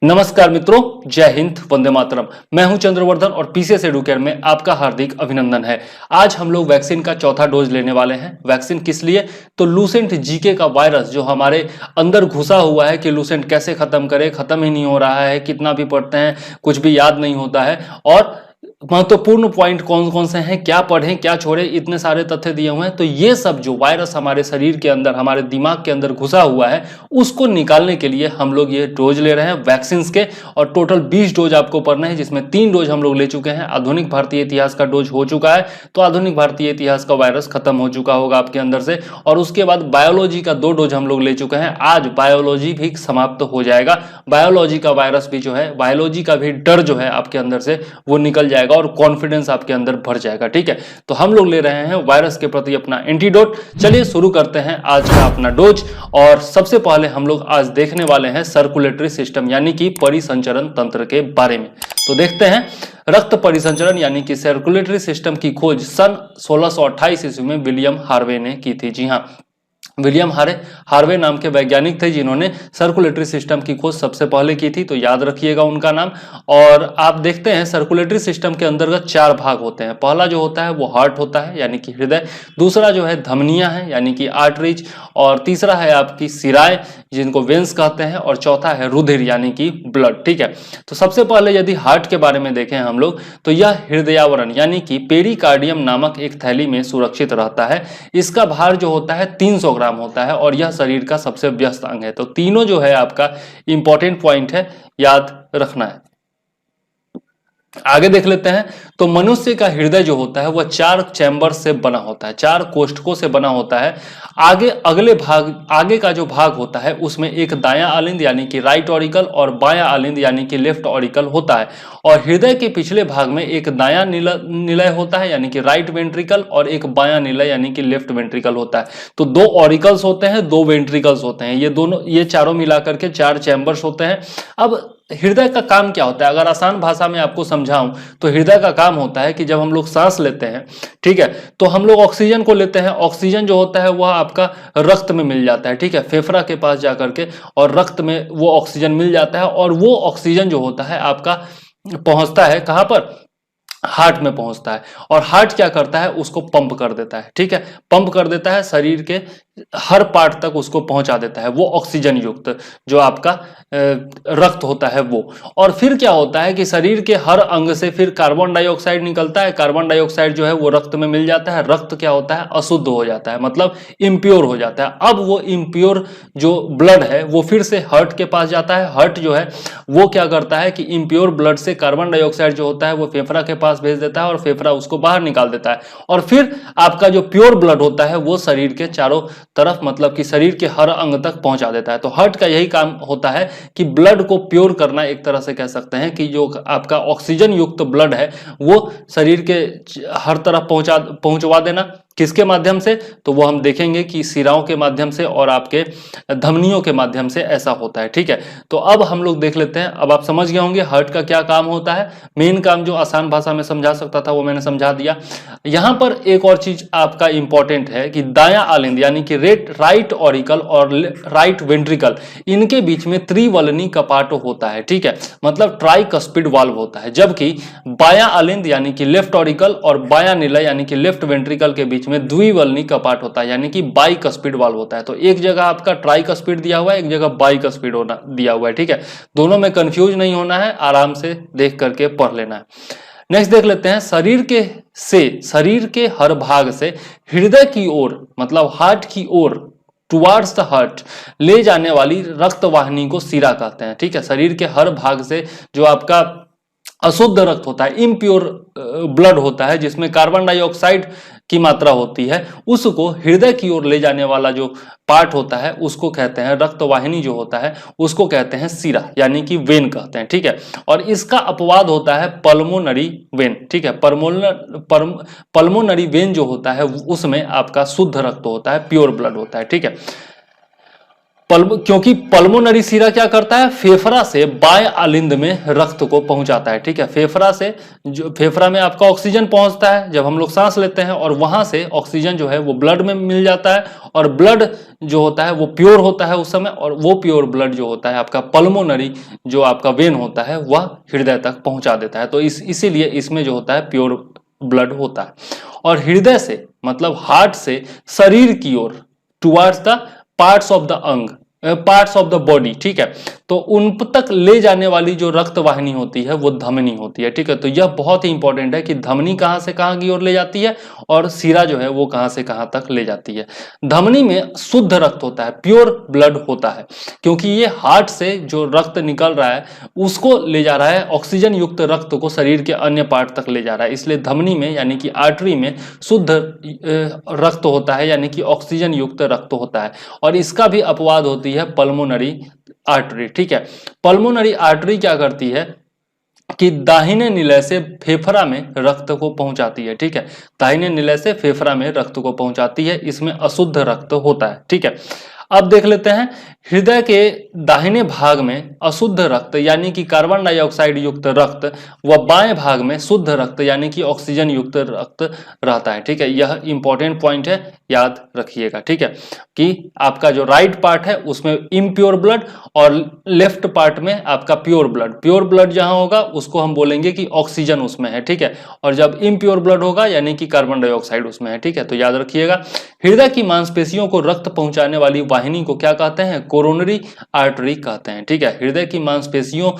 नमस्कार मित्रों, जय हिंद, वंदे मातरम। मैं हूं चंद्रवर्धन और पीसीएस एडुकेयर में आपका हार्दिक अभिनंदन है। आज हम लोग वैक्सीन का चौथा डोज लेने वाले हैं। वैक्सीन किस लिए? तो लूसेंट जीके का वायरस जो हमारे अंदर घुसा हुआ है कि लूसेंट कैसे खत्म करे, खत्म ही नहीं हो रहा है, कितना भी पढ़ते हैं कुछ भी याद नहीं होता है। और महत्वपूर्ण पॉइंट कौन कौन से हैं, क्या पढ़ें क्या छोड़ें, इतने सारे तथ्य दिए हुए हैं। तो ये सब जो वायरस हमारे शरीर के अंदर, हमारे दिमाग के अंदर घुसा हुआ है, उसको निकालने के लिए हम लोग ये डोज ले रहे हैं वैक्सीन के। और टोटल 20 डोज आपको पढ़ना है, जिसमें 3 डोज हम लोग ले चुके हैं। आधुनिक भारतीय इतिहास का डोज हो चुका है, तो आधुनिक भारतीय इतिहास का वायरस खत्म हो चुका होगा आपके अंदर से। और उसके बाद बायोलॉजी का 2 डोज हम लोग ले चुके हैं। आज बायोलॉजी भी समाप्त हो जाएगा। बायोलॉजी का वायरस भी जो है, बायोलॉजी का भी डर जो है आपके अंदर से वो निकल जाएगा और कॉन्फिडेंस आपके अंदर भर जाएगा। ठीक है, तो हम लोग ले रहे हैं वायरस के प्रति अपना एंटीडोट। चलिए शुरू करते हैं आज का अपना डोज। और सबसे पहले हम लोग आज देखने वाले हैं सर्कुलेटरी सिस्टम यानी कि परिसंचरण तंत्र के बारे में। तो देखते हैं, रक्त परिसंचरण यानी कि सर्कुलेटरी सिस्टम की खोज सन 1628 ईस्वी में विलियम हार्वे ने की थी। जी हाँ, विलियम हार्वे नाम के वैज्ञानिक थे जिन्होंने सर्कुलेटरी सिस्टम की खोज सबसे पहले की थी, तो याद रखिएगा उनका नाम। और आप देखते हैं सर्कुलेटरी सिस्टम के अंतर्गत 4 भाग होते हैं। पहला जो होता है वो हार्ट होता है यानी कि हृदय, दूसरा जो है धमनियां है यानी कि आर्टरीज, और तीसरा है आपकी शिराएं जिनको वेंस कहते हैं, और चौथा है रुधिर यानी कि ब्लड। ठीक है, तो सबसे पहले यदि हार्ट के बारे में देखें हम लोग, तो यह हृदयावरण यानी कि पेरिकार्डियम नामक एक थैली में सुरक्षित रहता है। इसका भार जो होता है 300 ग्राम होता है और यह शरीर का सबसे व्यस्त अंग है। तो तीनों जो है आपका इंपॉर्टेंट पॉइंट है, याद रखना है। आगे देख लेते हैं, तो मनुष्य का हृदय जो होता है वह 4 चैम्बर से बना होता है, 4 कोष्ठकों से बना होता है। आगे का जो भाग होता है उसमें एक दायां आलिंद यानी कि राइट ऑरिकल और बायां आलिंद यानी कि लेफ्ट ऑरिकल होता है। और हृदय के पिछले भाग में एक दायां निलय होता है यानी कि राइट वेंट्रिकल, और एक बायां निलय यानी कि लेफ्ट वेंट्रिकल होता है। तो 2 ऑरिकल्स होते हैं, 2 वेंट्रिकल्स होते हैं, ये चारों मिलाकर के 4 चैम्बर्स होते हैं। अब हृदय का काम क्या होता है, अगर आसान भाषा में आपको समझाऊं तो हृदय का काम होता है कि जब हम लोग सांस लेते हैं, ठीक है, तो हम लोग ऑक्सीजन को लेते हैं। ऑक्सीजन जो होता है वह आपका रक्त में मिल जाता है, ठीक है, फेफड़ा के पास जाकर के, और रक्त में वो ऑक्सीजन मिल जाता है। और वो ऑक्सीजन जो होता है आपका पहुंचता है कहां पर? हार्ट में पहुंचता है। और हार्ट क्या करता है? उसको पंप कर देता है। ठीक है, पंप कर देता है, शरीर के हर पार्ट तक उसको पहुंचा देता है वो ऑक्सीजन युक्त जो आपका रक्त होता है वो। और फिर क्या होता है कि शरीर के हर अंग से फिर कार्बन डाइऑक्साइड निकलता है। कार्बन डाइऑक्साइड जो है वो रक्त में मिल जाता है। रक्त क्या होता है? अशुद्ध हो जाता है, मतलब इम्प्योर हो जाता है। अब वो इम्प्योर जो ब्लड है वो फिर से हार्ट के पास जाता है। हार्ट जो है वो क्या करता है कि इम्प्योर ब्लड से कार्बन डाइऑक्साइड जो होता है वो फेफड़ा के पास भेज देता है, और फेफड़ा उसको बाहर निकाल देता है। और फिर आपका जो प्योर ब्लड होता है वो शरीर के चारों तरफ, मतलब कि शरीर के हर अंग तक पहुंचा देता है। तो हार्ट का यही काम होता है कि ब्लड को प्योर करना, एक तरह से कह सकते हैं कि जो आपका ऑक्सीजन युक्त ब्लड है वो शरीर के हर तरफ पहुंचवा देना। किसके माध्यम से? तो वो हम देखेंगे कि शिराओं के माध्यम से और आपके धमनियों के माध्यम से ऐसा होता है। ठीक है, तो अब हम लोग देख लेते हैं। अब आप समझ गए होंगे हार्ट का क्या काम होता है। मेन काम जो आसान भाषा में समझा सकता था वो मैंने समझा दिया। यहां पर एक और चीज आपका इंपॉर्टेंट है कि दायां आलिंद यानी कि राइट ऑरिकल और राइट वेंट्रिकल, इनके बीच में त्रिवलनी कपाट होता है। ठीक है, मतलब ट्राइकस्पिड वाल्व होता है। जबकि बायां आलिंद यानी कि लेफ्ट ऑरिकल और बायां निलय यानी कि लेफ्ट वेंट्रिकल के बीच में द्विवलनी कपाट होता है यानी कि बाइकस्पिड वाल्व होता है। तो एक जगह आपका ट्राइकस्पिड दिया हुआ है, एक जगह बाइकस्पिड दिया हुआ है। ठीक है, दोनों में कंफ्यूज नहीं होना है, आराम से देख करके पढ़ लेना है। नेक्स्ट देख लेते हैं, शरीर के हर भाग से हृदय की ओर, मतलब हार्ट की ओर, टुवार्ड्स द हार्ट ले जाने वाली रक्त वाहिनी को शिरा कहते हैं। ठीक है, शरीर के हर भाग से जो आपका अशुद्ध रक्त होता है, इम्प्योर ब्लड होता है, जिसमें कार्बन डाइऑक्साइड की मात्रा होती है, उसको हृदय की ओर ले जाने वाला जो पार्ट होता है उसको कहते हैं, रक्त वाहिनी जो होता है उसको कहते हैं शिरा यानी कि वेन कहते हैं। ठीक है, और इसका अपवाद होता है पल्मोनरी वेन। ठीक है, पल्मोनरी वेन जो होता है उसमें आपका शुद्ध रक्त होता है, प्योर ब्लड होता है। ठीक है, क्योंकि पल्मोनरी सीरा क्या करता है, फेफड़ा से बाएं आलिंद में रक्त को पहुंचाता है। ठीक है, फेफड़ा से, जो फेफड़ा में आपका ऑक्सीजन पहुंचता है जब हम लोग सांस लेते हैं, और वहां से ऑक्सीजन जो है वो ब्लड में मिल जाता है, और ब्लड जो होता है वो प्योर होता है उस समय, और वो प्योर ब्लड जो होता है आपका पल्मोनरी जो आपका वेन होता है वह हृदय तक पहुंचा देता है। तो इसीलिए इसमें जो होता है प्योर ब्लड होता है। और हृदय से मतलब हार्ट से शरीर की ओर, towards the parts of the अंग, पार्ट्स ऑफ द बॉडी, ठीक है, तो उन तक ले जाने वाली जो रक्त वाहिनी होती है वो धमनी होती है। ठीक है, तो यह बहुत ही इंपॉर्टेंट है कि धमनी कहां से कहां की ओर ले जाती है और सीरा जो है वो कहां से कहां तक ले जाती है। धमनी में शुद्ध रक्त होता है, प्योर ब्लड होता है, क्योंकि ये हार्ट से जो रक्त निकल रहा है उसको ले जा रहा है, ऑक्सीजन युक्त रक्त को शरीर के अन्य पार्ट तक ले जा रहा है, इसलिए धमनी में यानी कि आर्टरी में शुद्ध रक्त होता है, यानी कि ऑक्सीजन युक्त रक्त होता है। और इसका भी अपवाद होती है पल्मोनरी आर्टरी। ठीक है, पल्मोनरी आर्टरी क्या करती है कि दाहिने निलय से फेफड़ा में रक्त को पहुंचाती है। ठीक है, दाहिने निलय से फेफड़ा में रक्त को पहुंचाती है, इसमें अशुद्ध रक्त होता है। ठीक है, अब देख लेते हैं हृदय के दाहिने भाग में अशुद्ध रक्त यानी कि कार्बन डाइऑक्साइड युक्त रक्त व बाएं भाग में शुद्ध रक्त यानी कि ऑक्सीजन युक्त रक्त रहता है। ठीक है, यह इंपॉर्टेंट पॉइंट है, याद रखिएगा। ठीक है, कि आपका जो राइट पार्ट है उसमें इम्प्योर ब्लड और लेफ्ट पार्ट में आपका प्योर ब्लड। प्योर ब्लड जहां होगा उसको हम बोलेंगे कि ऑक्सीजन उसमें है। ठीक है, और जब इम्प्योर ब्लड होगा यानी कि कार्बन डाइऑक्साइड उसमें है। ठीक है, तो याद रखिएगा हृदय की मांसपेशियों को रक्त पहुंचाने वाली वाहिनी को क्या कहते हैं, कोरोनरी आर्टरी कहते हैं। ठीक है, हृदय की मांसपेशियों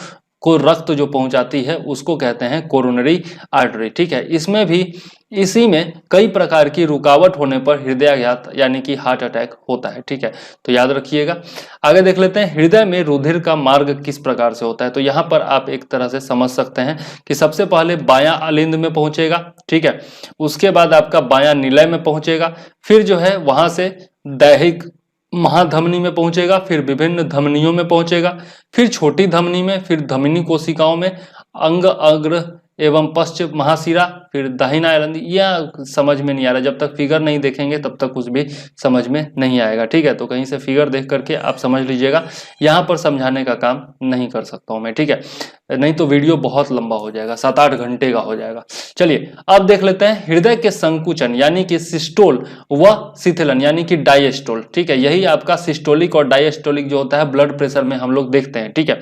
को रक्त जो पहुंचाती है उसको कहते हैं कोरोनरी आर्टरी। ठीक है, इसमें भी इसी में कई प्रकार की रुकावट होने पर हृदयाघात यानी कि हार्ट अटैक होता है। ठीक है, तो याद रखिएगा। आगे देख लेते हैं हृदय में रुधिर का मार्ग किस प्रकार से होता है। तो यहाँ पर आप एक तरह से समझ सकते हैं कि सबसे पहले बायां आलिंद में पहुंचेगा। ठीक है, उसके बाद आपका बायां निलय में पहुंचेगा, फिर जो है वहां से दैहिक महाधमनी में पहुंचेगा, फिर विभिन्न धमनियों में पहुंचेगा, फिर छोटी धमनी में, फिर धमनी कोशिकाओं में, अंग अग्र एवं पश्च महाशिरा, फिर दाहिना आइलैंड। यह समझ में नहीं आ रहा, जब तक फिगर नहीं देखेंगे तब तक कुछ भी समझ में नहीं आएगा। ठीक है, तो कहीं से फिगर देख करके आप समझ लीजिएगा, यहाँ पर समझाने का काम नहीं कर सकता हूं मैं। ठीक है, नहीं तो वीडियो बहुत लंबा हो जाएगा, 7-8 घंटे का हो जाएगा। चलिए अब देख लेते हैं हृदय के संकुचन यानी कि सिस्टोल व शिथिलन यानी कि डायस्टोल। ठीक है, यही आपका सिस्टोलिक और डायस्टोलिक जो होता है ब्लड प्रेशर में हम लोग देखते हैं। ठीक है,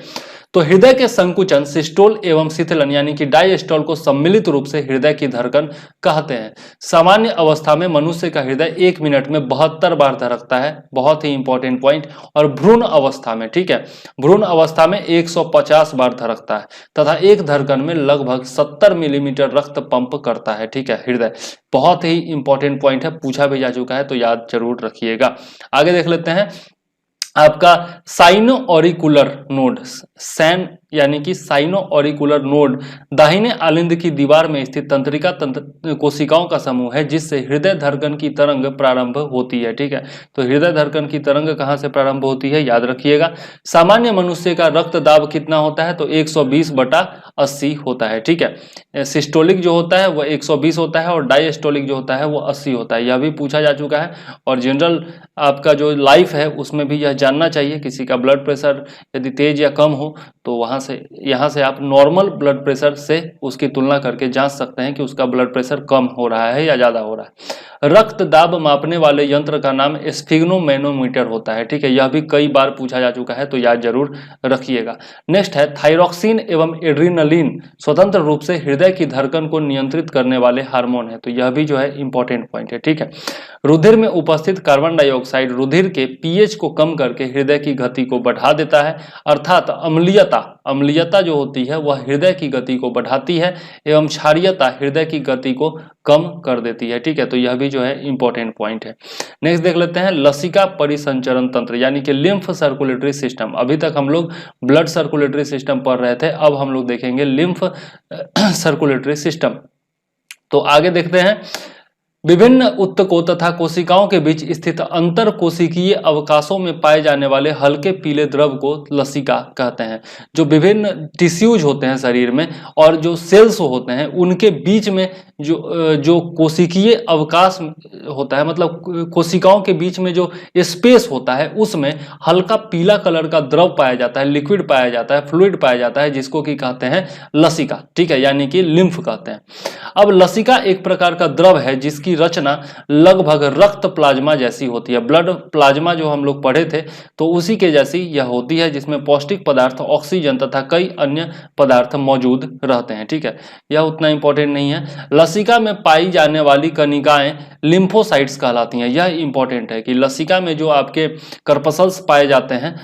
तो हृदय के संकुचन सिस्टोल एवं शिथिलन यानी कि डायस्टोल को सम्मिलित रूप से हृदय की धड़कन कहते हैं। सामान्य अवस्था में मनुष्य का हृदय 1 मिनट में 72 बार धड़कता है, बहुत ही इंपॉर्टेंट पॉइंट। और भ्रूण अवस्था में, ठीक है, भ्रूण अवस्था में 150 बार धड़कता है तथा एक धड़कन में लगभग 70 मिलीमीटर रक्त पंप करता है। ठीक है, हृदय बहुत ही इंपॉर्टेंट पॉइंट है, पूछा भी जा चुका है, तो याद जरूर रखिएगा। आगे देख लेते हैं आपका साइनो ऑरिकुलर नोड, सैन यानी कि साइनो ऑरिकुलर नोड दाहिने आलिंद की दीवार में स्थित तंत्रिका कोशिकाओं का समूह है जिससे हृदय धड़कन की तरंग प्रारंभ होती है। ठीक है, तो हृदय धड़कन की तरंग कहां से प्रारंभ होती है, याद रखिएगा। सामान्य मनुष्य का रक्त दाब कितना होता है, तो 120/80 होता है। ठीक है, सिस्टोलिक जो होता है वह 120 होता है और डायस्टोलिक जो होता है वो 80 होता है, यह भी पूछा जा चुका है। और जनरल आपका जो लाइफ है उसमें भी यह जानना चाहिए, किसी का ब्लड प्रेशर यदि तेज या कम हो तो यहाँ से आप नॉर्मल ब्लड प्रेशर से उसकी तुलना करके जांच सकते हैं कि उसका ब्लड प्रेशर कम हो रहा है या ज्यादा हो रहा है। रक्त दाब मापने वाले यंत्र का नाम स्फिग्नोमैनोमीटर होता है। ठीक है, यह भी कई बार पूछा जा चुका है, तो याद जरूर रखिएगा। नेक्स्ट है थायरॉक्सिन एवं एड्रिनलिन स्वतंत्र रूप से हृदय की धड़कन को नियंत्रित करने वाले हार्मोन है, तो यह भी जो है इंपॉर्टेंट पॉइंट है। ठीक है, रुधिर में उपस्थित कार्बन डाइऑक्साइड रुधिर के पीएच को कम करके हृदय की गति को बढ़ा देता है, अर्थात अम्लीयता जो होती है वह हृदय की गति को बढ़ाती है एवं क्षारीयता हृदय की गति को कम कर देती है। ठीक है, तो यह भी जो है इंपॉर्टेंट पॉइंट है। नेक्स्ट देख लेते हैं लसिका परिसंचरण तंत्र यानी कि लिम्फ सर्कुलेटरी सिस्टम। अभी तक हम लोग ब्लड सर्कुलेटरी सिस्टम पढ़ रहे थे, अब हम लोग देखेंगे लिम्फ सर्कुलेटरी सिस्टम। तो आगे देखते हैं विभिन्न उत्तकों तथा कोशिकाओं के बीच स्थित अंतर कोशिकीय अवकाशों में पाए जाने वाले हल्के पीले द्रव को लसिका कहते हैं। जो विभिन्न टिश्यूज होते हैं शरीर में और जो सेल्स होते हैं उनके बीच में जो कोशिकीय अवकाश होता है, मतलब कोशिकाओं के बीच में जो स्पेस होता है उसमें हल्का पीला कलर का द्रव पाया जाता है, लिक्विड पाया जाता है, फ्लूइड पाया जाता है, जिसको कि कहते हैं लसिका। ठीक है, यानी कि लिम्फ कहते हैं। अब लसिका एक प्रकार का द्रव है जिसकी रचना लगभग रक्त प्लाज्मा जैसी होती है। ब्लड प्लाज्मा जो हम लोग पढ़े थे तो उसी के जैसी यह होती है, जिसमें पौष्टिक पदार्थ, ऑक्सीजन तथा कई अन्य पदार्थ मौजूद रहते हैं। ठीक है, यह उतना इंपॉर्टेंट नहीं है। लसिका में पाई जाने वाली कणिकाएं लिम्फोसाइट्स कहलाती हैं। यह इंपॉर्टेंट है कि लसिका में जो आपके कर्पसल्स पाए जाते हैं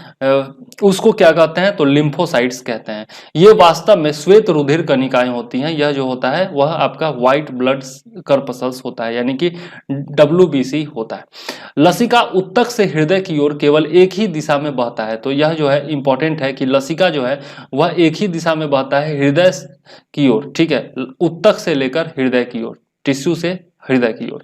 उसको क्या कहते हैं, तो लिम्फोसाइट्स कहते हैं। ये वास्तव में श्वेत रुधिर कणिकाएं होती हैं। यह जो होता है वह आपका व्हाइट ब्लड कर्पसल्स होता है, यानी कि WBC होता है। लसिका उत्तक से हृदय की ओर केवल एक ही दिशा में बहता है। तो यह जो है इंपॉर्टेंट है कि लसिका जो है वह एक ही दिशा में बहता है, हृदय की ओर। ठीक है, उत्तक से लेकर हृदय की ओर, टिश्यू से हृदय की ओर।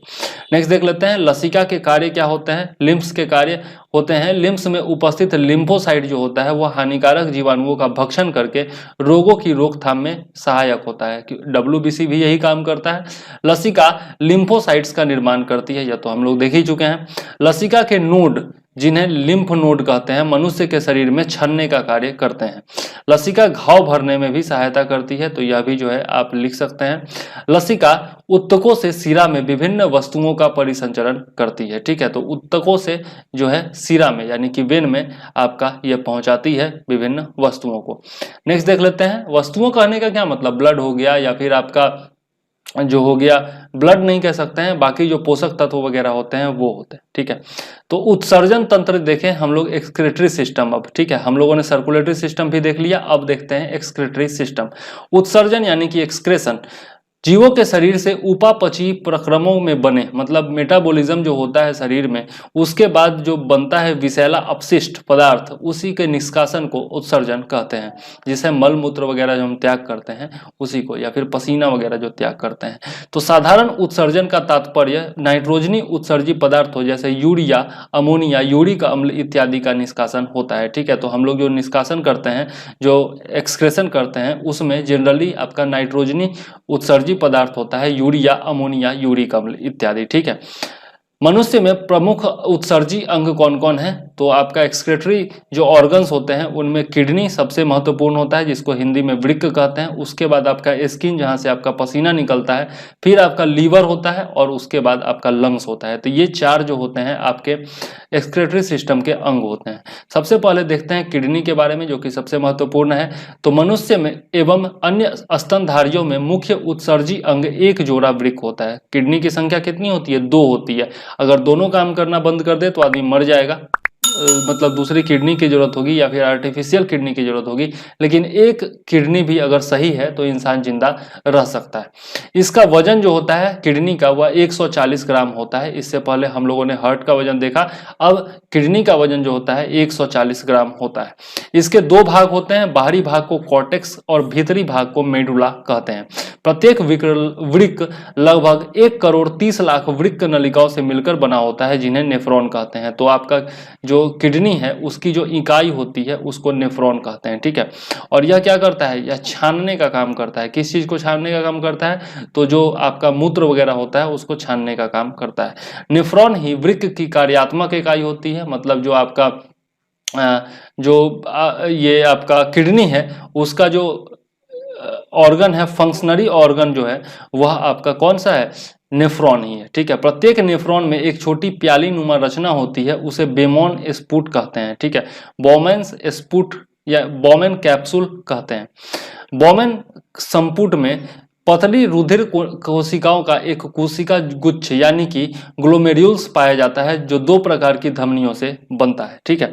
नेक्स्ट देख लेते हैं लसिका के कार्य क्या होते हैं। लिम्फ्स के कार्य होते हैं, लिम्फ्स में उपस्थित लिम्फोसाइट जो होता है वह हानिकारक जीवाणुओं का भक्षण करके रोगों की रोकथाम में सहायक होता है। WBC भी यही काम करता है। लसिका लिम्फोसाइट्स का निर्माण करती है, यह तो हम लोग देख ही चुके हैं। लसिका के नोड, जिन्हें लिम्फ नोड कहते हैं, मनुष्य के शरीर में छन्ने का कार्य करते हैं। लसिका घाव भरने में भी सहायता करती है, तो यह भी जो है आप लिख सकते हैं। लसिका उत्तकों से शिरा में विभिन्न वस्तुओं का परिसंचरण करती है। ठीक है, तो उत्तकों से जो है शिरा में यानी कि वेन में आपका यह पहुंचाती है विभिन्न वस्तुओं को। नेक्स्ट देख लेते हैं, वस्तुओं कहने का क्या मतलब, ब्लड हो गया या फिर आपका जो हो गया, ब्लड नहीं कह सकते हैं, बाकी जो पोषक तत्व वगैरह होते हैं वो होते हैं। ठीक है, तो उत्सर्जन तंत्र देखें हम लोग, एक्सक्रीटरी सिस्टम। अब ठीक है, हम लोगों ने सर्कुलेटरी सिस्टम भी देख लिया, अब देखते हैं एक्सक्रीटरी सिस्टम। उत्सर्जन यानी कि एक्सक्रेशन, जीवों के शरीर से उपापचयी प्रक्रमों में बने, मतलब मेटाबॉलिज्म जो होता है शरीर में, उसके बाद जो बनता है विषैला अपशिष्ट पदार्थ, उसी के निष्कासन को उत्सर्जन कहते हैं। जिसे मल मूत्र वगैरह जो हम त्याग करते हैं उसी को, या फिर पसीना वगैरह जो त्याग करते हैं। तो साधारण उत्सर्जन का तात्पर्य नाइट्रोजनी उत्सर्जी पदार्थ हो, जैसे यूरिया, अमोनिया, यूरिक अम्ल इत्यादि का निष्कासन होता है। ठीक है, तो हम लोग जो निष्कासन करते हैं, जो एक्सक्रेशन करते हैं, उसमें जनरली आपका नाइट्रोजनी उत्सर्जी पदार्थ होता है, यूरिया, अमोनिया, यूरिक अम्ल इत्यादि। ठीक है, मनुष्य में प्रमुख उत्सर्जी अंग कौन कौन है, तो आपका एक्सक्रेटरी जो ऑर्गन्स होते हैं उनमें किडनी सबसे महत्वपूर्ण होता है, जिसको हिंदी में वृक्क कहते हैं। उसके बाद आपका स्किन, जहां से आपका पसीना निकलता है, फिर आपका लीवर होता है और उसके बाद आपका लंग्स होता है। तो ये चार जो होते हैं आपके एक्सक्रेटरी सिस्टम के अंग होते हैं। सबसे पहले देखते हैं किडनी के बारे में, जो कि सबसे महत्वपूर्ण है। तो मनुष्य में एवं अन्य स्तनधारियों में मुख्य उत्सर्जी अंग एक जोड़ा वृक्क होता है। किडनी की संख्या कितनी होती है, 2 होती है। अगर दोनों काम करना बंद कर दे तो आदमी मर जाएगा, मतलब दूसरी किडनी की जरूरत होगी या फिर आर्टिफिशियल किडनी की जरूरत होगी। लेकिन एक किडनी भी अगर सही है तो इंसान जिंदा रह सकता है। इसका वजन जो होता है किडनी का वह 140 ग्राम होता है। इससे पहले हम लोगों ने हार्ट का वजन देखा, अब किडनी का वजन जो होता है 140 ग्राम होता है। इसके 2 भाग होते हैं, बाहरी भाग को कॉर्टेक्स और भीतरी भाग को मेडुला कहते हैं। प्रत्येक वृक्क लगभग 1,30,00,000 वृक्क नलिकाओं से मिलकर बना होता है, जिन्हें नेफ्रॉन कहते हैं। तो आपका जो किडनी है उसकी जो इकाई होती है उसको नेफ्रॉन कहते हैं। ठीक है, और यह क्या करता है, यह छानने का काम करता है। किस चीज को छानने का काम करता है, तो जो आपका मूत्र वगैरह होता है उसको छानने का काम करता है। नेफ्रॉन ही वृक्क की कार्यात्मक इकाई होती है, मतलब जो आपका ये आपका किडनी है उसका जो ऑर्गन है, फंक्शनरी ऑर्गन जो है वह आपका कौन सा है, नेफ्रॉन ही है। ठीक है, प्रत्येक नेफ्रॉन में एक छोटी प्याली नुमा रचना होती है, उसे बेमोन स्पूट कहते हैं। ठीक है, बोमेन्स स्पूट या बोमेन कैप्सूल कहते हैं। बोमेन संपुट में पतली रुधिर कोशिकाओं का एक कोशिका गुच्छ यानी कि ग्लोमेरुल्स पाया जाता है, जो 2 प्रकार की धमनियों से बनता है। ठीक है,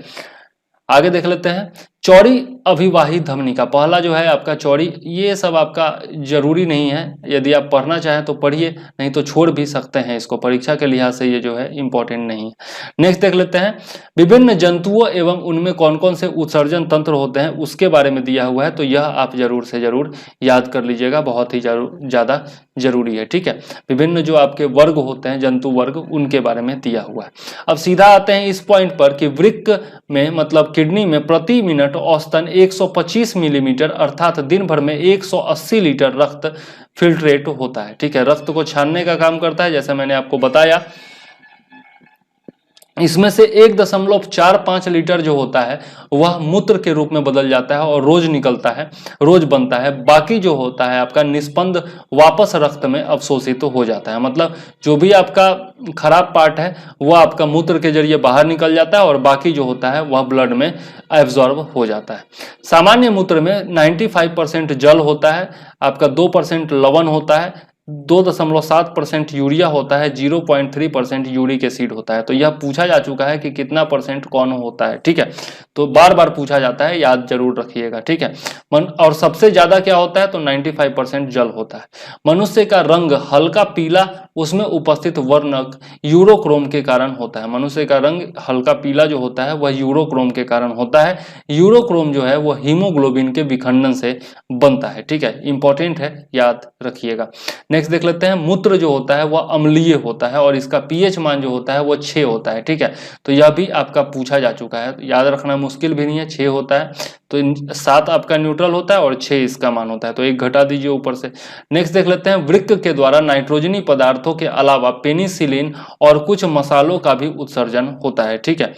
आगे देख लेते हैं चौड़ी अभिवाही धमनिका, पहला जो है आपका चौड़ी, ये सब आपका जरूरी नहीं है, यदि आप पढ़ना चाहें तो पढ़िए, नहीं तो छोड़ भी सकते हैं इसको, परीक्षा के लिहाज से ये जो है इंपॉर्टेंट नहीं है। नेक्स्ट देख लेते हैं, विभिन्न जंतुओं एवं उनमें कौन कौन से उत्सर्जन तंत्र होते हैं उसके बारे में दिया हुआ है, तो यह आप जरूर से जरूर याद कर लीजिएगा, बहुत ही ज्यादा जरूरी है। ठीक है, विभिन्न जो आपके वर्ग होते हैं, जंतु वर्ग, उनके बारे में दिया हुआ है। अब सीधा आते हैं इस पॉइंट पर कि वृक्क में मतलब किडनी में प्रति मिनट औसतन 125 मिलीमीटर अर्थात दिन भर में 180 लीटर रक्त फिल्ट्रेट होता है। ठीक है, रक्त को छानने का काम करता है, जैसा मैंने आपको बताया। इसमें से 1.45 लीटर जो होता है वह मूत्र के रूप में बदल जाता है और रोज निकलता है, रोज बनता है। बाकी जो होता है आपका निस्पंद वापस रक्त में अवशोषित हो जाता है, मतलब जो भी आपका खराब पार्ट है वह आपका मूत्र के जरिए बाहर निकल जाता है और बाकी जो होता है वह ब्लड में एब्जॉर्ब हो जाता है। सामान्य मूत्र में 95% जल होता है, आपका 2% लवण होता है, 2.7% यूरिया होता है, 0.3% यूरिक एसिड होता है। तो यह पूछा जा चुका है कि कितना परसेंट कौन होता है। ठीक है, तो बार बार पूछा जाता है, याद जरूर रखिएगा। ठीक है, और सबसे ज्यादा क्या होता है, तो 95% जल होता है। मनुष्य का रंग हल्का पीला उसमें उपस्थित वर्णक यूरोक्रोम के कारण होता है। मनुष्य का रंग हल्का पीला जो होता है वह यूरोक्रोम के कारण होता है। यूरोक्रोम जो है वह हीमोग्लोबिन के विखंडन से बनता है। ठीक है, इंपॉर्टेंट है, याद रखिएगा। नेक्स्ट देख लेते हैं, मूत्र जो होता है वह अम्लीय होता है और इसका पीएच मान जो होता है वह 6 होता है। ठीक है, तो यह भी आपका पूछा जा चुका है, याद रखना मुश्किल भी नहीं है, 6 होता है। तो 7 आपका न्यूट्रल होता है और 6 इसका मान होता है, तो एक घटा दीजिए ऊपर से। नेक्स्ट देख लेते हैं, वृक्क के द्वारा नाइट्रोजनी पदार्थों के अलावा पेनिसिलिन और कुछ मसालों का भी उत्सर्जन होता है। ठीक है,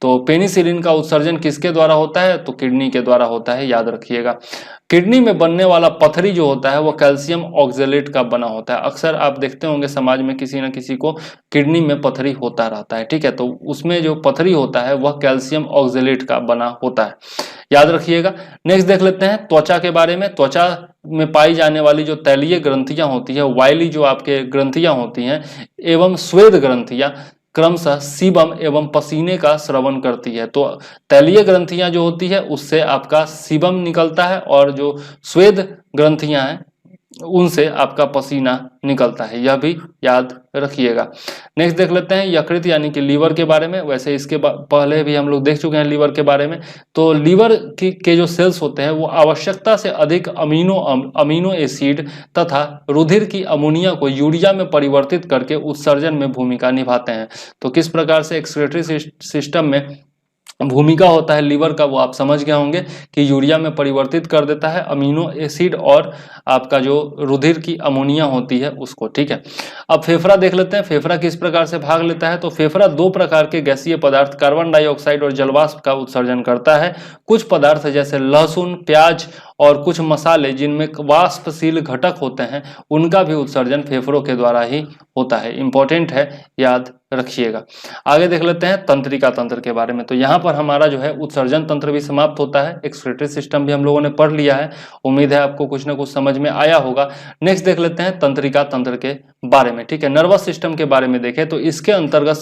तो पेनिसिलिन का उत्सर्जन किसके द्वारा होता है, तो किडनी के द्वारा होता है, याद रखिएगा। किडनी में बनने वाला पथरी जो होता है वो कैल्शियम ऑक्जेलेट का बना होता है। अक्सर आप देखते होंगे समाज में किसी न किसी को किडनी में पथरी होता रहता है। ठीक है, तो उसमें जो पथरी होता है वह कैल्शियम ऑक्जेलेट का बना होता है, याद रखिएगा। नेक्स्ट देख लेते हैं त्वचा के बारे में। त्वचा में पाई जाने वाली जो तैलीय ग्रंथियां होती है, वायली जो आपके ग्रंथियां होती हैं, एवं स्वेद ग्रंथियां क्रमशः सीबम एवं पसीने का स्रवण करती है। तो तैलीय ग्रंथियां जो होती है उससे आपका सीबम निकलता है और जो स्वेद ग्रंथियां हैं उनसे आपका पसीना निकलता है, यह भी याद रखिएगा। नेक्स्ट देख लेते हैं यकृत यानी कि लीवर के बारे में। वैसे इसके पहले भी हम लोग देख चुके हैं लीवर के बारे में। तो लीवर के जो सेल्स होते हैं वो आवश्यकता से अधिक अमीनो एसिड तथा रुधिर की अमोनिया को यूरिया में परिवर्तित करके उत्सर्जन में भूमिका निभाते हैं। तो किस प्रकार से एक्सक्रीटरी सिस्टम में भूमिका होता है लीवर का वो आप समझ गए होंगे कि यूरिया में परिवर्तित कर देता है अमीनो एसिड और आपका जो रुधिर की अमोनिया होती है उसको। ठीक है, अब फेफड़ा देख लेते हैं, फेफड़ा किस प्रकार से भाग लेता है। तो फेफड़ा 2 प्रकार के गैसीय पदार्थ कार्बन डाइऑक्साइड और जलवाष्प का उत्सर्जन करता है। कुछ पदार्थ जैसे लहसुन, प्याज और कुछ मसाले जिनमें वाष्पशील घटक होते हैं उनका भी उत्सर्जन फेफड़ों के द्वारा ही होता है, इंपॉर्टेंट है, याद रखिएगा। आगे देख लेते हैं तंत्रिका तंत्र के बारे में। तो यहाँ पर हमारा जो है उत्सर्जन तंत्र भी समाप्त होता है, एक्सक्रीटरी सिस्टम भी हम लोगों ने पढ़ लिया है। उम्मीद है आपको कुछ ना कुछ समझ में आया होगा। नेक्स्ट देख लेते हैं तंत्रिका तंत्र के बारे में। ठीक है, नर्वस सिस्टम के बारे में देखें तो इसके अंतर्गत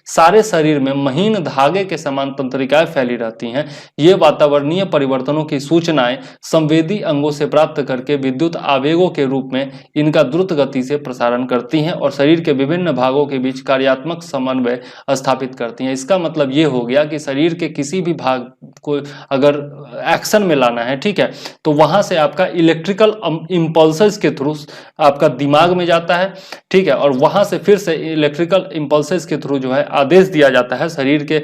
सारे शरीर में महीन धागे के समान तंत्रिकाएं फैली रहती हैं। ये वातावरणीय परिवर्तनों की सूचनाएं संवेदी अंगों से प्राप्त करके विद्युत आवेगों के रूप में इनका द्रुत गति से प्रसारण करती हैं और शरीर के विभिन्न भागों के बीच कार्यात्मक समन्वय स्थापित करती हैं। इसका मतलब ये हो गया कि शरीर के किसी भी भाग को अगर एक्शन में लाना है, ठीक है, तो वहां से आपका इलेक्ट्रिकल इंपल्सेस के थ्रू आपका दिमाग में जाता है। ठीक है, और वहां से फिर से इलेक्ट्रिकल इंपल्सेस के थ्रू जो है आदेश दिया जाता है शरीर के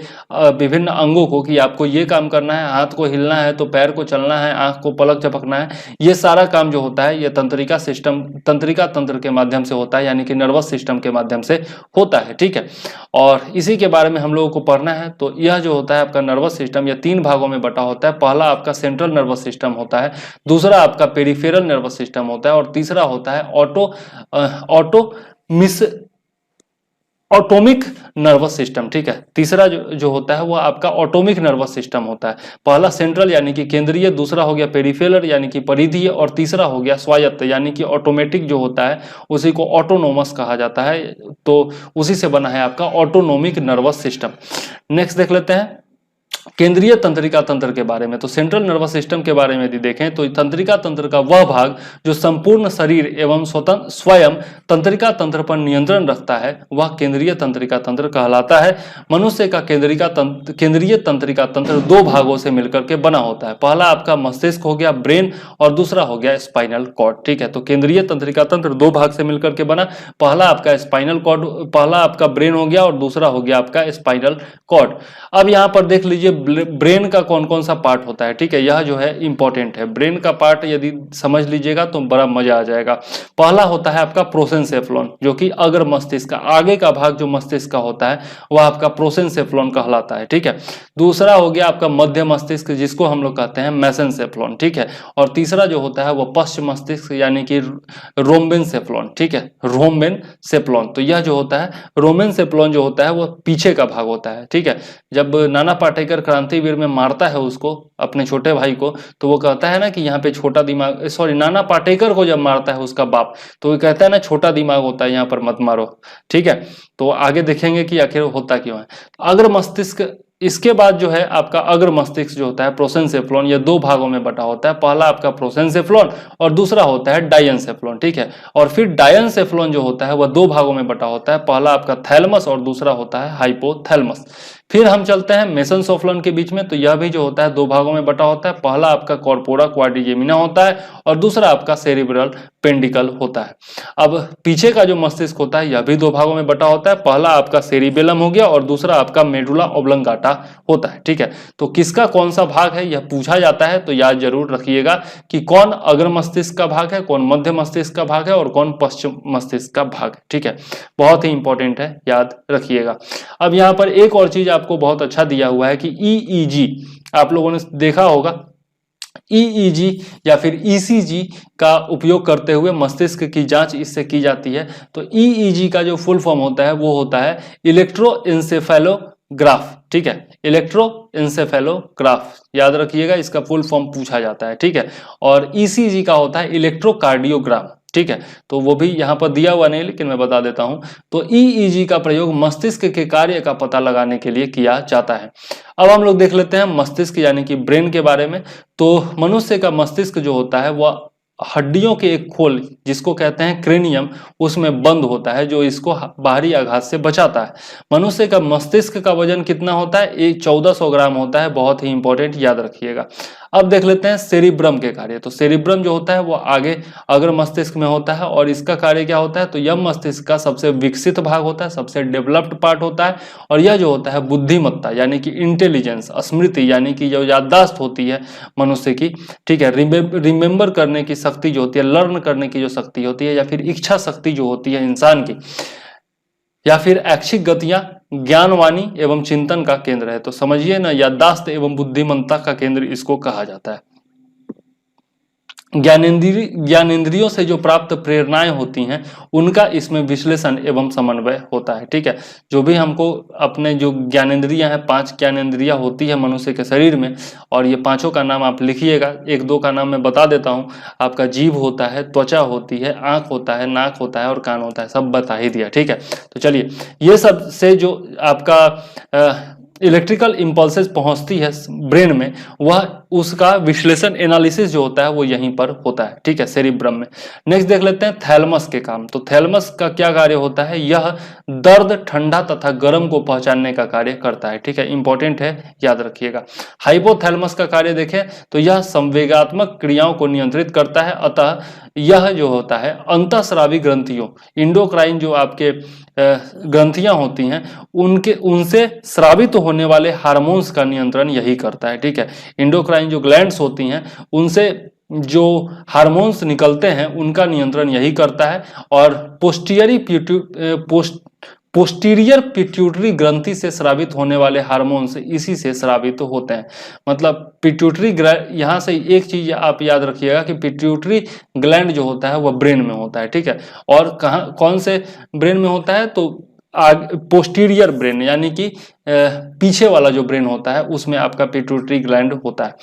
विभिन्न अंगों को कि आपको ये काम करना है, हाथ को हिलना है तो पैर को चलना है, आंख को पलक झपकना है। ये सारा काम जो होता है ये तंत्रिका तंत्र के माध्यम से होता है, यानी कि नर्वस सिस्टम के माध्यम से होता है। ठीक है, और इसी के बारे में हम लोगों को पढ़ना है। तो यह जो होता है आपका नर्वस सिस्टम यह 3 भागों में बटा होता है। पहला आपका सेंट्रल नर्वस सिस्टम होता है, दूसरा आपका पेरिफेरल नर्वस सिस्टम होता है और तीसरा होता है ऑटोमिक नर्वस सिस्टम। ठीक है, तीसरा जो होता है वो आपका ऑटोमिक नर्वस सिस्टम होता है। पहला सेंट्रल यानी कि केंद्रीय, दूसरा हो गया पेरिफेरल यानी कि परिधीय और तीसरा हो गया स्वायत्त यानी कि ऑटोमेटिक जो होता है उसी को ऑटोनोमस कहा जाता है। तो उसी से बना है आपका ऑटोनोमिक नर्वस सिस्टम। नेक्स्ट देख लेते हैं केंद्रीय तंत्रिका तंत्र के बारे में, तो सेंट्रल नर्वस सिस्टम के बारे में यदि देखें तो तंत्रिका तंत्र का वह भाग जो संपूर्ण शरीर एवं स्वयं तंत्रिका तंत्र पर नियंत्रण रखता है वह केंद्रीय तंत्रिका तंत्र कहलाता है। मनुष्य का केंद्रीय तंत्रिका तंत्र दो भागों से मिलकर के बना होता है। पहला आपका मस्तिष्क हो गया, ब्रेन, और दूसरा हो गया स्पाइनल कॉर्ड। ठीक है, तो केंद्रीय तंत्रिका तंत्र दो भाग से मिलकर के बना, पहला आपका स्पाइनल कॉर्ड, पहला आपका ब्रेन हो गया और दूसरा हो गया आपका स्पाइनल कॉर्ड। अब यहां पर देख लीजिए ब्रेन का कौन कौन सा पार्ट होता है। ठीक है, यह जो है इंपॉर्टेंट है। ब्रेन का पार्ट यदि समझ लीजिएगा तो बड़ा मजा आ जाएगा। पहला होता है आपका प्रोसेंसेफ्लॉन, जो कि अग्र मस्तिष्क का आगे का भाग जो मस्तिष्क का होता है वह आपका प्रोसेंसेफ्लॉन कहलाता है। ठीक है, दूसरा हो गया आपका मध्य मस्तिष्क जिसको हम लोग कहते हैं मेसेंसेफ्लॉन। ठीक है, और तीसरा जो होता है वह पश्च मस्तिष्क यानी कि रोम्बेनसेफ्लॉन। ठीक है, रोम्बेनसेफ्लॉन। तो यह जो होता है रोम्बेनसेफ्लॉन जो होता है वह पीछे का भाग होता है। ठीक है, जब नाना पाटेकर क्रांतिवीर में मारता है उसको, अपने छोटे भाई को, तो वो कहता है ना कि यहाँ पे छोटा दिमाग, सॉरी, नाना पाटेकर को जब मारता है उसका बाप, तो वो कहता है ना छोटा दिमाग होता है, यहाँ पर मत मारो। ठीक है, तो आगे देखेंगे कि आखिर होता क्यों है। अग्र मस्तिष्क, इसके बाद जो है आपका अग्र मस्तिष्क जो होता है प्रोसेंसेफ्लॉन, यह दो भागों में बटा होता है। पहला आपका प्रोसेंसेफ्लॉन और दूसरा होता है डायनसेफ्लॉन। ठीक है, और फिर डायनसेफ्लॉन जो होता है वह दो भागों में बटा होता है। पहला आपका थैलमस और दूसरा होता है हाइपोथैलमस। फिर हम चलते हैं मेसेंसोफ्लॉन के बीच में, तो यह भी जो होता है दो भागों में बटा होता है। पहला आपका कॉर्पोरा क्वाड्रिजेमिना होता है और दूसरा आपका सेरिब्रल पेंडिकल होता है। अब पीछे का जो मस्तिष्क होता है यह भी दो भागों में बटा होता है। पहला आपका सेरिबेलम हो गया और दूसरा आपका मेडुला ऑब्लंगाटा होता है। ठीक है, तो किसका कौन सा भाग है यह पूछा जाता है, तो याद जरूर रखिएगा कि कौन अग्र मस्तिष्क का भाग है, कौन मध्य मस्तिष्क का भाग है और कौन पश्चिम मस्तिष्क का भाग है। ठीक है, बहुत ही इंपॉर्टेंट है, याद रखिएगा। अब यहाँ पर एक और चीज आपको बहुत अच्छा दिया हुआ है कि ईईजी, आप लोगों ने देखा होगा ईईजी या फिर ईसीजी का उपयोग करते हुए मस्तिष्क की जांच इससे की जाती है। तो ईईजी का जो फुल फॉर्म होता है वो होता है इलेक्ट्रोएन्सेफेलोग्राफ। ठीक है, इलेक्ट्रोएन्सेफेलोग्राफ याद रखिएगा, इसका फुल फॉर्म पूछा जाता है। ठीक है, और ईसीजी का होता है इलेक्ट्रोकार्डियोग्राम। ठीक है, तो वो भी यहाँ पर दिया हुआ नहीं लेकिन मैं बता देता हूं। तो ईईजी का प्रयोग मस्तिष्क के कार्य का पता लगाने के लिए किया जाता है। अब हम लोग देख लेते हैं मस्तिष्क यानी कि ब्रेन के बारे में। तो मनुष्य का मस्तिष्क जो होता है वह हड्डियों के एक खोल जिसको कहते हैं क्रेनियम उसमें बंद होता है, जो इसको बाहरी आघात से बचाता है। मनुष्य का मस्तिष्क का वजन कितना होता है, ये 1400 ग्राम होता है। बहुत ही इंपॉर्टेंट, याद रखिएगा। अब देख लेते हैं सेरिब्रम के कार्य। तो सेरिब्रम जो होता है वो आगे अग्र मस्तिष्क में होता है और इसका कार्य क्या होता है, तो यह मस्तिष्क का सबसे विकसित भाग होता है, सबसे डेवलप्ड पार्ट होता है। और यह जो होता है बुद्धिमत्ता यानी कि इंटेलिजेंस, स्मृति यानी कि जो याददाश्त होती है मनुष्य की, ठीक है, रिमेंबर करने की शक्ति जो होती है, लर्न करने की जो शक्ति होती है, या फिर इच्छा शक्ति जो होती है इंसान की, या फिर ऐच्छिक गतियां, ज्ञानवाणी एवं चिंतन का केंद्र है। तो समझिए ना, याददाश्त एवं बुद्धिमत्ता का केंद्र इसको कहा जाता है। ज्ञानेंद्रियों से जो प्राप्त प्रेरणाएं होती हैं उनका इसमें विश्लेषण एवं समन्वय होता है। ठीक है, जो भी हमको अपने जो ज्ञानेंद्रियां हैं, 5 ज्ञानेंद्रियां होती है मनुष्य के शरीर में, और ये पांचों का नाम आप लिखिएगा। एक दो का नाम मैं बता देता हूं। आपका जीभ होता है, त्वचा होती है, आंख होता है, नाक होता है और कान होता है। सब बता ही दिया। ठीक है, तो चलिए, ये सब से जो आपका इलेक्ट्रिकल इंपल्सेस पहुंचती है ब्रेन में, वह उसका विश्लेषण एनालिसिस जो होता है वो यहीं पर होता है। ठीक है, सेरिब्रम में। नेक्स्ट देख लेते हैं थैलमस के काम। तो थैलमस का क्या कार्य होता है, यह दर्द, ठंडा तथा गर्म को पहचानने का कार्य करता है। ठीक है, इंपॉर्टेंट है, याद रखिएगा। हाइपोथैलमस का कार्य देखें तो यह संवेगात्मक क्रियाओं को नियंत्रित करता है। अतः यह जो होता है अंतःस्रावी ग्रंथियों, इंडोक्राइन जो आपके ग्रंथियां होती हैं उनसे स्रावित होने वाले हार्मोन्स का नियंत्रण यही करता है। ठीक है, इंडोक्राइन जो ग्लैंड्स होती हैं उनसे जो हार्मोन्स निकलते हैं उनका नियंत्रण यही करता है। और पोस्टीरियर पिट्यूटरी ग्रंथि से स्रावित होने वाले हार्मोन्स इसी से स्रावित होते हैं। मतलब पिट्यूटरी, यहाँ से एक चीज आप याद रखिएगा कि पिट्यूटरी ग्लैंड जो होता है वह ब्रेन में होता है। ठीक है, और कौन से ब्रेन में होता है, तो पोस्टीरियर ब्रेन यानी कि पीछे वाला जो ब्रेन होता है उसमें आपका पिट्यूटरी ग्लैंड होता है।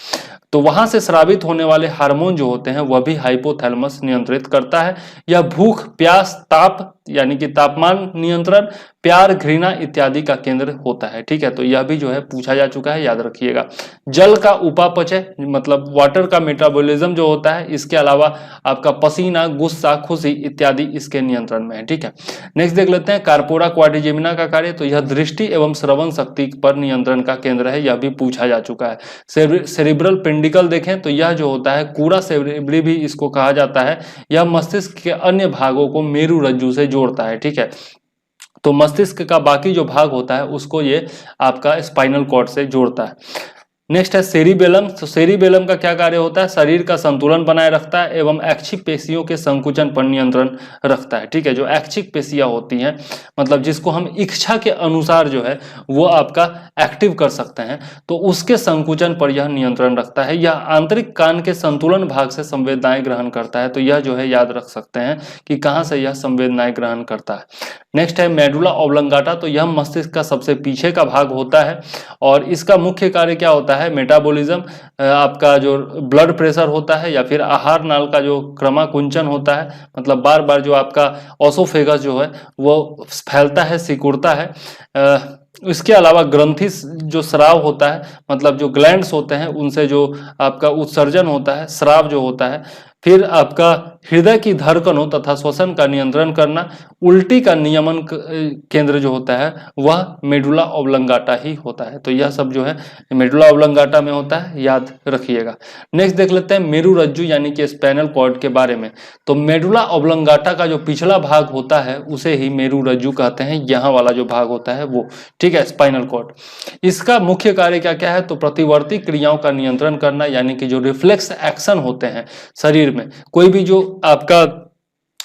तो वहां से स्रावित होने वाले हार्मोन जो होते हैं वह भी हाइपोथैलेमस नियंत्रित करता है। यह भूख, प्यास, ताप यानी कि तापमान नियंत्रण, प्यार, घृणा इत्यादि का केंद्र होता है। ठीक है, तो यह भी जो है पूछा जा चुका है, याद रखिएगा। जल का उपापचय मतलब वाटर का मेटाबॉलिज्म जो होता है, इसके अलावा आपका पसीना, गुस्सा, खुशी इत्यादि इसके नियंत्रण में है। ठीक है, नेक्स्ट देख लेते हैं कार्पोरा क्वाड्रिजेमिना का कार्य। तो यह दृष्टि एवं श्रवण शक्ति पर नियंत्रण का केंद्र है, यह भी पूछा जा चुका है। सेरिब्रल पेंडिकल देखें तो यह जो होता है कूड़ा सेरिब्री भी इसको कहा जाता है। यह मस्तिष्क के अन्य भागों को मेरु रज्जु से जोड़ता है। ठीक है, तो मस्तिष्क का बाकी जो भाग होता है उसको ये आपका स्पाइनल कॉर्ड से जोड़ता है। नेक्स्ट है सेरिबेलम। तो सेरिबेलम का क्या कार्य होता है? शरीर का संतुलन बनाए रखता है एवं ऐच्छिक पेशियों के संकुचन पर नियंत्रण रखता है। ठीक है, जो ऐच्छिक पेशियां होती हैं मतलब जिसको हम इच्छा के अनुसार जो है वो आपका एक्टिव कर सकते हैं, तो उसके संकुचन पर यह नियंत्रण रखता है। यह आंतरिक कान के संतुलन भाग से संवेदनाएं ग्रहण करता है, तो यह जो है याद रख सकते हैं कि कहाँ से यह संवेदनाएं ग्रहण करता है। नेक्स्ट है मेडुला ऑब्लंगाटा। तो यह मस्तिष्क का सबसे पीछे का भाग होता है और इसका मुख्य कार्य क्या होता है? मेटाबॉलिज्म, आपका जो ब्लड प्रेशर होता है या फिर आहार नाल का जो क्रमाकुंचन होता है, मतलब बार बार जो आपका ओसोफेगस जो है वो फैलता है, सिकुड़ता है। इसके अलावा ग्रंथि जो स्राव होता है मतलब जो ग्लैंड्स होते हैं उनसे जो आपका उत्सर्जन होता है, स्राव जो होता है। फिर आपका हृदय की धड़कनों तथा श्वसन का नियंत्रण करना, उल्टी का नियमन केंद्र जो होता है वह मेडुला ऑब्लंगाटा ही होता है। तो यह सब जो है मेडुला ऑब्लंगाटा में होता है, याद रखिएगा। नेक्स्ट देख लेते हैं मेरु रज्जु यानी कि स्पाइनल कॉर्ड के बारे में। तो मेडुला ऑब्लंगाटा का जो पिछला भाग होता है उसे ही मेरु रज्जु कहते हैं, यहाँ वाला जो भाग होता है वो। ठीक है, स्पाइनल कॉर्ड। इसका मुख्य कार्य क्या क्या है? तो प्रतिवर्ती क्रियाओं का नियंत्रण करना, यानी कि जो रिफ्लेक्स एक्शन होते हैं शरीर में, कोई भी जो आपका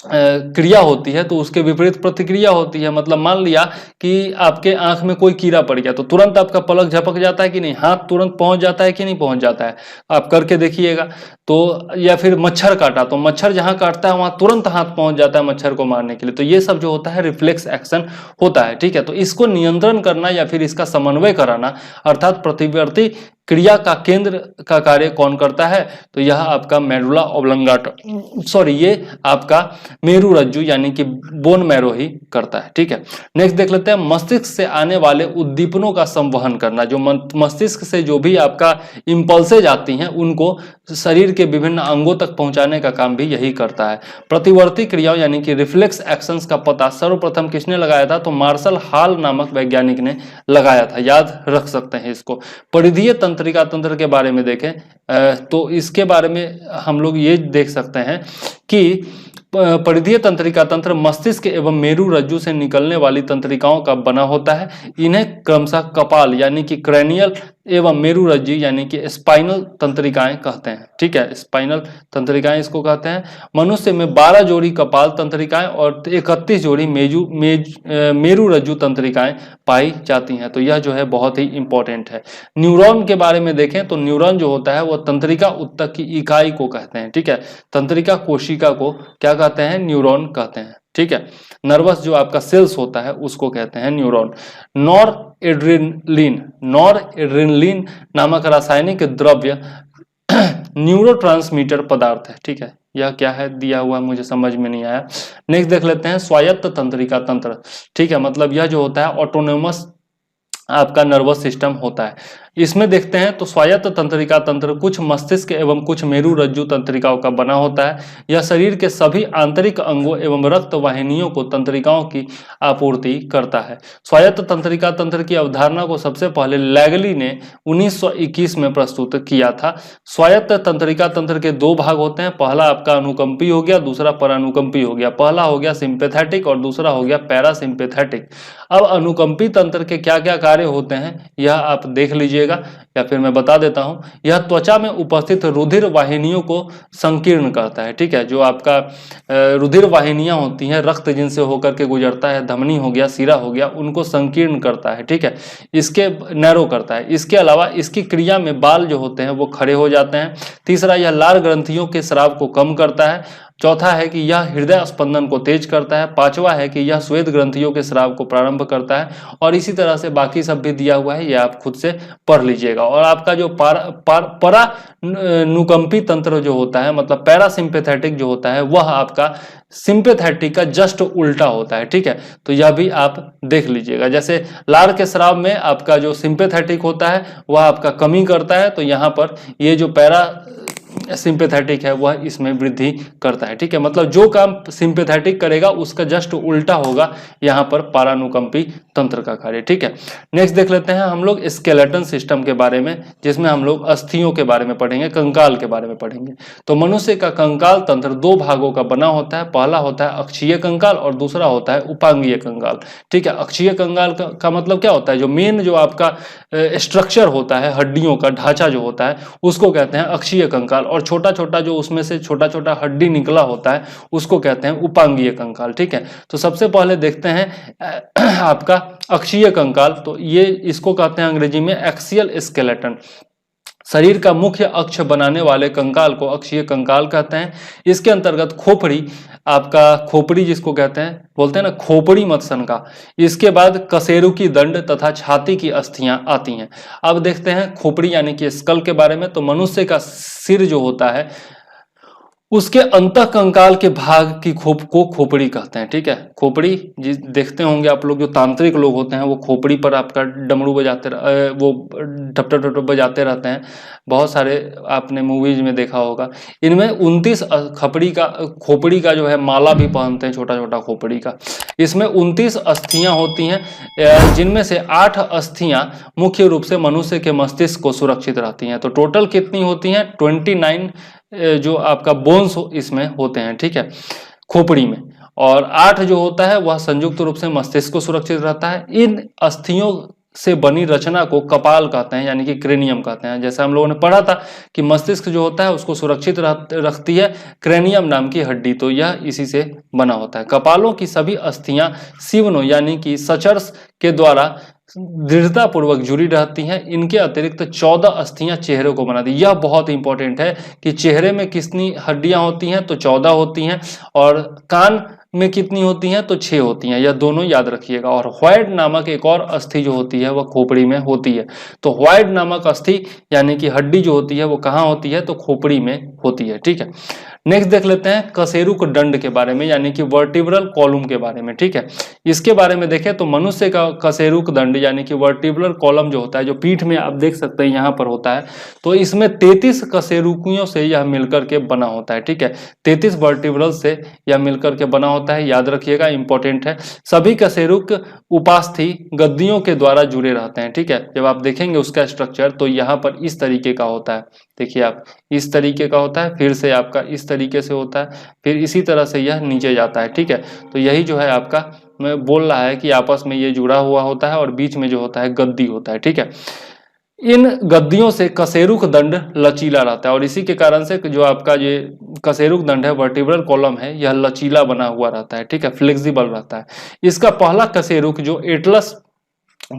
क्रिया होती है तो उसके विपरीत प्रतिक्रिया होती है। मतलब मान लिया कि आपके आंख में कोई कीड़ा पड़ गया तो तुरंत आपका पलक झपक जाता है कि नहीं, हाथ तुरंत पहुंच जाता है कि नहीं पहुंच जाता है, आप करके देखिएगा। तो या फिर मच्छर काटा तो मच्छर जहां काटता है वहां तुरंत हाथ पहुंच जाता है मच्छर को मारने के लिए। तो ये सब जो होता है रिफ्लेक्स एक्शन होता है। ठीक है, तो इसको नियंत्रण करना या फिर इसका समन्वय कराना अर्थात प्रतिवर्ती क्रिया का केंद्र का कार्य कौन करता है? तो यह आपका मेडुला ऑब्लंगाटा, सॉरी ये आपका मेरु रज्जु यानी कि बोन मैरो ही करता है। ठीक है, नेक्स्ट देख लेते हैं मस्तिष्क से आने वाले उद्दीपनों का संवहन करना। जो मस्तिष्क से जो भी आपका इंपल्सेज आती हैं उनको शरीर के विभिन्न अंगों तक पहुंचाने का काम भी यही करता है। प्रतिवर्ती क्रियाओं यानी कि रिफ्लेक्स एक्शंस का पता सर्वप्रथम किसने लगाया था? तो मार्शल हॉल नामक वैज्ञानिक ने लगाया था, याद रख सकते हैं इसको। परिधीय तंत्रिका तंत्र के बारे में देखें तो इसके बारे में हम लोग ये देख सकते हैं कि परिधीय तंत्रिका तंत्र मस्तिष्क एवं मेरु रज्जु से निकलने वाली तंत्रिकाओं का बना होता है। इन्हें क्रमशः कपाल यानी कि क्रैनियल एवं मेरु रज्जु यानी कि स्पाइनल तंत्रिकाएं कहते हैं। ठीक है, स्पाइनल तंत्रिकाएं इसको कहते हैं। मनुष्य में 12 जोड़ी कपाल तंत्रिकाएं और 31 जोड़ी मेरु रज्जु तंत्रिकाएं पाई जाती हैं। तो यह जो है बहुत ही इंपॉर्टेंट है। न्यूरॉन के बारे में देखें तो न्यूरॉन जो होता है वह तंत्रिका उत्तक की इकाई को कहते हैं। ठीक है, तंत्रिका कोशिका को क्या कहते हैं? न्यूरॉन कहते हैं। ठीक है, नर्वस जो आपका सेल्स होता है उसको कहते हैं न्यूरॉन। नॉरएड्रेनलिन नामक रासायनिक द्रव्य न्यूरोट्रांसमीटर पदार्थ है। ठीक है, यह क्या है दिया हुआ मुझे समझ में नहीं आया। नेक्स्ट देख लेते हैं स्वायत्त तंत्रिका तंत्र। ठीक है, मतलब यह जो होता है ऑटोनोमस आपका नर्वस सिस्टम होता है। इसमें देखते हैं तो स्वायत्त तंत्रिका तंत्र कुछ मस्तिष्क एवं कुछ मेरु रज्जु तंत्रिकाओं का बना होता है। यह शरीर के सभी आंतरिक अंगों एवं रक्त वाहिनियों को तंत्रिकाओं की आपूर्ति करता है। स्वायत्त तंत्रिका तंत्र की अवधारणा को सबसे पहले लैगली ने 1921 में प्रस्तुत किया था। स्वायत्त तंत्रिका तंत्र के दो भाग होते हैं, पहला आपका अनुकंपी हो गया, दूसरा परानुकंपी हो गया। पहला हो गया सिंपैथेटिक और दूसरा हो गया पैरासिम्पैथेटिक। अब अनुकंपी तंत्र के क्या क्या कार्य होते हैं यह आप देख लीजिएगा या फिर मैं बता देता हूं। यह त्वचा में उपस्थित रुधिर वाहिनियों को संकीर्ण करता है। ठीक है, जो आपका रुधिर वाहिनियां होती हैं, रक्त जिनसे होकर के गुजरता है, धमनी हो गया, सिरा हो गया, उनको संकीर्ण करता है। ठीक है, इसके नैरो करता है। इसके अलावा इसकी क्रिया में बाल जो होते हैं वो खड़े हो जाते हैं। तीसरा, यह लार ग्रंथियों के स्राव को कम करता है। चौथा है कि यह हृदय स्पंदन को तेज करता है। पांचवा है कि यह श्वेत ग्रंथियों के स्राव को प्रारंभ करता है। और इसी तरह से बाकी सब भी दिया हुआ है, ये आप खुद से पढ़ लीजिएगा। और आपका जो परा नुकंपी तंत्र जो होता है, मतलब पैरासिम्पेथेटिक जो होता है, वह आपका सिंपेथेटिक का जस्ट उल्टा होता है। ठीक है, तो यह भी आप देख लीजिएगा। जैसे लार के स्राव में आपका जो सिंपेथेटिक होता है वह आपका कमी करता है, तो यहाँ पर ये जो पैरा सिंपेथेटिक है वह इसमें वृद्धि करता है। ठीक है, मतलब जो काम सिंपेथेटिक करेगा उसका जस्ट उल्टा होगा यहाँ पर पारानुकंपी तंत्र का कार्य। ठीक है, नेक्स्ट देख लेते हैं हम लोग स्केलेटन सिस्टम के बारे में, जिसमें हम लोग अस्थियों के बारे में पढ़ेंगे, कंकाल के बारे में पढ़ेंगे। तो मनुष्य का कंकाल तंत्र दो भागों का बना होता है। पहला होता है अक्षीय कंकाल और दूसरा होता है उपांगीय कंकाल। ठीक है, अक्षीय कंकाल का मतलब क्या होता है, जो मेन जो आपका स्ट्रक्चर होता है, हड्डियों का ढांचा जो होता है, उसको कहते हैं अक्षीय कंकाल। और छोटा छोटा जो उसमें से छोटा छोटा हड्डी निकला होता है उसको कहते हैं उपांगीय कंकाल। ठीक है, तो सबसे पहले देखते हैं आपका अक्षीय कंकाल। तो ये इसको कहते हैं अंग्रेजी में एक्सियल स्केलेटन। शरीर का मुख्य अक्ष बनाने वाले कंकाल को अक्षीय कंकाल कहते हैं। इसके अंतर्गत खोपड़ी, आपका खोपड़ी जिसको कहते हैं, बोलते हैं ना खोपड़ी मत्सन का, इसके बाद कशेरु की दंड तथा छाती की अस्थियां आती हैं। अब देखते हैं खोपड़ी यानी कि स्कल के बारे में। तो मनुष्य का सिर जो होता है उसके अंतः कंकाल के भाग की को खोपड़ी कहते हैं। ठीक है, खोपड़ी देखते होंगे आप लोग, जो तांत्रिक लोग होते हैं वो खोपड़ी पर आपका डमरू बजाते वो टप टप टप बजाते रहते हैं। बहुत सारे आपने मूवीज में देखा होगा। इनमें 29 खोपड़ी का जो है माला भी पहनते हैं, छोटा छोटा खोपड़ी का। इसमें 29 अस्थियां होती हैं, जिनमें से 8 अस्थियां मुख्य रूप से मनुष्य के मस्तिष्क को सुरक्षित रहती हैं। तो टोटल कितनी होती हैं, 29 जो आपका बोन्स इसमें होते हैं। ठीक है, खोपड़ी में। और 8 जो होता है वह संयुक्त रूप से मस्तिष्क को सुरक्षित रहता है। इन अस्थियों से बनी रचना को कपाल कहते हैं, यानी कि क्रेनियम कहते हैं। जैसे हम लोगों ने पढ़ा था कि मस्तिष्क जो होता है उसको सुरक्षित रखती है क्रेनियम नाम की हड्डी, तो यह इसी से बना होता है। कपालों की सभी अस्थियां सिवनो यानी कि सचर्स के द्वारा दृढ़ता पूर्वक जुड़ी रहती हैं। इनके अतिरिक्त 14 अस्थियां चेहरे को बनाती हैं। यह बहुत इंपॉर्टेंट है कि चेहरे में कितनी हड्डियां होती हैं, तो 14 होती हैं। और कान में कितनी होती हैं, तो 6 होती हैं। यह दोनों याद रखिएगा। और व्हाइट नामक एक और अस्थि जो होती है वह खोपड़ी में होती है। तो व्हाइट नामक अस्थि यानी कि हड्डी जो होती है वो कहाँ होती है, तो खोपड़ी में होती है। ठीक है, नेक्स्ट देख लेते हैं कशेरुक दंड के बारे में, यानी कि वर्टिब्रल कॉलम के बारे में। ठीक है, इसके बारे में देखें तो मनुष्य का कशेरुक दंड यानी कि वर्टिब्रल कॉलम जो होता है, जो पीठ में आप देख सकते हैं यहाँ पर होता है, तो इसमें 33 कशेरुकियों से यह मिलकर के बना होता है। ठीक है, 33 वर्टिब्रल से यह मिलकर के बना होता है, याद रखिएगा, इंपॉर्टेंट है। सभी कशेरुक उपास्थि गद्दियों के द्वारा जुड़े रहते हैं। ठीक है, जब आप देखेंगे उसका स्ट्रक्चर तो यहाँ पर इस तरीके का होता है। देखिए आप, इस तरीके का होता है, फिर से आपका इस तरीके से होता है, फिर इसी तरह से यह नीचे जाता है। ठीक है, तो यही जो है आपका मैं बोल रहा है कि आपस में ये जुड़ा हुआ होता है और बीच में जो होता है गद्दी होता है। ठीक है, इन गद्दियों से कशेरुक दंड लचीला रहता है और इसी के कारण से जो आपका ये कशेरुक दंड है, वर्टिब्रल कॉलम है, यह लचीला बना हुआ रहता है। ठीक है, फ्लेक्सिबल रहता है। इसका पहला कशेरुक जो एटलस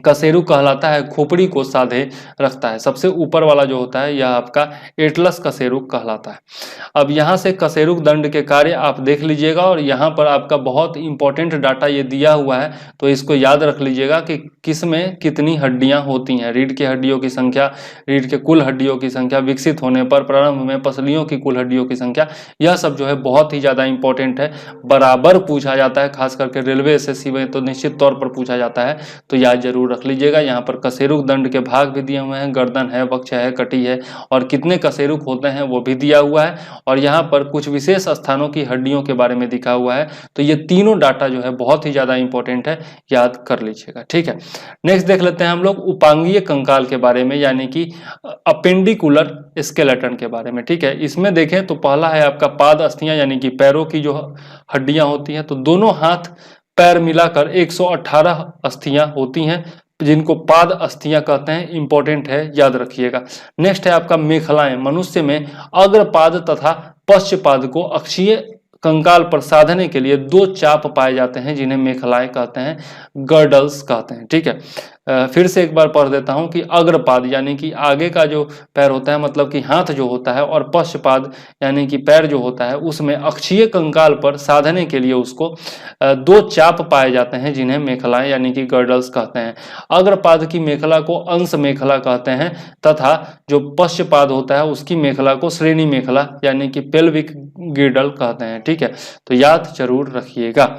कशेरुक कहलाता है, खोपड़ी को साधे रखता है। सबसे ऊपर वाला जो होता है यह आपका एटलस कशेरुक कहलाता है। अब यहाँ से कशेरुक दंड के कार्य आप देख लीजिएगा और यहाँ पर आपका बहुत इंपॉर्टेंट डाटा ये दिया हुआ है, तो इसको याद रख लीजिएगा कि किस में कितनी हड्डियां होती हैं। रीढ़ की हड्डियों की संख्या, रीढ़ के कुल हड्डियों की संख्या, विकसित होने पर प्रारंभ में पसलियों की कुल हड्डियों की संख्या, यह सब जो है बहुत ही ज्यादा इंपॉर्टेंट है, बराबर पूछा जाता है। खास करके रेलवे एसएससी में तो निश्चित तौर पर पूछा जाता है, तो याद जरूर रख लीजिएगा। यहाँ पर कशेरुक दंड के भाग भी दिए हुए हैं, गर्दन है, वक्ष है, कटी है और कितने कशेरुक होते हैं वो भी दिया हुआ है। और यहाँ पर कुछ विशेष स्थानों की हड्डियों के बारे में दिखा हुआ है। तो ये तीनों डाटा जो है बहुत ही ज्यादा इंपॉर्टेंट है, याद कर लीजिएगा। ठीक है, नेक्स्ट देख लेते हैं हम लोग उपांगीय कंकाल के बारे में, यानी कि अपेंडिकुलर स्केलेटन के बारे में। ठीक है, इसमें देखें तो पहला है आपका पाद अस्थियां, यानी कि पैरों की जो हड्डियां होती हैं, तो दोनों हाथ पैर मिलाकर 118 अस्थियां होती हैं, जिनको पाद अस्थियां कहते हैं। इंपॉर्टेंट है, याद रखिएगा। नेक्स्ट है आपका मेखलाएं। मनुष्य में अग्रपाद तथा पश्चपाद को अक्षीय कंकाल पर साधने के लिए 2 चाप पाए जाते हैं, जिन्हें मेखलाएं कहते हैं, गर्डल्स कहते हैं। ठीक है, फिर से एक बार पढ़ देता हूं कि अग्रपाद यानी कि आगे का जो पैर होता है, मतलब कि हाथ जो होता है, और पश्चपाद यानी कि पैर जो होता है, उसमें अक्षीय कंकाल पर साधने के लिए उसको दो चाप पाए जाते हैं, जिन्हें मेखलाएं यानी कि गर्डल्स कहते हैं। अग्रपाद की मेखला को अंश मेखला कहते हैं तथा जो पश्चपाद होता है उसकी मेखला को श्रेणी मेखला यानी कि पेल्विक गिर्डल कहते हैं। ठीक है, तो याद जरूर रखिएगा,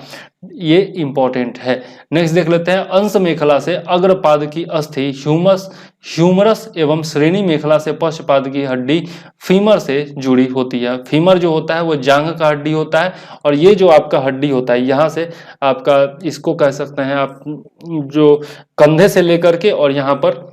ये इंपॉर्टेंट है। नेक्स्ट देख लेते हैं, अंश मेखला से अग्रपाद की अस्थि ह्यूमरस एवं श्रेणी मेखला से पश्चपाद की हड्डी फीमर से जुड़ी होती है। फीमर जो होता है वो जांघ का हड्डी होता है, और ये जो आपका हड्डी होता है यहाँ से आपका, इसको कह सकते हैं आप, जो कंधे से लेकर के और यहाँ पर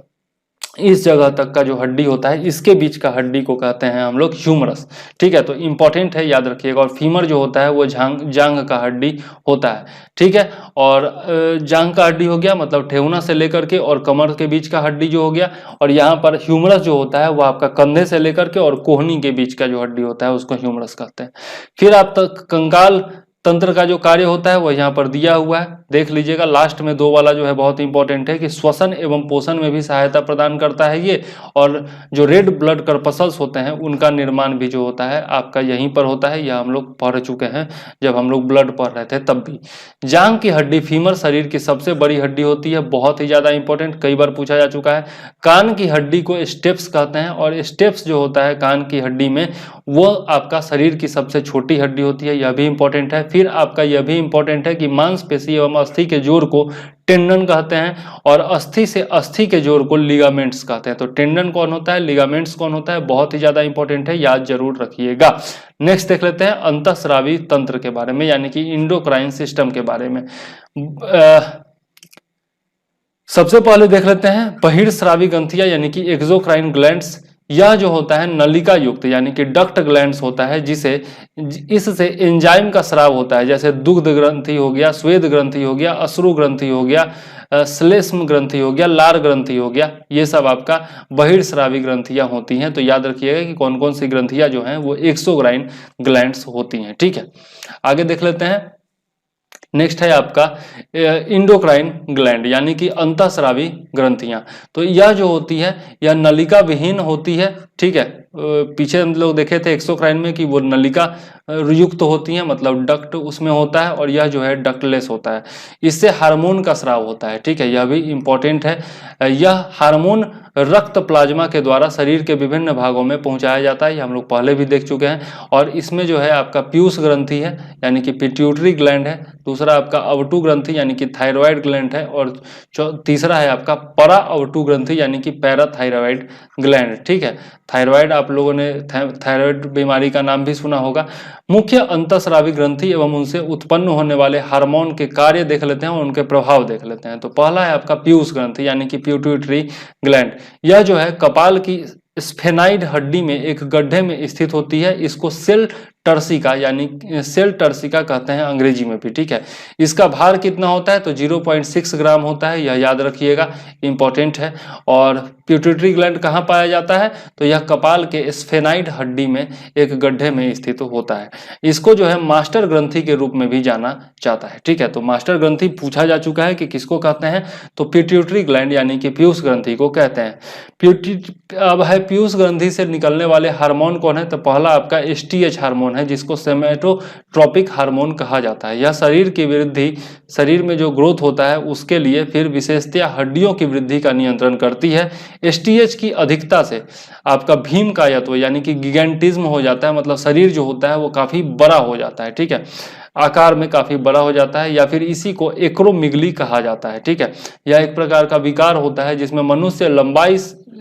इस जगह तक का जो हड्डी होता है, इसके बीच का हड्डी को कहते हैं हम लोग ह्यूमरस। ठीक है, तो इंपॉर्टेंट है, याद रखिएगा। और फीमर जो होता है वो जांघ का हड्डी होता है। ठीक है, और जांघ का हड्डी हो गया, मतलब ठेहुना से लेकर के और कमर के बीच का हड्डी जो हो गया, और यहाँ पर ह्यूमरस जो होता है वो आपका कंधे से लेकर के और कोहनी के बीच का जो हड्डी होता है उसको ह्यूमरस कहते हैं। फिर आप तक कंकाल तंत्र का जो कार्य होता है वो यहाँ पर दिया हुआ है, देख लीजिएगा। लास्ट में दो वाला जो है बहुत इंपॉर्टेंट है कि श्वसन एवं पोषण में भी सहायता प्रदान करता है ये, और जो रेड ब्लड कर्पसल्स होते हैं उनका निर्माण भी जो होता है आपका यहीं पर होता है। यह हम लोग पढ़ चुके हैं जब हम लोग ब्लड पढ़ रहे थे तब भी। जांघ की हड्डी फीमर शरीर की सबसे बड़ी हड्डी होती है, बहुत ही ज्यादा इंपॉर्टेंट, कई बार पूछा जा चुका है। कान की हड्डी को स्टेप्स कहते हैं, और स्टेप्स जो होता है कान की हड्डी में वो आपका शरीर की सबसे छोटी हड्डी होती है, यह भी इंपॉर्टेंट है। फिर आपका यह भी इंपॉर्टेंट है कि मांसपेशी एवं अस्थि के जोड़ को टेंडन कहते हैं, और अस्थि से अस्थि के जोड़ को लिगामेंट्स कहते हैं। तो टेंडन कौन होता है, लिगामेंट्स कौन होता है, बहुत ही ज्यादा इंपॉर्टेंट है, याद जरूर रखिएगा। नेक्स्ट देख लेते हैं अंतःस्रावी तंत्र के बारे में, यानी कि इंडोक्राइन सिस्टम के बारे में। सबसे पहले देख लेते हैं बहिर्स्रावी ग्रंथियां यानी कि एक्सोक्राइन ग्लैंड्स। यह जो होता है नलिका युक्त यानी कि डक्ट ग्लैंड्स होता है, इससे एंजाइम का स्राव होता है, जैसे दुग्ध ग्रंथि हो गया, स्वेद ग्रंथि हो गया, अश्रु ग्रंथि हो गया, श्लेष्म ग्रंथि हो गया, लार ग्रंथि हो गया। ये सब आपका बहिर्स्रावी ग्रंथियां होती हैं। तो याद रखिएगा कि कौन कौन सी ग्रंथियां जो हैं वो एक्सोक्राइन ग्लैंड्स होती हैं। ठीक है, आगे देख लेते हैं। नेक्स्ट है आपका इंडोक्राइन ग्लैंड यानी कि अंतःस्रावी ग्रंथियां। तो यह जो होती है यह नलिका विहीन होती है। ठीक है, पीछे हम लोग देखे थे एक्सोक्राइन में कि वो नलिका युक्त होती है, मतलब डक्ट उसमें होता है, और यह जो है डक्टलेस होता है। इससे हार्मोन का स्राव होता है। ठीक है, यह भी इंपॉर्टेंट है। यह हार्मोन रक्त प्लाज्मा के द्वारा शरीर के विभिन्न भागों में पहुंचाया जाता है, ये हम लोग पहले भी देख चुके हैं। और इसमें जो है आपका पीयूष ग्रंथि है यानी कि पिट्यूटरी ग्लैंड है, दूसरा आपका अवटू ग्रंथि यानी कि थायराइड ग्लैंड है, और तीसरा है आपका परा अवटू ग्रंथि यानी कि पैराथायराइड ग्लैंड। ठीक है, थायराइड आप लोगों ने थायराइड बीमारी का नाम भी सुना होगा। मुख्य अंतःस्रावी ग्रंथि एवं उनसे उत्पन्न होने वाले हार्मोन के कार्य देख लेते हैं और उनके प्रभाव देख लेते हैं। तो पहला है आपका पीयूष ग्रंथि यानी कि पिट्यूटरी ग्लैंड। यह जो है कपाल की स्फेनाइड हड्डी में एक गड्ढे में स्थित होती है। इसको सेल टर्सिका यानी सेल टर्सिका कहते हैं अंग्रेजी में भी। ठीक है, इसका भार कितना होता है, तो 0.6 ग्राम होता है, यह याद रखिएगा, इंपॉर्टेंट है। और पिट्यूटरी ग्लैंड कहाँ पाया जाता है, तो यह कपाल के स्फेनाइड हड्डी में एक गड्ढे में स्थित होता है। इसको जो है मास्टर ग्रंथि के रूप में भी जाना जाता है। ठीक है, तो मास्टर ग्रंथि पूछा जा चुका है कि किसको कहते हैं, तो पिट्यूटरी ग्लैंड यानी कि पीयूष ग्रंथि को कहते हैं। अब है पीयूष ग्रंथि से निकलने वाले हार्मोन कौन है, तो पहला आपका एसटीएच हार्मोन है, जिसको सेमेटोट्रोपिक हार्मोन कहा जाता है। यह शरीर की वृद्धि, शरीर में जो ग्रोथ होता है उसके लिए, फिर विशेषतया हड्डियों की वृद्धि का नियंत्रण करती है। एसटीएच की अधिकता से आपका भीमकायत्व यानी कि गिगेंटिज्म हो जाता है, मतलब शरीर जो होता है वो काफी बड़ा हो जाता है। ठीक है, आकार में काफी बड़ा हो जाता है, या फिर इसी को एक्रोमिगली कहा जाता है। ठीक है, यह एक प्रकार का विकार होता है जिसमें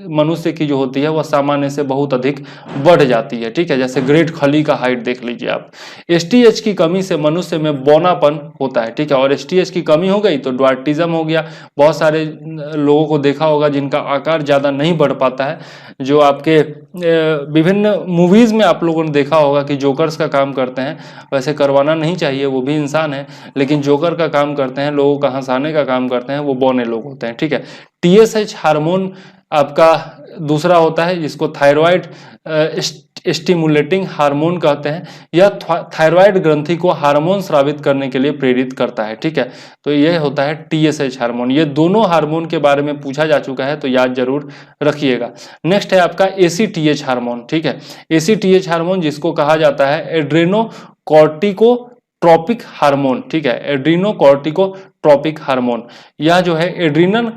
मनुष्य की जो होती है वह सामान्य से बहुत अधिक बढ़ जाती है। ठीक है, जैसे ग्रेट खली का हाइट देख लीजिए आप। एसटीएच की कमी से मनुष्य में बौनापन होता है। ठीक है, और एसटीएच की कमी हो गई तो ड्वार्टिज्म हो गया। बहुत सारे लोगों को देखा होगा जिनका आकार ज्यादा नहीं बढ़ पाता है, जो आपके विभिन्न मूवीज में आप लोगों ने देखा होगा कि जोकर्स का काम करते हैं। वैसे करवाना नहीं चाहिए, वो भी इंसान है, लेकिन जोकर का काम करते हैं, लोगों का हंसाने का काम करते हैं, वो बौने लोग होते हैं। ठीक है, TSH हार्मोन आपका दूसरा होता है जिसको थायराइड स्टिमुलेटिंग हार्मोन कहते हैं। यह थायराइड ग्रंथि को हार्मोन स्रावित करने के लिए प्रेरित करता है, ठीक है। तो यह होता है TSH हार्मोन। ये दोनों हार्मोन के बारे में पूछा जा चुका है, तो याद जरूर रखिएगा। नेक्स्ट है आपका ACTH हार्मोन, ठीक है। ACTH हार्मोन जिसको कहा जाता है एड्रेनोकॉर्टिकोट्रोपिक हार्मोन, ठीक है, एड्रीनोकॉर्टिकोट्रोपिक हार्मोन। यह जो है एड्रीनल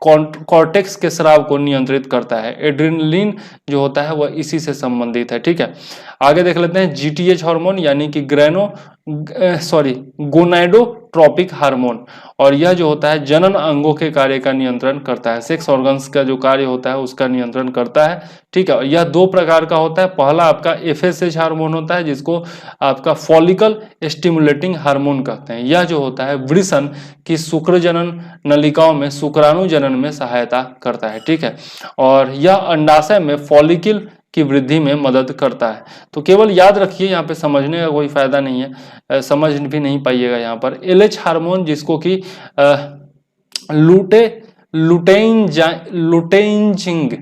कॉर्टेक्स के स्राव को नियंत्रित करता है। एड्रेनलिन जो होता है वह इसी से संबंधित है, ठीक है। आगे देख लेते हैं GTH हार्मोन यानी कि गोनाडोट्रोपिक हार्मोन, और यह जो होता है जनन अंगों के कार्य का नियंत्रण करता है। सेक्स ऑर्गन्स का जो कार्य होता है उसका नियंत्रण करता है, ठीक है। यह दो प्रकार का होता है। पहला आपका FSH हार्मोन होता है जिसको आपका फॉलिकल स्टिमुलेटिंग हार्मोन कहते हैं। यह जो होता है वृषण की शुक्र जनन नलिकाओं में शुक्राणु जनन में सहायता करता है, ठीक है। और यह अंडाशय में फॉलिकल की वृद्धि में मदद करता है। तो केवल याद रखिए, यहाँ पे समझने का कोई फायदा नहीं है, समझ भी नहीं पाइएगा यहाँ पर। LH हार्मोन जिसको कि लुटेइंजिंग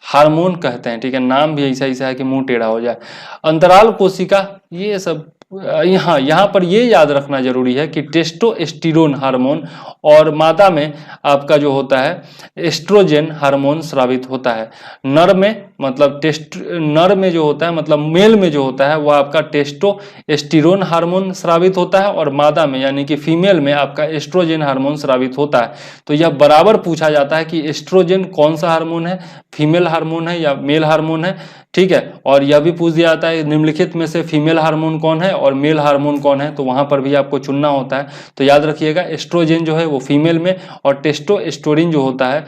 हार्मोन कहते हैं, ठीक है। नाम भी ऐसा ऐसा है कि मुंह टेढ़ा हो जाए। अंतराल कोशिका, ये सब यहाँ पर ये याद रखना जरूरी है कि टेस्टोस्टेरोन हार्मोन और मादा में आपका जो होता है एस्ट्रोजन हार्मोन स्रावित होता है। नर में मतलब नर में जो होता है मतलब मेल में जो होता है वह आपका टेस्टोस्टेरोन हार्मोन स्रावित होता है, और मादा में यानी कि फीमेल में आपका एस्ट्रोजन हार्मोन स्रावित होता है। तो यह बराबर पूछा जाता है कि एस्ट्रोजन कौन सा हार्मोन है, फीमेल हार्मोन है या मेल हार्मोन है, ठीक है। और यह भी पूछ दिया जाता है निम्नलिखित में से फीमेल हार्मोन कौन है और मेल हार्मोन कौन है, तो वहां पर भी आपको चुनना होता है। तो याद रखिएगा एस्ट्रोजन जो है वो फीमेल में, और टेस्टोस्टेरोन जो होता है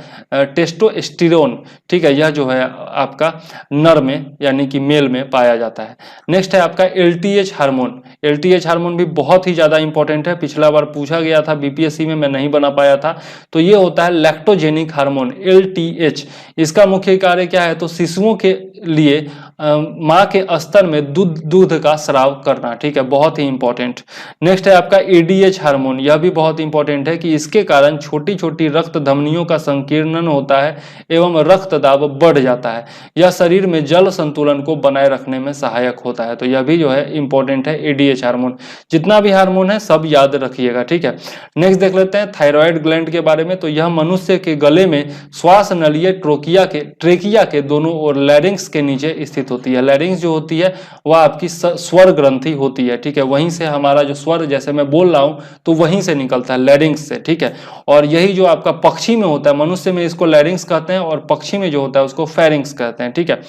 टेस्टोस्टेरोन, ठीक है, यह जो है आपका नर में यानी कि मेल में पाया जाता है। नेक्स्ट है आपका LTH हार्मोन। LTH हार्मोन भी बहुत ही ज्यादा इंपॉर्टेंट है, पिछला बार पूछा गया था BPSC में, मैं नहीं बना पाया था। तो ये होता है लैक्टोजेनिक हार्मोन LTH। इसका मुख्य कार्य क्या है, तो शिशुओं के लिए मां के स्तर में दूध का स्राव करना, ठीक है, बहुत ही इंपॉर्टेंट। नेक्स्ट है आपका ADH हार्मोन। यह भी बहुत इंपॉर्टेंट है कि इसके कारण छोटी छोटी रक्त धमनियों का संकीर्णन होता है एवं रक्त दाब बढ़ जाता है। यह शरीर में जल संतुलन को बनाए रखने में सहायक होता है। तो यह भी जो है इंपॉर्टेंट है ADH हार्मोन। जितना भी हार्मोन है सब याद रखिएगा, ठीक है। नेक्स्ट देख लेते हैं थायराइड ग्लैंड के बारे में। तो यह मनुष्य के गले में श्वास नलिये ट्रेकिया के दोनों ओर लैरिंक्स के नीचे स्थित होती है। लैरिंक्स जो होती है वह आपकी स्वर ग्रंथि होती है, ठीक है। वहीं से हमारा जो स्वर, जैसे मैं बोल रहा हूं तो वहीं से निकलता है, लैरिंक्स से, ठीक है। और यही जो आपका पक्षी में होता है, मनुष्य में इसको लैरिंक्स कहते हैं और पक्षी में जो होता है उसको फेरिंक्स कहते हैं, ठीक है।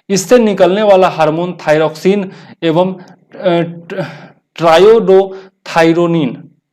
इससे निकलने वाला हार्मोन थायरोक्सिन एवं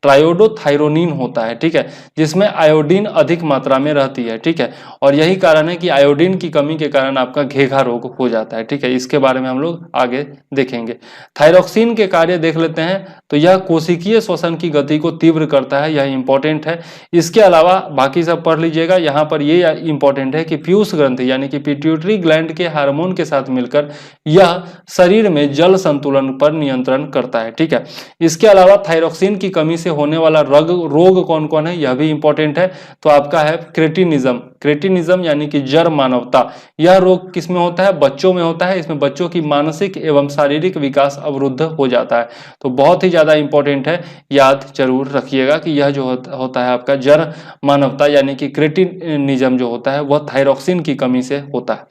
ट्रायोडोथायरोनिन होता है, ठीक है, जिसमें आयोडीन अधिक मात्रा में रहती है, ठीक है। और यही कारण है कि आयोडीन की कमी के कारण आपका घेघा रोग हो जाता है, ठीक है। इसके बारे में हम लोग आगे देखेंगे। थायरोक्सिन के कार्य देख लेते हैं। तो यह कोशिकीय श्वसन की गति को तीव्र करता है, यह इंपॉर्टेंट है। इसके अलावा बाकी सब पढ़ लीजिएगा। यहाँ पर ये इंपॉर्टेंट है कि पीयूष ग्रंथि यानी कि पिट्यूटरी ग्लैंड के हार्मोन के साथ मिलकर यह शरीर में जल संतुलन पर नियंत्रण करता है, ठीक है। इसके अलावा थायरोक्सिन की कमी से होने वाला रोग कौन कौन है, यह भी इंपॉर्टेंट है। तो आपका है क्रेटिनिज्म यानी कि जड़ मानवता। यह रोग किस में होता है, बच्चों में होता है। इसमें बच्चों की मानसिक एवं शारीरिक विकास अवरुद्ध हो जाता है। तो बहुत ही ज्यादा इंपॉर्टेंट है, याद जरूर रखिएगा कि यह जो होता है आपका जड़ मानवता यानी कि क्रेटिनिज्म जो होता है वह थायरोक्सिन की कमी से होता है।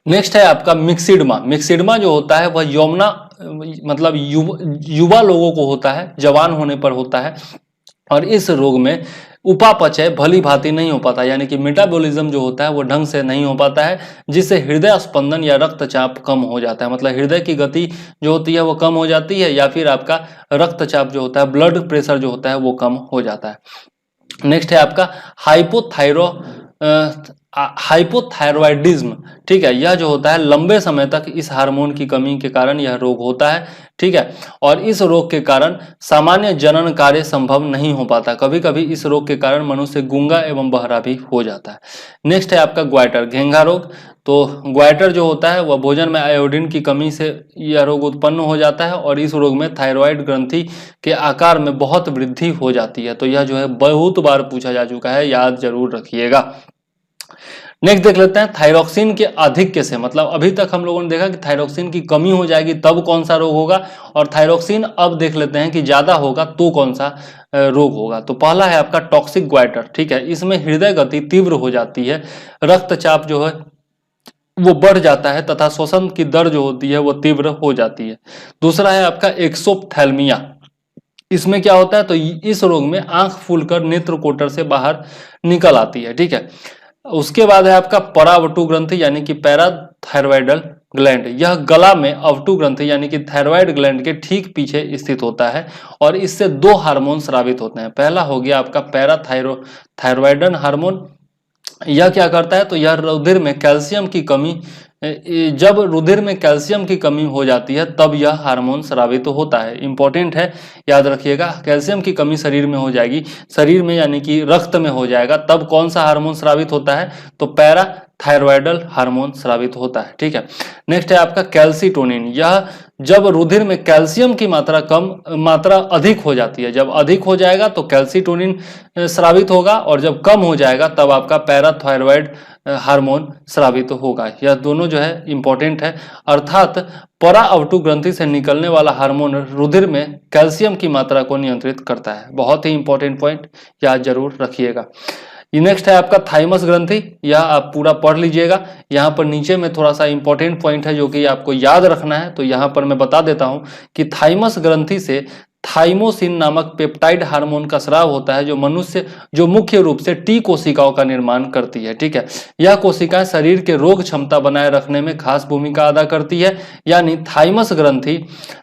नेक्स्ट है आपका मिक्सिडमा जो होता है वह यौमना मतलब युवा लोगों को होता है, जवान होने पर होता है। और इस रोग में उपापचय भली भांति नहीं हो पाता, यानी कि मेटाबॉलिज्म जो होता है वो ढंग से नहीं हो पाता है, जिससे हृदय स्पंदन या रक्तचाप कम हो जाता है। मतलब हृदय की गति जो होती है वो कम हो जाती है, या फिर आपका रक्तचाप जो होता है, ब्लड प्रेशर जो होता है वो कम हो जाता है। नेक्स्ट है आपका हाइपोथायरॉयडिज्म, ठीक है। यह जो होता है लंबे समय तक इस हार्मोन की कमी के कारण यह रोग होता है, ठीक है। और इस रोग के कारण सामान्य जनन कार्य संभव नहीं हो पाता। कभी कभी इस रोग के कारण मनुष्य गूंगा एवं बहरा भी हो जाता है। नेक्स्ट है आपका ग्वाइटर घेंघा रोग। तो ग्वाइटर जो होता है वह भोजन में आयोडीन की कमी से यह रोग उत्पन्न हो जाता है और इस रोग में थायराइड ग्रंथि के आकार में बहुत वृद्धि हो जाती है। तो यह जो है बहुत बार पूछा जा चुका है, याद जरूर रखिएगा। नेक्स्ट देख लेते हैं थायरोक्सिन के आधिक्य से, मतलब अभी तक हम लोगों ने देखा कि थायरोक्सिन की कमी हो जाएगी तब कौन सा रोग होगा, और थायरोक्सिन अब देख लेते हैं कि ज्यादा होगा तो कौन सा रोग होगा। तो पहला है आपका टॉक्सिक ग्वाइटर, ठीक है। इसमें हृदय गति तीव्र हो जाती है, रक्तचाप जो है वो बढ़ जाता है तथा श्वसन की दर जो होती है वो तीव्र हो जाती है। दूसरा है आपका एक्सोप्थेल्मिया। इसमें क्या होता है, तो इस रोग में आंख फूलकर नेत्र कोटर से बाहर निकल आती है, ठीक है। उसके बाद है आपका परावटु ग्रंथि यानी कि पैराथायरॉइडल ग्लैंड। यह गला में अवटु ग्रंथि यानी कि थायराइड ग्लैंड के ठीक पीछे स्थित होता है और इससे दो हार्मोन स्रावित होते हैं। पहला हो गया आपका पैराथायरॉइडल हार्मोन। यह क्या करता है, तो यह रुधिर में कैल्शियम की कमी, जब रुधिर में कैल्शियम की कमी हो जाती है तब यह हार्मोन स्रावित होता है। इंपॉर्टेंट है, याद रखिएगा। कैल्शियम की कमी शरीर में हो जाएगी, शरीर में यानी कि रक्त में हो जाएगा, तब कौन सा हार्मोन स्रावित होता है, तो पैराथायरॉइडल हार्मोन स्रावित होता है, ठीक है। नेक्स्ट है आपका कैल्सीटोनिन। यह जब रुधिर में कैल्शियम की मात्रा अधिक हो जाती है, जब अधिक हो जाएगा तो कैल्सीटोनिन स्रावित होगा और जब कम हो जाएगा तब आपका पैराथायरॉइड हार्मोन स्रावित होगा। यह दोनों जो है इंपॉर्टेंट है। अर्थात पराअवटु ग्रंथि से निकलने वाला हार्मोन रुधिर में कैल्शियम की मात्रा को नियंत्रित करता है। बहुत ही इंपॉर्टेंट पॉइंट, याद जरूर रखिएगा। नेक्स्ट है आपका थाइमस ग्रंथि। यह आप पूरा पढ़ लीजिएगा। यहाँ पर नीचे में थोड़ा सा इंपॉर्टेंट पॉइंट है जो कि आपको याद रखना है, तो यहाँ पर मैं बता देता हूँ कि थाइमस ग्रंथि से थाइमोसिन नामक पेप्टाइड हार्मोन का स्राव होता है जो मुख्य रूप से टी कोशिकाओं का निर्माण करती है, ठीक है। यह कोशिकाएं शरीर के रोग क्षमता बनाए रखने में खास भूमिका अदा करती है, यानी थाइमस ग्रंथि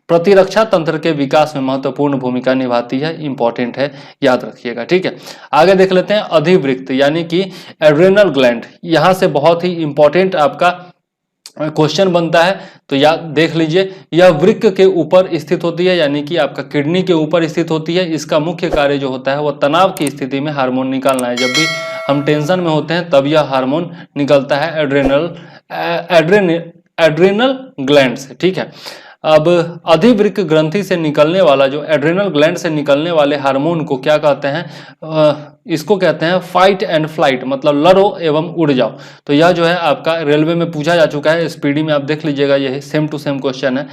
प्रतिरक्षा तंत्र के विकास में महत्वपूर्ण भूमिका निभाती है। इंपॉर्टेंट है, याद रखिएगा, ठीक है। आगे देख लेते हैं अधिवृक्क यानी कि एड्रेनल ग्लैंड। यहां से बहुत ही इंपॉर्टेंट आपका क्वेश्चन बनता है, तो याद देख लीजिए। यह वृक्क के ऊपर स्थित होती है यानी कि आपका किडनी के ऊपर स्थित होती है। इसका मुख्य कार्य जो होता है वह तनाव की स्थिति में हार्मोन निकालना है। जब भी हम टेंशन में होते हैं तब यह हार्मोन निकलता है एड्रेनल ग्लैंड से, ठीक है। अब अधिवृक्क ग्रंथि से निकलने वाला जो एड्रेनल ग्लैंड से निकलने वाले हार्मोन को क्या कहते हैं, इसको कहते हैं फाइट एंड फ्लाइट, मतलब लड़ो एवं उड़ जाओ। तो यह जो है आपका रेलवे में पूछा जा चुका है, स्पीडी में आप देख लीजिएगा, यही सेम टू सेम क्वेश्चन है।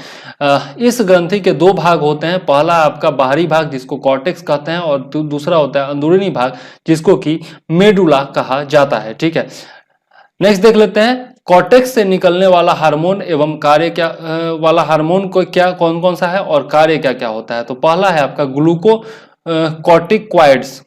इस ग्रंथि के दो भाग होते हैं। पहला आपका बाहरी भाग जिसको कॉर्टेक्स कहते हैं और दूसरा होता है अंदरूनी भाग जिसको कि मेडुला कहा जाता है, ठीक है। नेक्स्ट देख लेते हैं कॉर्टेक्स से निकलने वाला हार्मोन एवं कार्य क्या वाला हार्मोन को क्या कौन कौन सा है और कार्य क्या क्या होता है। तो पहला है आपका ग्लूकोकॉर्टिकॉइड्स।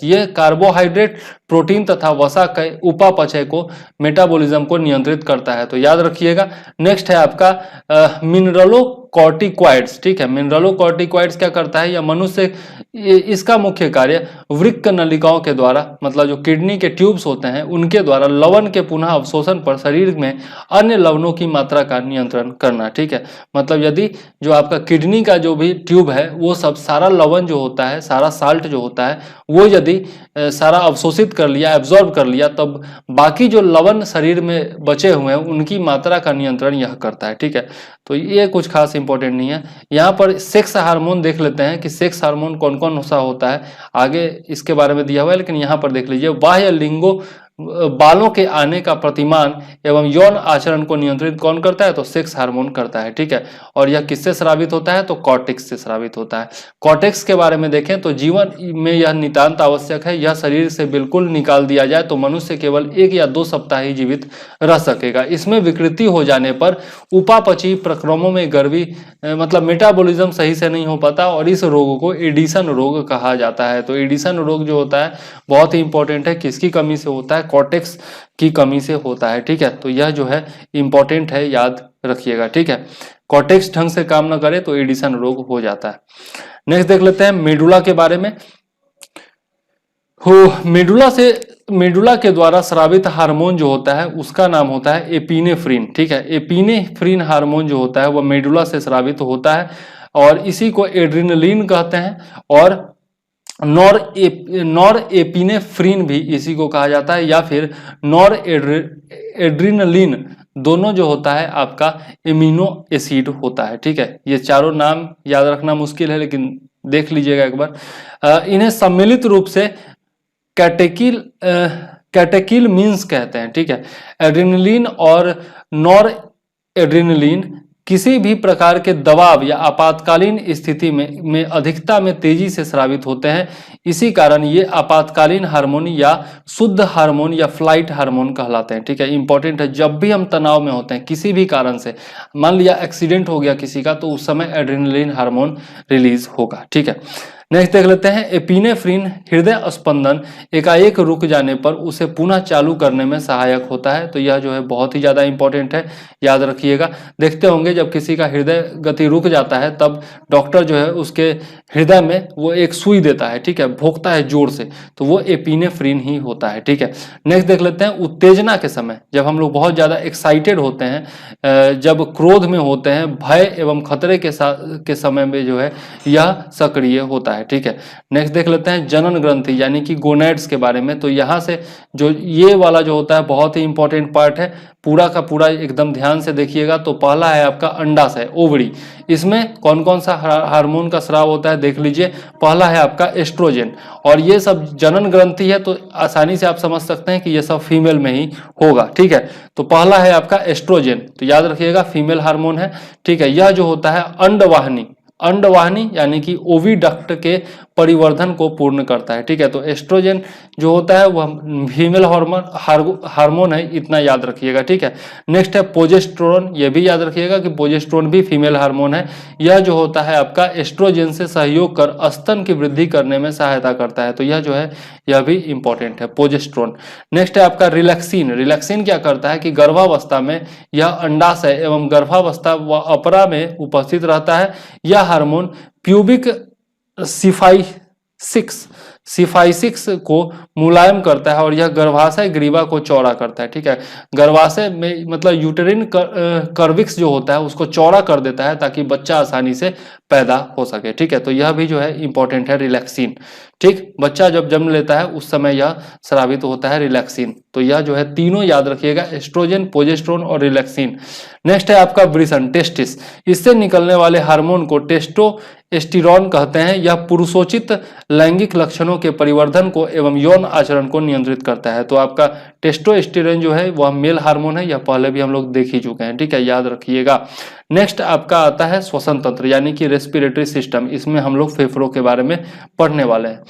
ये कार्बोहाइड्रेट, प्रोटीन तथा वसा के उपापचय को, मेटाबॉलिज्म को नियंत्रित करता है, तो याद रखिएगा। नेक्स्ट है आपका मिनरलोकॉर्टिकॉइड्स, ठीक है। मिनरलोकॉर्टिकॉइड्स क्या करता है, या मनुष्य, इसका मुख्य कार्य वृक्क नलिकाओं के द्वारा, मतलब जो किडनी के ट्यूब्स होते हैं उनके द्वारा लवण के पुनः अवशोषण पर शरीर में अन्य लवणों की मात्रा का नियंत्रण करना, ठीक है। मतलब यदि जो आपका किडनी का जो भी ट्यूब है वो सब सारा लवण जो होता है, सारा साल्ट जो होता है वो यदि सारा अवशोषित कर लिया, एब्जॉर्ब कर लिया, तब बाकी जो लवण शरीर में बचे हुए हैं उनकी मात्रा का नियंत्रण यह करता है, ठीक है। तो ये कुछ खास इंपॉर्टेंट नहीं है। यहाँ पर सेक्स हार्मोन देख लेते हैं कि सेक्स हार्मोन कौन कौन सा होता है, आगे इसके बारे में दिया हुआ है, लेकिन यहाँ पर देख लीजिए। बाह्य लिंगों बालों के आने का प्रतिमान एवं यौन आचरण को नियंत्रित कौन करता है, तो सेक्स हार्मोन करता है, ठीक है। और यह किससे स्रावित होता है, तो कॉर्टेक्स से स्रावित होता है। कॉर्टेक्स के बारे में देखें तो जीवन में यह नितांत आवश्यक है। यह शरीर से बिल्कुल निकाल दिया जाए तो मनुष्य केवल 1 या 2 सप्ताह ही जीवित रह सकेगा। इसमें विकृति हो जाने पर उपापचयी प्रक्रमों में गर्मी, मतलब मेटाबॉलिज्म सही से नहीं हो पाता और इस रोग को एडिसन रोग कहा जाता है। तो एडिसन रोग जो होता है बहुत ही इंपॉर्टेंट है। किसकी कमी से होता है, कॉर्टेक्स की कमी से होता है, ठीक है। तो यह जो है इंपॉर्टेंट है, याद रखिएगा, ठीक है। कॉर्टेक्स ढंग से काम न करे तो एडिसन रोग हो जाता है। नेक्स्ट देख लेते हैं मेडुला के बारे में। मेडुला के द्वारा स्रावित हार्मोन जो होता है उसका नाम होता है एपिनेफ्रिन, ठीक है। एपिनेफ्रिन हार्मोन जो होता है वह मेडुला से स्रावित होता है और इसी को एड्रिनलिन कहते हैं और नॉर एपिनेफ्रिन भी इसी को कहा जाता है, या फिर एड्रिनलिन दोनों जो होता है आपका एमिनो एसिड होता है। ठीक है, ये चारों नाम याद रखना मुश्किल है लेकिन देख लीजिएगा एक बार। इन्हें सम्मिलित रूप से कैटेकिल मीन्स कहते हैं। ठीक है, एड्रेनलिन और नॉर एड्रेनलिन किसी भी प्रकार के दबाव या आपातकालीन स्थिति में अधिकता में तेजी से स्रावित होते हैं। इसी कारण ये आपातकालीन हार्मोन या शुद्ध हार्मोन या फ्लाइट हार्मोन कहलाते हैं। ठीक है, इंपॉर्टेंट है, जब भी हम तनाव में होते हैं किसी भी कारण से, मान लिया एक्सीडेंट हो गया किसी का, तो उस समय एड्रेनलिन हार्मोन रिलीज होगा। ठीक है, नेक्स्ट देख लेते हैं, एपिनेफ्रिन हृदय स्पंदन एकाएक रुक जाने पर उसे पुनः चालू करने में सहायक होता है। तो यह जो है बहुत ही ज़्यादा इंपॉर्टेंट है, याद रखिएगा। देखते होंगे जब किसी का हृदय गति रुक जाता है तब डॉक्टर जो है उसके हृदय में वो एक सुई देता है। ठीक है, भोंकता है जोर से, तो वो एपिनेफ्रिन ही होता है। ठीक है, नेक्स्ट देख लेते हैं, उत्तेजना के समय जब हम लोग बहुत ज़्यादा एक्साइटेड होते हैं, जब क्रोध में होते हैं, भय एवं खतरे के समय में जो है यह सक्रिय होता है। ठीक है, नेक्स्ट देख लेते हैं, जनन ग्रंथि यानी कि गोनेड्स के बारे में। तो यहां से जो ये वाला जो होता है बहुत ही इंपॉर्टेंट पार्ट है, पूरा का पूरा एकदम ध्यान से देखिएगा। तो पहला है आपका अंडाशय, ओवरी। इसमें कौन कौन सा हार्मोन का स्राव होता है देख लीजिए। पहला है आपका एस्ट्रोजन, और ये सब जनन ग्रंथि है तो आसानी से आप समझ सकते हैं कि ये सब फीमेल में ही होगा। ठीक है, तो पहला है आपका एस्ट्रोजन, तो याद रखिएगा फीमेल हार्मोन है। ठीक है, यह जो होता है अंडवाहिनी, अंडवाहिनी यानी कि ओविडक्ट के परिवर्धन को पूर्ण करता है। ठीक है, तो एस्ट्रोजन जो होता है वह फीमेल हार्मोन है, इतना याद रखिएगा। ठीक है, नेक्स्ट है प्रोजेस्टेरोन, ये भी याद रखिएगा कि प्रोजेस्टेरोन भी फीमेल हार्मोन है। यह जो होता है आपका एस्ट्रोजन से सहयोग कर स्तन की वृद्धि करने में सहायता करता है। तो यह जो है यह भी इंपॉर्टेंट है, प्रोजेस्टेरोन। नेक्स्ट है आपका रिलैक्सिन। रिलैक्सिन क्या करता है कि गर्भावस्था में यह अंडाशय एवं गर्भावस्था व अपरा में उपस्थित रहता है। यह हार्मोन प्यूबिक सिफाइसिक्स को मुलायम करता है और यह गर्भाशय ग्रीवा को चौड़ा करता है। ठीक है, गर्भाशय में मतलब यूटेरिन कर्विक्स जो होता है उसको चौड़ा कर देता है ताकि बच्चा आसानी से पैदा हो सके। ठीक है, तो यह भी जो है इंपॉर्टेंट है, रिलैक्सिन। ठीक, बच्चा जब जन्म लेता है उस समय यह स्रावित होता है रिलैक्सिन। तो यह जो है तीनों याद रखिएगा, एस्ट्रोजन, प्रोजेस्टेरोन और रिलैक्सिन। नेक्स्ट है आपका वृषण, टेस्टिस। इससे निकलने वाले हार्मोन को टेस्टोस्टेरोन कहते हैं। यह पुरुषोचित लैंगिक लक्षणों के परिवर्धन को एवं यौन आचरण को नियंत्रित करता है। तो आपका टेस्टोस्टेरोन जो है वह मेल हार्मोन है, यह पहले भी हम लोग देख ही चुके हैं। ठीक है, याद रखिएगा। नेक्स्ट आपका आता है श्वसन तंत्र यानी कि रेस्पिरेटरी सिस्टम। इसमें हम लोग फेफड़ों के बारे में पढ़ने वाले हैं।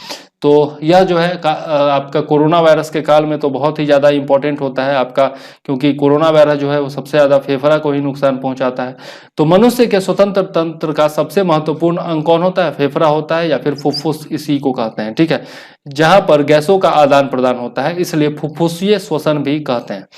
तो यह जो है आपका कोरोना वायरस के काल में तो बहुत ही ज़्यादा इंपॉर्टेंट होता है आपका, क्योंकि कोरोना वायरस जो है वो सबसे ज़्यादा फेफड़ा को ही नुकसान पहुंचाता है। तो मनुष्य के स्वतंत्र तंत्र का सबसे महत्वपूर्ण अंग कौन होता है? फेफड़ा होता है या फिर फुफ्फुस, इसी को कहते हैं। ठीक है, जहां पर गैसों का आदान प्रदान होता है, इसलिए फुफ्फुसीय श्वसन भी कहते हैं।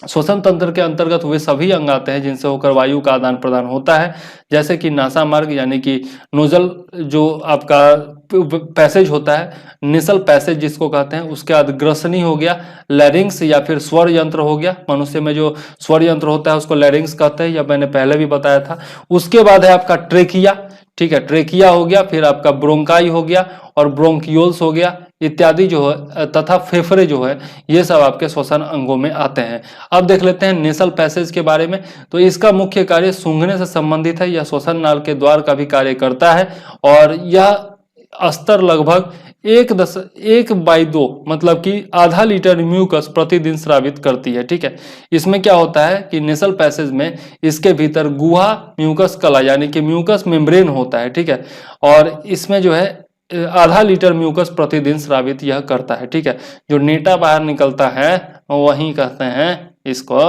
श्वसन तंत्र के अंतर्गत वे सभी अंग आते हैं जिनसे होकर वायु का आदान प्रदान होता है, जैसे कि नासा मार्ग यानी कि नोजल जो आपका पैसेज होता है, निसल पैसेज जिसको कहते हैं, उसके बाद ग्रसनी हो गया, लैरिंग्स या फिर स्वर यंत्र हो गया। मनुष्य में जो स्वर यंत्र होता है उसको लैरिंग्स कहते हैं, या मैंने पहले भी बताया था। उसके बाद है आपका ट्रेकिया। ठीक है, ट्रेकिया हो गया, फिर आपका ब्रोंकाई हो गया और ब्रोंकियोल्स हो गया इत्यादि जो है, तथा फेफड़े जो है, ये सब आपके श्वसन अंगों में आते हैं। अब देख लेते हैं नेसल पैसेज के बारे में। तो इसका मुख्य कार्य सूंघने से संबंधित है। यह श्वसन नाल के द्वार का भी कार्य करता है और यह स्तर लगभग 1/2 मतलब कि आधा लीटर म्यूकस प्रतिदिन स्रावित करती है। ठीक है, इसमें क्या होता है कि नेसल पैसेज में इसके भीतर गुहा म्यूकस कला यानी कि म्यूकस मेम्ब्रेन होता है। ठीक है, और इसमें जो है आधा लीटर म्यूकस प्रतिदिन स्रावित यह करता है। ठीक है, जो नेटा बाहर निकलता है वही कहते हैं इसको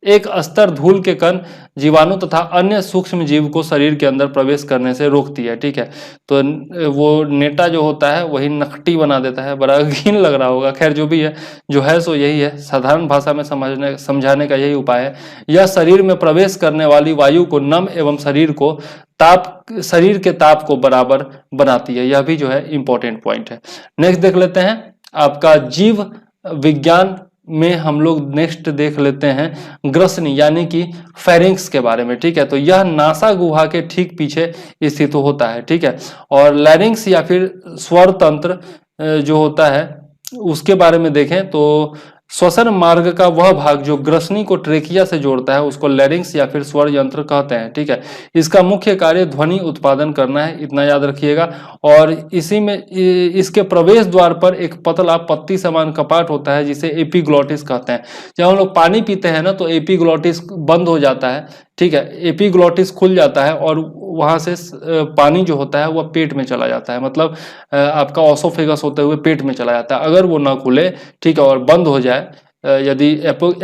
एक स्तर धूल के कण जीवाणु तथा अन्य सूक्ष्म जीव को शरीर के अंदर प्रवेश करने से रोकती है। ठीक है, तो वो नेटा जो होता है वही नखटी बना देता है। बड़ा घिन लग रहा होगा, खैर जो भी है, जो है सो यही है, साधारण भाषा में समझाने का यही उपाय है। यह शरीर में प्रवेश करने वाली वायु को नम एवं शरीर के ताप को बराबर बनाती है। यह भी जो है इंपॉर्टेंट पॉइंट है। नेक्स्ट देख लेते हैं आपका जीव विज्ञान में हम लोग नेक्स्ट देख लेते हैं ग्रसनी यानी कि फेरिंक्स के बारे में। ठीक है, तो यह नासा गुहा के ठीक पीछे स्थित होता है। ठीक है, और लैरिंक्स या फिर स्वर तंत्र जो होता है उसके बारे में देखें तो श्वसन मार्ग का वह भाग जो ग्रसनी को ट्रेकिया से जोड़ता है उसको लैरिंक्स या फिर स्वर यंत्र कहते हैं। ठीक है, इसका मुख्य कार्य ध्वनि उत्पादन करना है, इतना याद रखिएगा। और इसी में इसके प्रवेश द्वार पर एक पतला पत्ती समान कपाट होता है जिसे एपिग्लॉटिस कहते हैं। जब हम लोग पानी पीते हैं ना तो एपिग्लॉटिस बंद हो जाता है। ठीक है, एपिग्लॉटिस खुल जाता है और वहां से पानी जो होता है वह पेट में चला जाता है, मतलब आपका ऑसोफेगस होते हुए पेट में चला जाता है। अगर वो ना खुले, ठीक है, और बंद हो जाए, यदि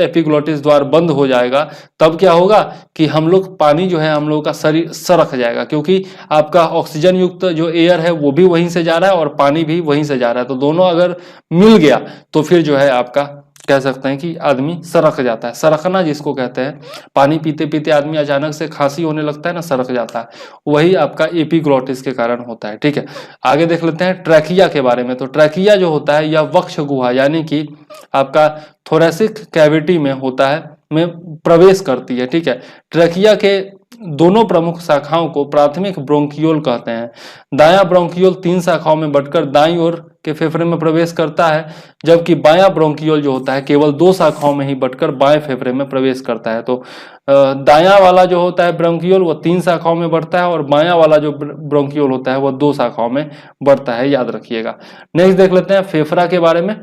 एपिग्लॉटिस द्वार बंद हो जाएगा तब क्या होगा कि हम लोग पानी जो है हम लोग का शरीर सरक जाएगा, क्योंकि आपका ऑक्सीजन युक्त जो एयर है वो भी वहीं से जा रहा है और पानी भी वहीं से जा रहा है। तो दोनों अगर मिल गया तो फिर जो है आपका कह सकते हैं कि आदमी सरक जाता है। सरकना जिसको कहते हैं, पानी पीते पीते आदमी अचानक से खांसी होने लगता है ना, सरक जाता है, वही आपका एपिग्लॉटिस के कारण होता है। ठीक है, आगे देख लेते हैं ट्रैकिया के बारे में। तो ट्रैकिया जो होता है यह वक्ष गुहा यानी कि आपका थोरेसिक कैविटी में होता है, में प्रवेश करती है। ठीक है, ट्रैकिया के दोनों प्रमुख शाखाओं को प्राथमिक ब्रोंकियोल कहते हैं। दायां ब्रोंकियोल 3 शाखाओं में बंटकर दाईं ओर के फेफड़े में प्रवेश करता है, जबकि बायां ब्रोंकियोल जो होता है केवल 2 शाखाओं में ही बंटकर बाएं फेफड़े में प्रवेश करता है। तो दायां वाला जो होता है ब्रोंकियोल वो 3 शाखाओं में बढ़ता है और बायां वाला जो ब्रोंकियोल होता है वो 2 शाखाओं में बढ़ता है, याद रखिएगा। नेक्स्ट देख लेते हैं फेफड़ा के बारे में।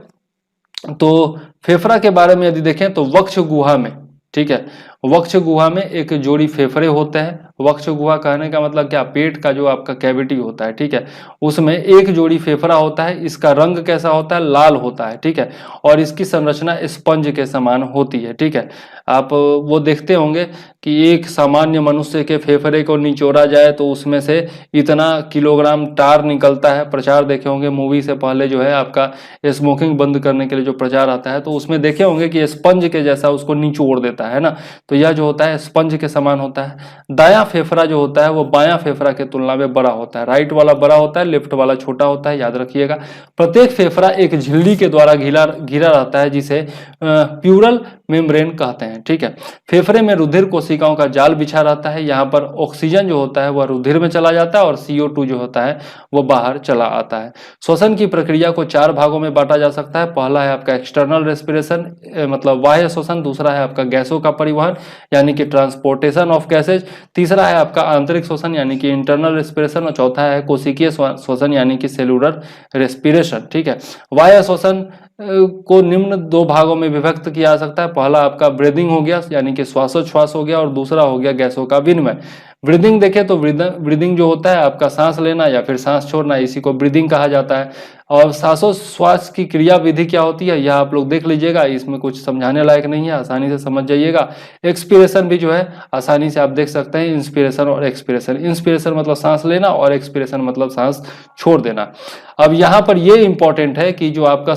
तो फेफड़ा के बारे में यदि देखें तो वक्ष गुहा में, ठीक है, वक्ष गुहा में एक जोड़ी फेफड़े होते हैं। वक्ष गुहा कहने का मतलब क्या, पेट का जो आपका कैविटी होता है, ठीक है, उसमें एक जोड़ी फेफड़ा होता है। इसका रंग कैसा होता है, लाल होता है। ठीक है, और इसकी संरचना स्पंज के समान होती है। ठीक है, आप वो देखते होंगे कि एक सामान्य मनुष्य के फेफड़े को निचोड़ा जाए तो उसमें से इतना किलोग्राम टार निकलता है। प्रचार देखे होंगे मूवी से पहले जो है आपका स्मोकिंग बंद करने के लिए जो प्रचार आता है, तो उसमें देखे होंगे कि स्पंज के जैसा उसको निचोड़ देता है ना, तो यह जो होता है स्पंज के समान होता है। दायां फेफड़ा जो होता है वो बायां फेफड़ा के तुलना में बड़ा होता है। राइट वाला बड़ा होता है, लेफ्ट वाला छोटा होता है, याद रखिएगा। प्रत्येक फेफड़ा एक झिल्ली के द्वारा घिरा रहता है जिसे प्यूरल मेम्ब्रेन कहते हैं। ठीक है, फेफड़े में रुधिर कोशिकाओं का जाल बिछा रहता है। यहाँ पर ऑक्सीजन जो होता है वह रुधिर में चला जाता है और CO2 जो होता है वह बाहर चला आता है। श्वसन की प्रक्रिया को 4 भागों में बांटा जा सकता है। पहला है आपका एक्सटर्नल रेस्पिरेशन, मतलब बाह्य श्वसन। दूसरा है आपका गैसों का परिवहन यानी कि ट्रांसपोर्टेशन ऑफ गैसेज। तीसरा है आपका आंतरिक श्वसन यानी कि इंटरनल रेस्पिरेशन। और चौथा है कोशिकीय श्वसन यानी कि सेलुलर रेस्पिरेशन। ठीक है, बाह्य श्वसन को निम्न 2 भागों में विभक्त किया जा सकता है। पहला आपका ब्रीदिंग हो गया यानी कि श्वासोच्छ्वास हो गया, और दूसरा हो गया गैसों का विनिमय। ब्रीदिंग देखें तो ब्रीदिंग जो होता है आपका सांस लेना या फिर सांस छोड़ना, इसी को ब्रीदिंग कहा जाता है। और श्वासोच्छ्वास की क्रिया विधि क्या होती है यह आप लोग देख लीजिएगा, इसमें कुछ समझाने लायक नहीं है, आसानी से समझ जाइएगा। एक्सपिरेशन भी जो है आसानी से आप देख सकते हैं, इंस्पिरेशन और एक्सपिरेशन। इंस्पिरेशन मतलब सांस लेना और एक्सपिरेशन मतलब सांस छोड़ देना। अब यहाँ पर ये इंपॉर्टेंट है कि जो आपका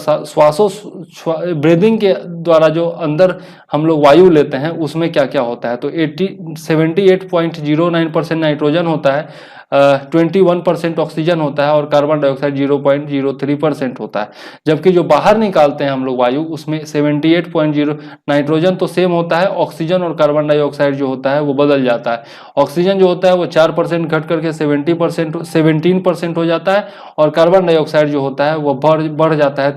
ब्रीदिंग के द्वारा जो अंदर हम लोग वायु लेते हैं उसमें क्या क्या होता है, तो 78.09% नाइट्रोजन होता है, 21% ऑक्सीजन होता है और कार्बन डाइऑक्साइड 0.03% होता है। जबकि जो बाहर निकालते हैं हम लोग वायु उसमें 78.0 नाइट्रोजन तो सेम होता है, ऑक्सीजन और कार्बन डाइऑक्साइड जो होता है वो बदल जाता है। ऑक्सीजन जो होता है वो 4% घट करके 17% हो जाता है और कार्बन डाइऑक्साइड जो होता है वो बढ़ जाता है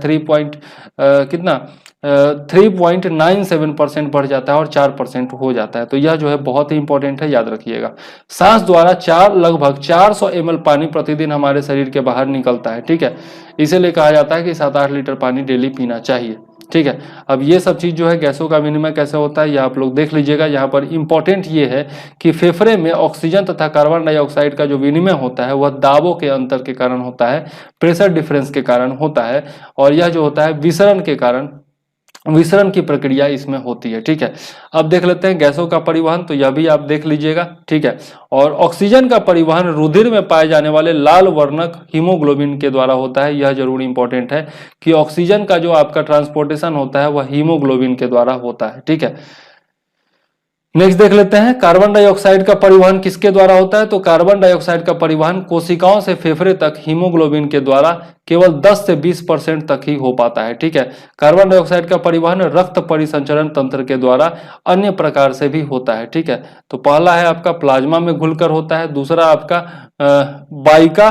3.97% बढ़ जाता है और 4% हो जाता है। तो यह जो है बहुत ही इंपॉर्टेंट है, याद रखिएगा। सांस द्वारा लगभग 400 ml पानी प्रतिदिन हमारे शरीर के बाहर निकलता है। ठीक है, इसीलिए कहा जाता है कि 7-8 लीटर पानी डेली पीना चाहिए। ठीक है, अब ये सब चीज जो है गैसों का विनिमय कैसे होता है ये आप लोग देख लीजिएगा। यहाँ पर इंपॉर्टेंट ये है कि फेफड़े में ऑक्सीजन तथा कार्बन डाइऑक्साइड का जो विनिमय होता है वह दाबों के अंतर के कारण होता है, प्रेशर डिफरेंस के कारण होता है, और यह जो होता है विसरण के कारण, विसरण की प्रक्रिया इसमें होती है। ठीक है, अब देख लेते हैं गैसों का परिवहन, तो यह भी आप देख लीजिएगा। ठीक है, और ऑक्सीजन का परिवहन रुधिर में पाए जाने वाले लाल वर्णक हीमोग्लोबिन के द्वारा होता है। यह जरूर इंपॉर्टेंट है कि ऑक्सीजन का जो आपका ट्रांसपोर्टेशन होता है वह हीमोग्लोबिन के द्वारा होता है। ठीक है, नेक्स्ट देख लेते हैं कार्बन डाइऑक्साइड का परिवहन किसके द्वारा होता है, तो कार्बन डाइऑक्साइड का परिवहन कोशिकाओं से फेफड़े तक हीमोग्लोबिन के द्वारा केवल 10 से 20% तक ही हो पाता है। ठीक है, कार्बन डाइऑक्साइड का परिवहन रक्त परिसंचरण तंत्र के द्वारा अन्य प्रकार से भी होता है। ठीक है, तो पहला है आपका प्लाज्मा में घुलकर होता है, दूसरा आपका बाइका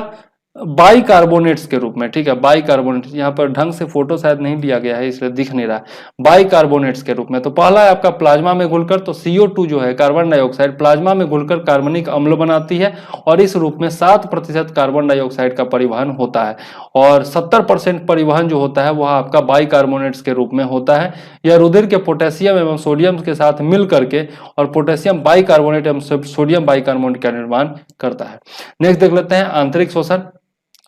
बाइकार्बोनेट्स के रूप में, ठीक है, बाइकार्बोनेट्स, यहाँ पर ढंग से फोटो शायद नहीं लिया गया है इसलिए दिख नहीं रहा है, बाइकार्बोनेट्स के रूप में। तो पहला है आपका प्लाज्मा में घुलकर, तो CO2 जो है कार्बन डाइऑक्साइड प्लाज्मा में घुलकर कार्बनिक अम्ल बनाती है और इस रूप में 7% कार्बन डाइऑक्साइड का परिवहन होता है और 70% परिवहन जो होता है वह आपका बाइकार्बोनेट्स के रूप में होता है। यह रुधिर के पोटेशियम एवं सोडियम के साथ मिल करके और पोटेशियम बाइकार्बोनेट एवं सोडियम बाइकार्बोनेट का निर्माण करता है। नेक्स्ट देख लेते हैं आंतरिक शोषण।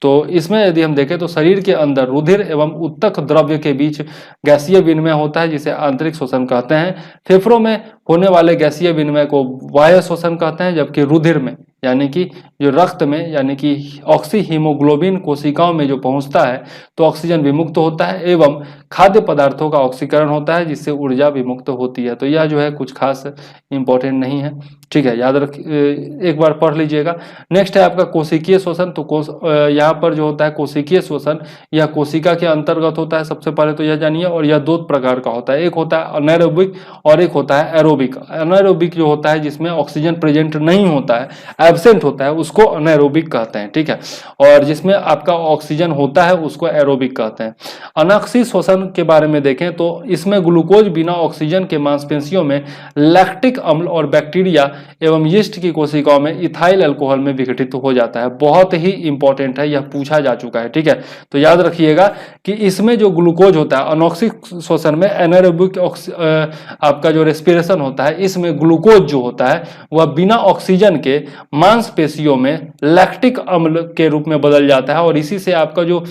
तो इसमें यदि हम देखें तो शरीर के अंदर रुधिर एवं उत्तक द्रव्य के बीच गैसीय विनिमय होता है जिसे आंतरिक शोषण कहते हैं। फेफड़ों में होने वाले गैसीय विनिमय को बाह्य शोषण कहते हैं, जबकि रुधिर में यानी कि जो रक्त में यानी कि ऑक्सी हीमोग्लोबिन कोशिकाओं में जो पहुंचता है तो ऑक्सीजन विमुक्त होता है एवं खाद्य पदार्थों का ऑक्सीकरण होता है जिससे ऊर्जा विमुक्त होती है। तो यह जो है कुछ खास इंपॉर्टेंट नहीं है, ठीक है, याद रख एक बार पढ़ लीजिएगा। नेक्स्ट है आपका कोशिकीय शोषण। तो यहाँ पर जो होता है कोशिकीय शोषण यह कोशिका के अंतर्गत होता है, सबसे पहले तो यह जानिए, और यह दो प्रकार का होता है, एक होता है अनएरोबिक और एक होता है एरोबिक। अनएरोबिक जो होता है जिसमें ऑक्सीजन प्रेजेंट नहीं होता है, एब्सेंट होता है, उसको अनएरोबिक कहते हैं, ठीक है, और जिसमें आपका ऑक्सीजन होता है उसको एरोबिक कहते हैं। अनॉक्सी शोषण के बारे में देखें तो इसमें ग्लूकोज बिना ऑक्सीजन के मांसपेशियों में लैक्टिक अम्ल और बैक्टीरिया एवं यीस्ट की कोशिकाओं में इथाइल अल्कोहल में विघटित हो जाता है। बहुत ही इंपॉर्टेंट है, यह पूछा जा चुका है, ठीक है, तो याद रखिएगा कि इसमें जो ग्लूकोज होता है अनॉक्सिक शोषण में एनारोबिक आपका जो रेस्पिरेशन होता है इसमें ग्लूकोज जो होता है वह बिना ऑक्सीजन के मांसपेशियों में लैक्टिक अम्ल के रूप में बदल जाता है और इसी से आपका जो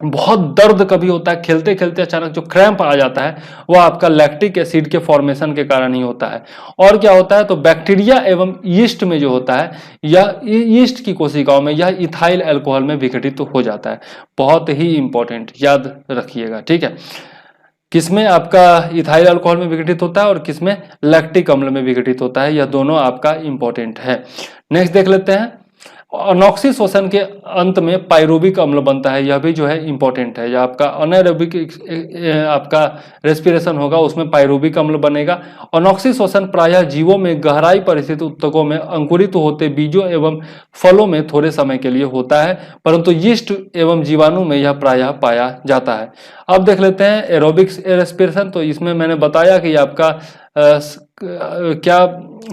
बहुत दर्द कभी होता है, खेलते खेलते अचानक जो क्रैम्प आ जाता है वह आपका लैक्टिक एसिड के फॉर्मेशन के कारण ही होता है। और क्या होता है तो बैक्टीरिया एवं यीस्ट में जो होता है यह यीस्ट की कोशिकाओं में यह इथाइल अल्कोहल में विघटित हो जाता है। बहुत ही इंपॉर्टेंट, याद रखिएगा, ठीक है, किसमें आपका इथाइल अल्कोहल में विघटित होता है और किसमें लैक्टिक अम्ल में विघटित होता है, यह दोनों आपका इंपॉर्टेंट है। नेक्स्ट देख लेते हैं अनॉक्सी शोषण के अंत में पायरुविक अम्ल बनता है, यह भी जो है इंपॉर्टेंट है। या आपका अनएरोबिक आपका रेस्पिरेशन होगा उसमें पायरुविक अम्ल बनेगा। अनॉक्सी शोषण प्रायः जीवों में गहराई पर स्थित उत्तकों में अंकुरित होते बीजों एवं फलों में थोड़े समय के लिए होता है, परंतु यीस्ट एवं जीवाणु में यह प्रायः पाया जाता है। अब देख लेते हैं एरोबिक रेस्पिरेशन। तो इसमें मैंने बताया कि आपका क्या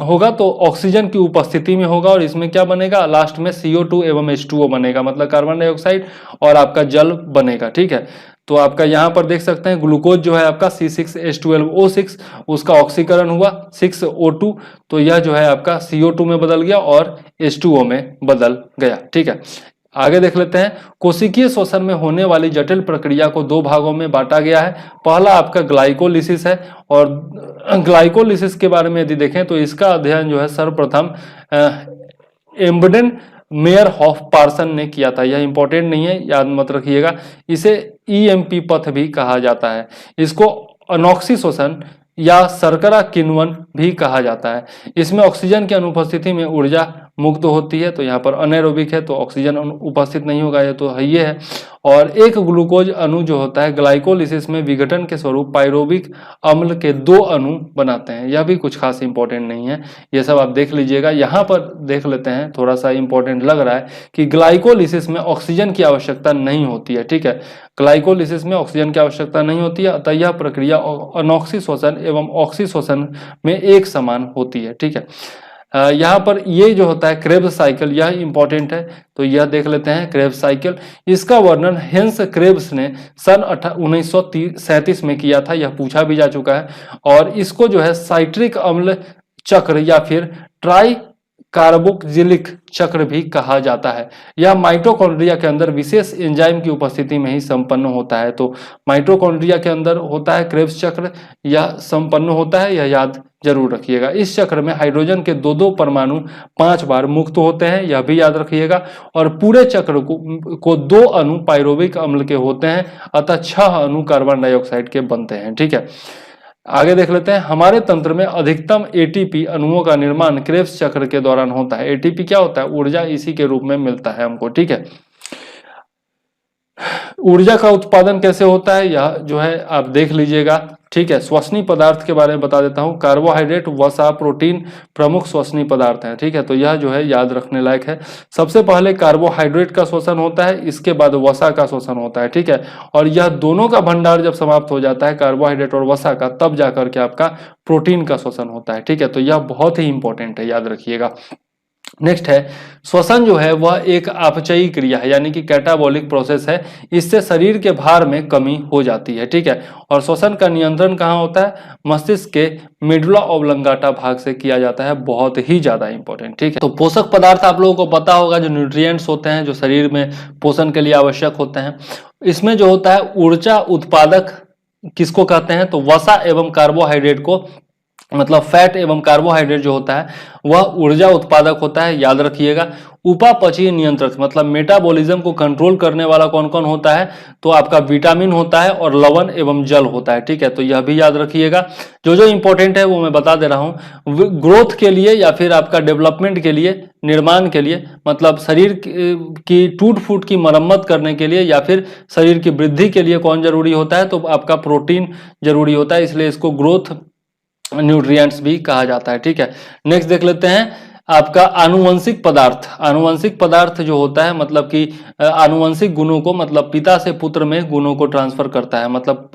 होगा तो ऑक्सीजन की उपस्थिति में होगा और इसमें क्या बनेगा लास्ट में CO2 एवं H2O बनेगा, मतलब कार्बन डाइऑक्साइड और आपका जल बनेगा, ठीक है। तो आपका यहाँ पर देख सकते हैं ग्लूकोज जो है आपका C6H12O6 उसका ऑक्सीकरण हुआ 6O2, तो यह जो है आपका CO2 में बदल गया और H2O में बदल गया, ठीक है। आगे देख लेते हैं कोशिकीय शोषण में होने वाली जटिल प्रक्रिया को दो भागों में बांटा गया है। पहला आपका ग्लाइकोलिसिस है और ग्लाइकोलिसिस के बारे में यदि देखें तो इसका अध्ययन जो है सर्वप्रथम एम्बडेन मेयर हॉफ पार्सन ने किया था। यह इंपॉर्टेंट नहीं है, याद मत रखिएगा। इसे EMP पथ भी कहा जाता है। इसको अनॉक्सी शोषण या शर्करा किण्वन भी कहा जाता है। इसमें ऑक्सीजन की अनुपस्थिति में ऊर्जा मुक्त होती है, तो यहाँ पर अनएरोबिक है तो ऑक्सीजन उपस्थित नहीं होगा, ये तो है ही है। और एक ग्लूकोज अणु जो होता है ग्लाइकोलिसिस में विघटन के स्वरूप पायरुविक अम्ल के 2 अणु बनाते हैं। यह भी कुछ खास इंपॉर्टेंट नहीं है, ये सब आप देख लीजिएगा। यहाँ पर देख लेते हैं, थोड़ा सा इंपॉर्टेंट लग रहा है कि ग्लाइकोलिसिस में ऑक्सीजन की आवश्यकता नहीं होती है, ठीक है, ग्लाइकोलिसिस में ऑक्सीजन की आवश्यकता नहीं होती है, अतः यह प्रक्रिया अनॉक्सी शोषण एवं ऑक्सी शोषण में एक समान होती है, ठीक है। यहाँ पर ये जो होता है क्रेब्स साइकिल, यह इंपॉर्टेंट है, तो यह देख लेते हैं क्रेब्स साइकिल। इसका वर्णन हेंस क्रेब्स ने सन 1937 में किया था, यह पूछा भी जा चुका है। और इसको जो है साइट्रिक अम्ल चक्र या फिर ट्राई कार्बोक्जिलिक चक्र भी कहा जाता है। यह माइटोकॉन्ड्रिया के अंदर विशेष एंजाइम की उपस्थिति में ही संपन्न होता है। तो माइटोकॉन्ड्रिया के अंदर होता है क्रेब्स चक्र, यह संपन्न होता है, यह याद जरूर रखिएगा। इस चक्र में हाइड्रोजन के 2-2 परमाणु 5 बार मुक्त होते हैं, यह भी याद रखिएगा। और पूरे चक्र को 2 अणु पायरुविक अम्ल के होते हैं, अतः 6 अणु कार्बन डाइऑक्साइड के बनते हैं, ठीक है। आगे देख लेते हैं हमारे तंत्र में अधिकतम ATP अणुओं का निर्माण क्रेब्स चक्र के दौरान होता है। ATP क्या होता है, ऊर्जा, इसी के रूप में मिलता है हमको, ठीक है। ऊर्जा का उत्पादन कैसे होता है यह जो है आप देख लीजिएगा, ठीक है। श्वसनीय पदार्थ के बारे में बता देता हूं। कार्बोहाइड्रेट, वसा, प्रोटीन प्रमुख श्वसनीय पदार्थ हैं, ठीक है। तो यह जो है याद रखने लायक है। सबसे पहले कार्बोहाइड्रेट का शोषण होता है, इसके बाद वसा का शोषण होता है, ठीक है। और यह दोनों का भंडार जब समाप्त हो जाता है कार्बोहाइड्रेट और वसा का, तब जाकर के आपका प्रोटीन का शोषण होता है, ठीक है। तो यह बहुत ही इंपॉर्टेंट है, याद रखिएगा। नेक्स्ट है श्वसन जो है वह एक अपचयी क्रिया है, यानी कि कैटाबॉलिक प्रोसेस है। इससे शरीर के भार में कमी हो जाती है, ठीक है। और श्वसन का नियंत्रण कहाँ होता है? मस्तिष्क के मेडुला ऑब्लंगाटा भाग से किया जाता है, बहुत ही ज्यादा इंपॉर्टेंट, ठीक है। तो पोषक पदार्थ आप लोगों को पता होगा, जो न्यूट्रिएंट्स होते हैं जो शरीर में पोषण के लिए आवश्यक होते हैं। इसमें जो होता है ऊर्जा उत्पादक किसको कहते हैं? तो वसा एवं कार्बोहाइड्रेट को, मतलब फैट एवं कार्बोहाइड्रेट जो होता है वह ऊर्जा उत्पादक होता है, याद रखिएगा। उपापचयी नियंत्रक मतलब मेटाबॉलिज्म को कंट्रोल करने वाला कौन कौन होता है? तो आपका विटामिन होता है और लवण एवं जल होता है, ठीक है। तो यह भी याद रखिएगा। जो जो इंपॉर्टेंट है वो मैं बता दे रहा हूं। ग्रोथ के लिए या फिर आपका डेवलपमेंट के लिए, निर्माण के लिए, मतलब शरीर की टूट फूट की मरम्मत करने के लिए या फिर शरीर की वृद्धि के लिए कौन जरूरी होता है? तो आपका प्रोटीन जरूरी होता है, इसलिए इसको ग्रोथ न्यूट्रिएंट्स भी कहा जाता है, ठीक है। नेक्स्ट देख लेते हैं आपका आनुवंशिक पदार्थ। आनुवंशिक पदार्थ जो होता है मतलब कि आनुवंशिक गुणों को, मतलब पिता से पुत्र में गुणों को ट्रांसफर करता है, मतलब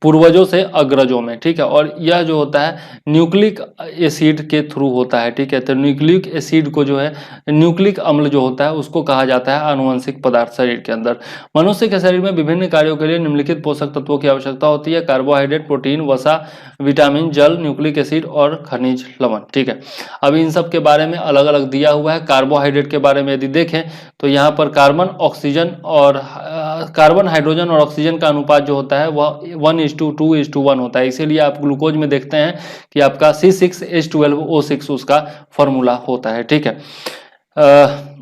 पूर्वजों से अग्रजों में, ठीक है। और यह जो होता है न्यूक्लिक एसिड के थ्रू होता है, ठीक है। तो न्यूक्लिक एसिड को जो है, न्यूक्लिक अम्ल जो होता है उसको कहा जाता है आनुवंशिक पदार्थ शरीर के अंदर। मनुष्य के शरीर में विभिन्न कार्यों के लिए निम्नलिखित पोषक तत्वों की आवश्यकता होती है: कार्बोहाइड्रेट, प्रोटीन, वसा, विटामिन, जल, न्यूक्लिक एसिड और खनिज लवण, ठीक है। अब इन सब के बारे में अलग अलग दिया हुआ है। कार्बोहाइड्रेट के बारे में यदि देखें तो यहाँ पर कार्बन, ऑक्सीजन और कार्बन, हाइड्रोजन और ऑक्सीजन का अनुपात जो होता है वह 1:2:1 होता है। इसीलिए आप ग्लूकोज में देखते हैं कि आपका C6H12O6 उसका फॉर्मूला होता है, ठीक है।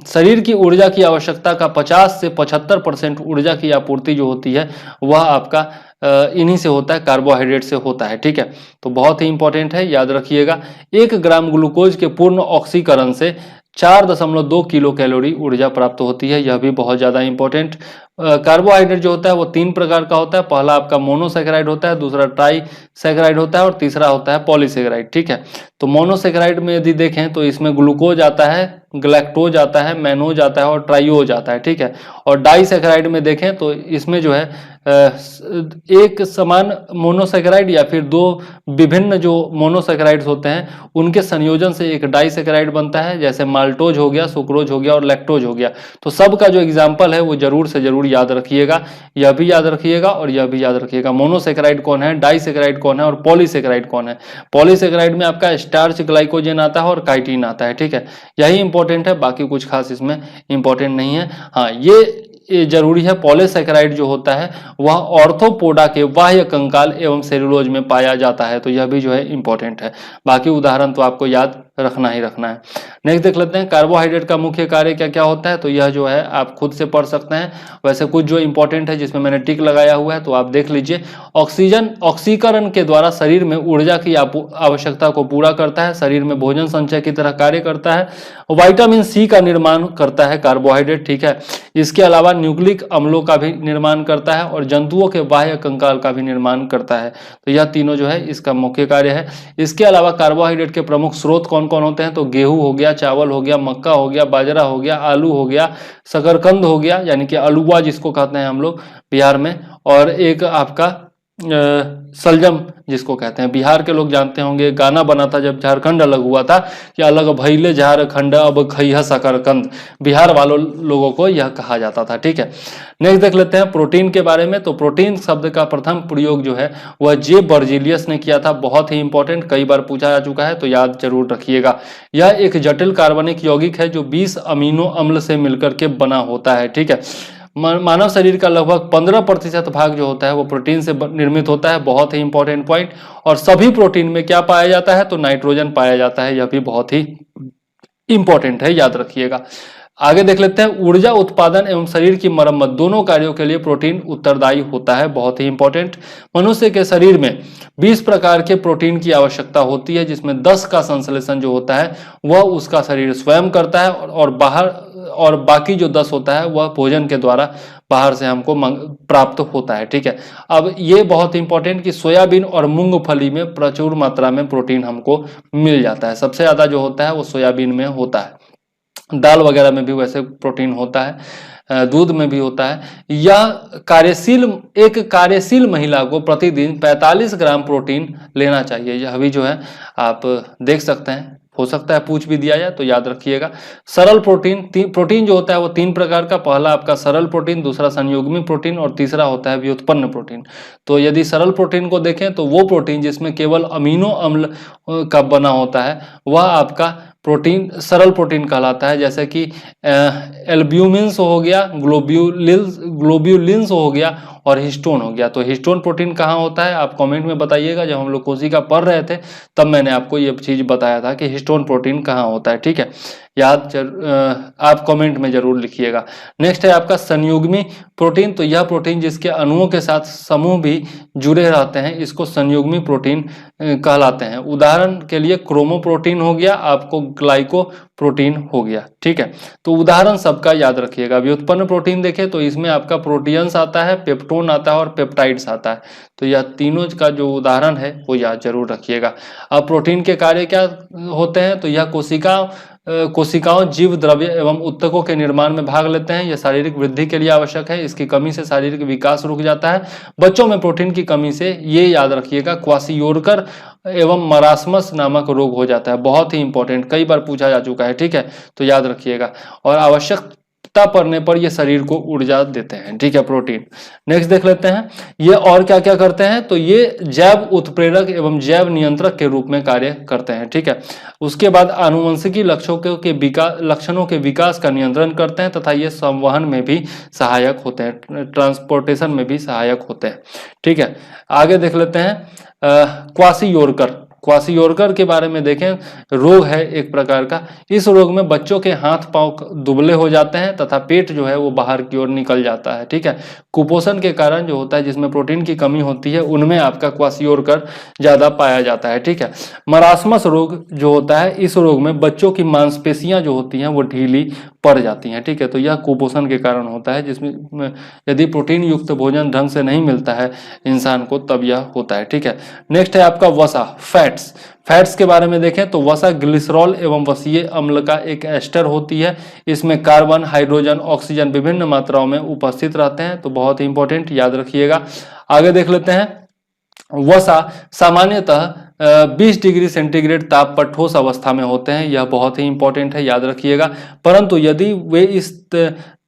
शरीर की ऊर्जा की आवश्यकता का 50 से 75% ऊर्जा की आपूर्ति जो होती है वह आपका इन्हीं से होता है, कार्बोहाइड्रेट से होता है, ठीक है। तो बहुत ही इंपॉर्टेंट है, याद रखिएगा। 1 ग्राम ग्लूकोज के पूर्ण ऑक्सीकरण से 4.2 किलो कैलोरी ऊर्जा प्राप्त होती है, यह भी बहुत ज्यादा इंपॉर्टेंट। कार्बोहाइड्रेट जो होता है वो 3 प्रकार का होता है। पहला आपका मोनोसेकेराइड होता है, दूसरा ट्राईसेकेराइड होता है और तीसरा होता है पॉलीसेकेराइड, ठीक है। तो मोनोसेकेराइड में यदि देखें तो इसमें ग्लूकोज आता है, ग्लैक्टोज आता है, मैनोज आता है और ट्राइओज आता है, ठीक है। और डाइसेकेराइड में देखें तो इसमें जो है एक समान मोनोसेकेराइड या फिर 2 विभिन्न जो मोनोसेकेराइड्स होते हैं उनके संयोजन से एक डाइसेकेराइड बनता है, जैसे माल्टोज हो गया, सुक्रोज हो गया और लैक्टोज हो गया। तो सबका जो एग्जाम्पल है वो जरूर से जरूर याद रखिएगा, यह भी याद रखिएगा और यह भी याद रखिएगा। मोनोसेकेराइड कौन है, डाइसेकेराइड कौन है और पॉलीसेकेराइड कौन है। पॉलीसेकेराइड में आपका स्टार्च, ग्लाइकोजन आता है और काइटिन आता है, ठीक है। यही इंपॉर्टेंट है, बाकी कुछ खास इसमें इंपॉर्टेंट नहीं है। हाँ, ये जरूरी है, पॉलीसेकेराइड जो होता है वह ऑर्थोपोडा के बाह्य कंकाल एवं सेलुलोज में पाया जाता है, तो यह भी जो है इंपॉर्टेंट है। बाकी उदाहरण तो आपको याद रखना ही रखना है। नेक्स्ट देख लेते हैं कार्बोहाइड्रेट का मुख्य कार्य क्या क्या होता है, तो यह जो है आप खुद से पढ़ सकते हैं। वैसे कुछ जो इंपॉर्टेंट है जिसमें मैंने टिक लगाया हुआ है तो आप देख लीजिए। ऑक्सीकरण के द्वारा शरीर में ऊर्जा की आवश्यकता को पूरा करता है, शरीर में भोजन संचय की तरह कार्य करता है, विटामिन सी का निर्माण करता है कार्बोहाइड्रेट, ठीक है। इसके अलावा न्यूक्लिक अम्लों का भी निर्माण करता है और जंतुओं के बाह्य कंकाल का भी निर्माण करता है। तो यह तीनों जो है इसका मुख्य कार्य है। इसके अलावा कार्बोहाइड्रेट के प्रमुख स्रोत कौन कौन होते हैं, तो गेहूं हो गया, चावल हो गया, मक्का हो गया, बाजरा हो गया, आलू हो गया, शकरकंद हो गया यानी कि अलुआ जिसको कहते हैं हम लोग बिहार में, और एक आपका सलजम जिसको कहते हैं। बिहार के लोग जानते होंगे, गाना बना था जब झारखंड अलग हुआ था कि अलग भइले झारखंड अब खइहा शकरकंद, बिहार वालों लोगों को यह कहा जाता था, ठीक है। नेक्स्ट देख लेते हैं प्रोटीन के बारे में। तो प्रोटीन शब्द का प्रथम प्रयोग जो है वह जे बर्जीलियस ने किया था, बहुत ही इंपॉर्टेंट, कई बार पूछा जा चुका है तो याद जरूर रखिएगा। यह एक जटिल कार्बनिक यौगिक है जो 20 अमीनो अम्ल से मिलकर के बना होता है, ठीक है। मानव शरीर का लगभग 15% भाग जो होता है वो प्रोटीन से निर्मित होता है, बहुत ही इंपॉर्टेंट पॉइंट। और सभी प्रोटीन में क्या पाया जाता है, तो नाइट्रोजन पाया जाता है, यह भी बहुत ही इंपॉर्टेंट है, याद रखिएगा। आगे देख लेते हैं ऊर्जा उत्पादन एवं शरीर की मरम्मत दोनों कार्यों के लिए प्रोटीन उत्तरदायी होता है, बहुत ही इंपॉर्टेंट। मनुष्य के शरीर में 20 प्रकार के प्रोटीन की आवश्यकता होती है, जिसमें 10 का संश्लेषण जो होता है वह उसका शरीर स्वयं करता है और बाहर और बाकी जो 10 होता है वह भोजन के द्वारा बाहर से हमको प्राप्त होता है। ठीक है, अब ये बहुत इंपॉर्टेंट कि सोयाबीन और मूंगफली में प्रचुर मात्रा में प्रोटीन हमको मिल जाता है। सबसे ज्यादा जो होता है वो सोयाबीन में होता है। दाल वगैरह में भी वैसे प्रोटीन होता है, दूध में भी होता है। एक कार्यशील महिला को प्रतिदिन 45 ग्राम प्रोटीन लेना चाहिए। यह अभी जो है आप देख सकते हैं, हो सकता है पूछ भी दिया जाए तो याद रखिएगा। सरल प्रोटीन जो होता है वो 3 प्रकार का, पहला आपका सरल प्रोटीन, दूसरा संयुग्मी प्रोटीन और तीसरा होता है व्युत्पन्न प्रोटीन। तो यदि सरल प्रोटीन को देखें तो वो प्रोटीन जिसमें केवल अमीनो अम्ल का बना होता है वह आपका प्रोटीन सरल प्रोटीन कहलाता है। जैसे कि एल्ब्यूमिन्स हो गया, ग्लोब्यूलिन्स हो गया और हिस्टोन हो गया। तो हिस्टोन प्रोटीन कहाँ होता है आप कमेंट में बताइएगा। जब हम लोग कोशिका पढ़ रहे थे तब मैंने आपको ये चीज बताया था कि हिस्टोन प्रोटीन कहाँ होता है। ठीक है, आप कमेंट में जरूर लिखिएगा। नेक्स्ट है आपका संयुग्मी प्रोटीन। तो यह प्रोटीन जिसके अणुओं के साथ समूह भी जुड़े रहते हैं इसको संयुग्मी प्रोटीन कहलाते हैं। उदाहरण के लिए क्रोमोप्रोटीन हो गया, आपको ग्लाइको प्रोटीन हो गया। ठीक है, तो उदाहरण सबका याद रखिएगा। व्युत्पन्न प्रोटीन देखें तो इसमें आपका प्रोटीन्स आता है, पेप्टोन आता है और पेप्टाइड्स आता है। तो यह तीनों का जो उदाहरण है वो याद जरूर रखिएगा। अब प्रोटीन के कार्य क्या होते हैं तो यह कोशिकाओं जीव द्रव्य एवं उत्तकों के निर्माण में भाग लेते हैं। यह शारीरिक वृद्धि के लिए आवश्यक है। इसकी कमी से शारीरिक विकास रुक जाता है। बच्चों में प्रोटीन की कमी से ये याद रखिएगा क्वासियोरकर एवं मरासमस नामक रोग हो जाता है। बहुत ही इंपॉर्टेंट, कई बार पूछा जा चुका है। ठीक है, तो याद रखिएगा। और आवश्यकता पड़ने पर ये शरीर को ऊर्जा देते हैं। ठीक है, प्रोटीन। नेक्स्ट देख लेते हैं ये और क्या क्या करते हैं। तो ये जैव उत्प्रेरक एवं जैव नियंत्रक के रूप में कार्य करते हैं। ठीक है, उसके बाद आनुवंशिकी लक्षणों के विकास का नियंत्रण करते हैं तथा ये संवहन में भी सहायक होते हैं, ट्रांसपोर्टेशन में भी सहायक होते हैं। ठीक है, आगे देख लेते हैं क्वासियोरकर के बारे में देखें। रोग है एक प्रकार का। इस रोग में बच्चों के हाथ पांव दुबले हो जाते हैं तथा पेट जो है वो बाहर की ओर निकल जाता है। ठीक है, कुपोषण के कारण जो होता है जिसमें प्रोटीन की कमी होती है उनमें आपका क्वासियोरकर ज्यादा पाया जाता है। ठीक है, मरासमस रोग जो होता है इस रोग में बच्चों की मांसपेशियां जो होती हैं वो ढीली पड़ जाती हैं। ठीक है, तो यह कुपोषण के कारण होता है जिसमें यदि प्रोटीन युक्त भोजन ढंग से नहीं मिलता है इंसान को तब यह होता है। ठीक है, नेक्स्ट है आपका वसा फैट्स के बारे में देखें तो वसा ग्लिसरॉल एवं वसीय अम्ल का एक एस्टर होती है। इसमें कार्बन, हाइड्रोजन, ऑक्सीजन विभिन्न मात्राओं में उपस्थित रहते हैं। तो बहुत ही इंपॉर्टेंट, याद रखिएगा। आगे देख लेते हैं वसा सामान्यतः 20 डिग्री सेंटीग्रेड ताप पर ठोस अवस्था में होते हैं। यह बहुत ही इंपॉर्टेंट है, याद रखिएगा। परंतु यदि वे इस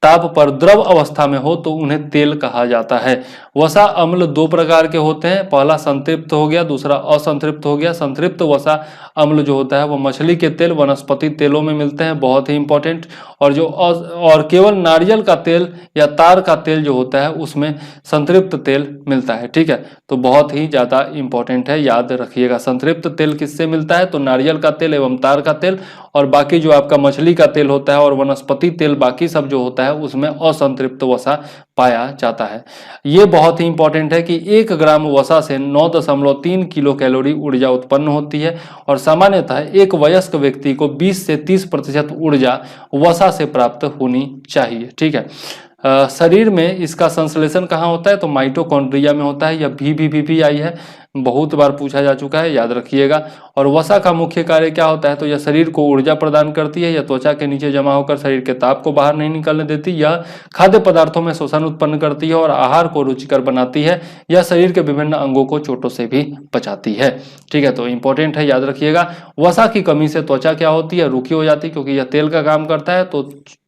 ताप पर द्रव अवस्था में हो तो उन्हें तेल कहा जाता है। वसा अम्ल 2 प्रकार के होते हैं, पहला संतृप्त हो गया, दूसरा असंतृप्त हो गया। संतृप्त वसा अम्ल जो होता है वो मछली के तेल, वनस्पति तेलों में मिलते हैं, बहुत ही इंपॉर्टेंट। और केवल नारियल का तेल या तार का तेल जो होता है उसमें संतृप्त तेल मिलता है। ठीक है, तो बहुत ही ज्यादा इंपॉर्टेंट है, याद रखिएगा। संतृप्त तेल किससे मिलता है तो नारियल का तेल एवं तार का तेल, और बाकी जो आपका मछली का तेल होता है और वनस्पति तेल बाकी सब जो होता है उसमें असंतृप्त वसा पाया जाता है। ये बहुत ही इंपॉर्टेंट है कि 1 ग्राम वसा से 9.3 किलो कैलोरी ऊर्जा उत्पन्न होती है और सामान्यतः एक वयस्क व्यक्ति को 20 से 30% ऊर्जा वसा से प्राप्त होनी चाहिए। ठीक है, शरीर में इसका संश्लेषण कहाँ होता है तो माइटोकॉन्ड्रिया में होता है। यह VVPPI है, बहुत बार पूछा जा चुका है, याद रखिएगा। और वसा का मुख्य कार्य क्या होता है तो यह शरीर को ऊर्जा प्रदान करती है। यह त्वचा के नीचे जमा होकर शरीर के ताप को बाहर नहीं निकलने देती। यह खाद्य पदार्थों में शोषण उत्पन्न करती है और आहार को रुचिकर बनाती है। यह शरीर के विभिन्न अंगों को चोटों से भी बचाती है। ठीक है, तो इंपॉर्टेंट है, याद रखिएगा। वसा की कमी से त्वचा क्या होती है रूखी हो जाती है, क्योंकि यह तेल का काम करता है तो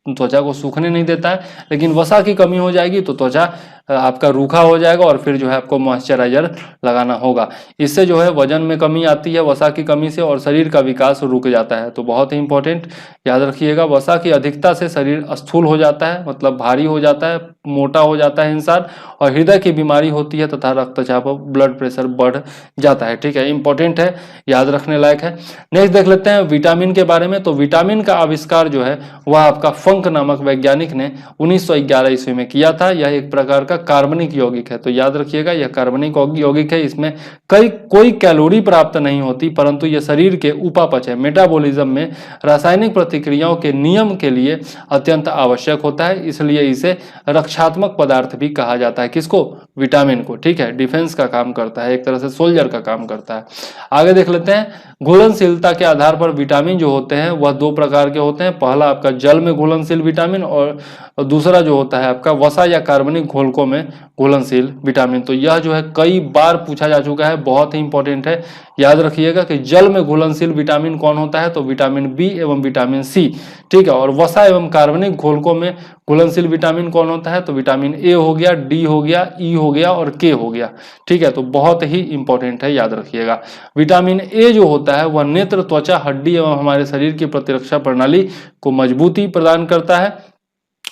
त्वचा को सूखने नहीं देता है। लेकिन वसा की कमी हो जाएगी तो त्वचा आपका रूखा हो जाएगा और फिर जो है आपको मॉइस्चराइजर लगाना होगा। इससे जो है वजन में कमी आती है वसा की कमी से, और शरीर का विकास रुक जाता है। तो बहुत ही इंपॉर्टेंट, याद रखिएगा। वसा की अधिकता से शरीर स्थूल हो जाता है, मतलब भारी हो जाता है, मोटा हो जाता है इंसान, और हृदय की बीमारी होती है तथा रक्तचाप ब्लड प्रेशर बढ़ जाता है। ठीक है, इंपॉर्टेंट है, याद रखने लायक है। नेक्स्ट देख लेते हैं विटामिन के बारे में। तो विटामिन का आविष्कार जो है वह आपका फंक नामक वैज्ञानिक ने 1911 ईस्वी में किया था। यह एक प्रकार का आपका कार्बनिक यौगिक है। तो याद रखिएगा यह कार्बनिक यौगिक है, इसमें कोई कैलोरी प्राप्त नहीं होती, परंतु यह शरीर के उपापचय मेटाबॉलिज्म में रासायनिक प्रतिक्रियाओं के नियम के लिए अत्यंत आवश्यक होता है, इसलिए इसे रक्षात्मक पदार्थ भी कहा जाता है। किसको? विटामिन को। ठीक है, डिफेंस का काम करता है, एक तरह से सोल्जर का काम करता है। आगे देख लेते हैं, घुलनशीलता के आधार पर विटामिन जो होते हैं वह दो प्रकार के होते हैं। पहला आपका जल में घुलनशील विटामिन और दूसरा जो होता है आपका वसा या कार्बनिक घोलकों में घुलनशील विटामिन। तो यह जो है कई बार पूछा जा चुका है, बहुत ही इंपॉर्टेंट है। याद रखिएगा कि जल में घुलनशील विटामिन कौन होता है? तो विटामिन बी एवं विटामिन सी। ठीक है, और वसा एवं कार्बनिक घोलकों में घुलनशील विटामिन कौन होता है? तो विटामिन ए हो गया, डी हो गया, ई हो गया और के हो गया। ठीक है, तो बहुत ही इंपॉर्टेंट है, याद रखिएगा। विटामिन ए जो होता है वह नेत्र, त्वचा, हड्डी एवं हमारे शरीर की प्रतिरक्षा प्रणाली को मजबूती प्रदान करता है,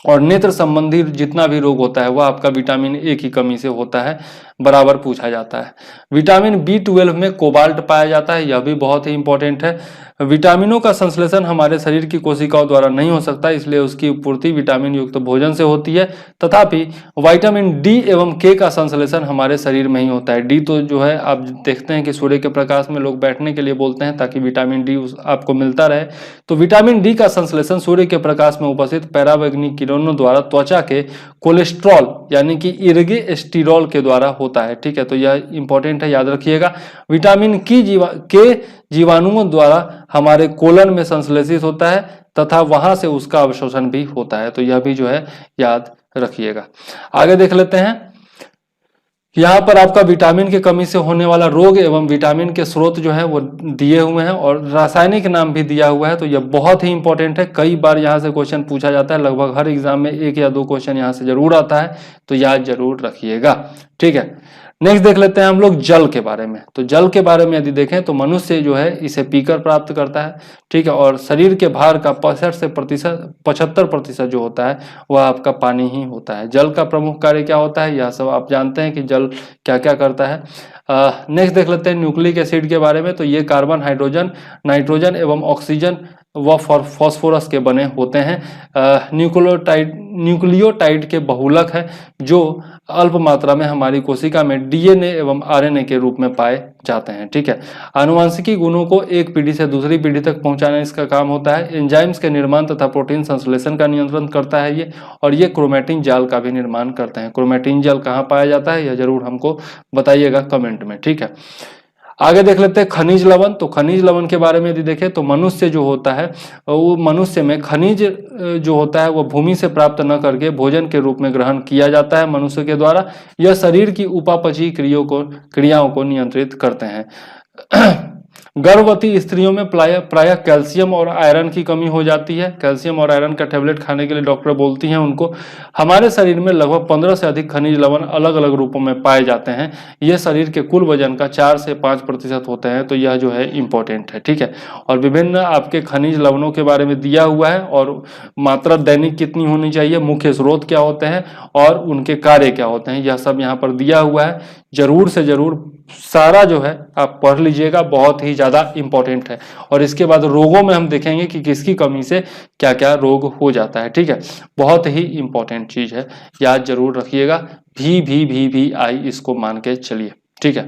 और नेत्र संबंधी जितना भी रोग होता है वह आपका विटामिन ए की कमी से होता है, बराबर पूछा जाता है। विटामिन बी12 में कोबाल्ट पाया जाता है, यह भी बहुत ही इंपॉर्टेंट है। विटामिनों का संश्लेषण हमारे शरीर की कोशिकाओं द्वारा नहीं हो सकता, इसलिए उसकी पूर्ति विटामिन युक्त भोजन से होती है। तथापि विटामिन डी एवं के का संश्लेषण हमारे शरीर में ही होता है। डी तो जो है आप देखते हैं कि सूर्य के प्रकाश में लोग बैठने के लिए बोलते हैं ताकि विटामिन डी आपको मिलता रहे। तो विटामिन डी का संश्लेषण सूर्य के प्रकाश में उपस्थित पैराबैंगनी किरणों द्वारा त्वचा के कोलेस्ट्रॉल यानी कि इर्गेस्टिरॉल के द्वारा होता है। ठीक है, तो यह इंपॉर्टेंट है, याद रखिएगा। विटामिन के जीवाणुओं द्वारा हमारे कोलन में संश्लेषित होता है तथा वहां से उसका अवशोषण भी होता है, तो यह भी जो है याद रखिएगा। आगे देख लेते हैं, यहाँ पर आपका विटामिन की कमी से होने वाला रोग एवं विटामिन के स्रोत जो है वो दिए हुए हैं और रासायनिक नाम भी दिया हुआ है। तो यह बहुत ही इंपॉर्टेंट है, कई बार यहाँ से क्वेश्चन पूछा जाता है, लगभग हर एग्जाम में 1 या 2 क्वेश्चन यहाँ से जरूर आता है, तो याद जरूर रखिएगा। ठीक है, नेक्स्ट देख लेते हैं हम लोग जल के बारे में। तो जल के बारे में यदि देखें तो मनुष्य जो है इसे पीकर प्राप्त करता है। ठीक है, और शरीर के भार का 65 से 75% जो होता है वह आपका पानी ही होता है। जल का प्रमुख कार्य क्या होता है, यह सब आप जानते हैं कि जल क्या क्या करता है। नेक्स्ट देख लेते हैं न्यूक्लिक एसिड के बारे में। तो ये कार्बन, हाइड्रोजन, नाइट्रोजन एवं ऑक्सीजन व फॉस्फोरस के बने होते हैं। न्यूक्लियोटाइड के बहुलक है जो अल्प मात्रा में हमारी कोशिका में डीएनए एवं आरएनए के रूप में पाए जाते हैं। ठीक है, आनुवंशिकी गुणों को एक पीढ़ी से दूसरी पीढ़ी तक पहुंचाना इसका काम होता है। एंजाइम्स के निर्माण तथा प्रोटीन संश्लेषण का नियंत्रण करता है ये, और ये क्रोमैटिन जाल का भी निर्माण करते हैं। क्रोमैटिन जाल कहाँ पाया जाता है यह जरूर हमको बताइएगा कमेंट में। ठीक है, आगे देख लेते हैं खनिज लवण। तो खनिज लवण के बारे में यदि देखें तो मनुष्य जो होता है वो मनुष्य में खनिज जो होता है वो भूमि से प्राप्त न करके भोजन के रूप में ग्रहण किया जाता है मनुष्य के द्वारा। यह शरीर की उपापचयी क्रियाओं को नियंत्रित करते हैं। गर्भवती स्त्रियों में प्रायः कैल्शियम और आयरन की कमी हो जाती है। कैल्शियम और आयरन का टेबलेट खाने के लिए डॉक्टर बोलती हैं उनको। हमारे शरीर में लगभग 15 से अधिक खनिज लवण अलग अलग रूपों में पाए जाते हैं। यह शरीर के कुल वजन का 4 से 5% होते हैं, तो यह जो है इंपॉर्टेंट है। ठीक है, और विभिन्न आपके खनिज लवणों के बारे में दिया हुआ है और मात्रा दैनिक कितनी होनी चाहिए, मुख्य स्रोत क्या होते हैं और उनके कार्य क्या होते हैं, यह सब यहाँ पर दिया हुआ है। जरूर से जरूर सारा जो है आप पढ़ लीजिएगा, बहुत ही ज्यादा इंपॉर्टेंट है। और इसके बाद रोगों में हम देखेंगे कि किसकी कमी से क्या क्या रोग हो जाता है। ठीक है, बहुत ही इंपॉर्टेंट चीज है, याद जरूर रखिएगा। भी आई इसको मान के चलिए। ठीक है,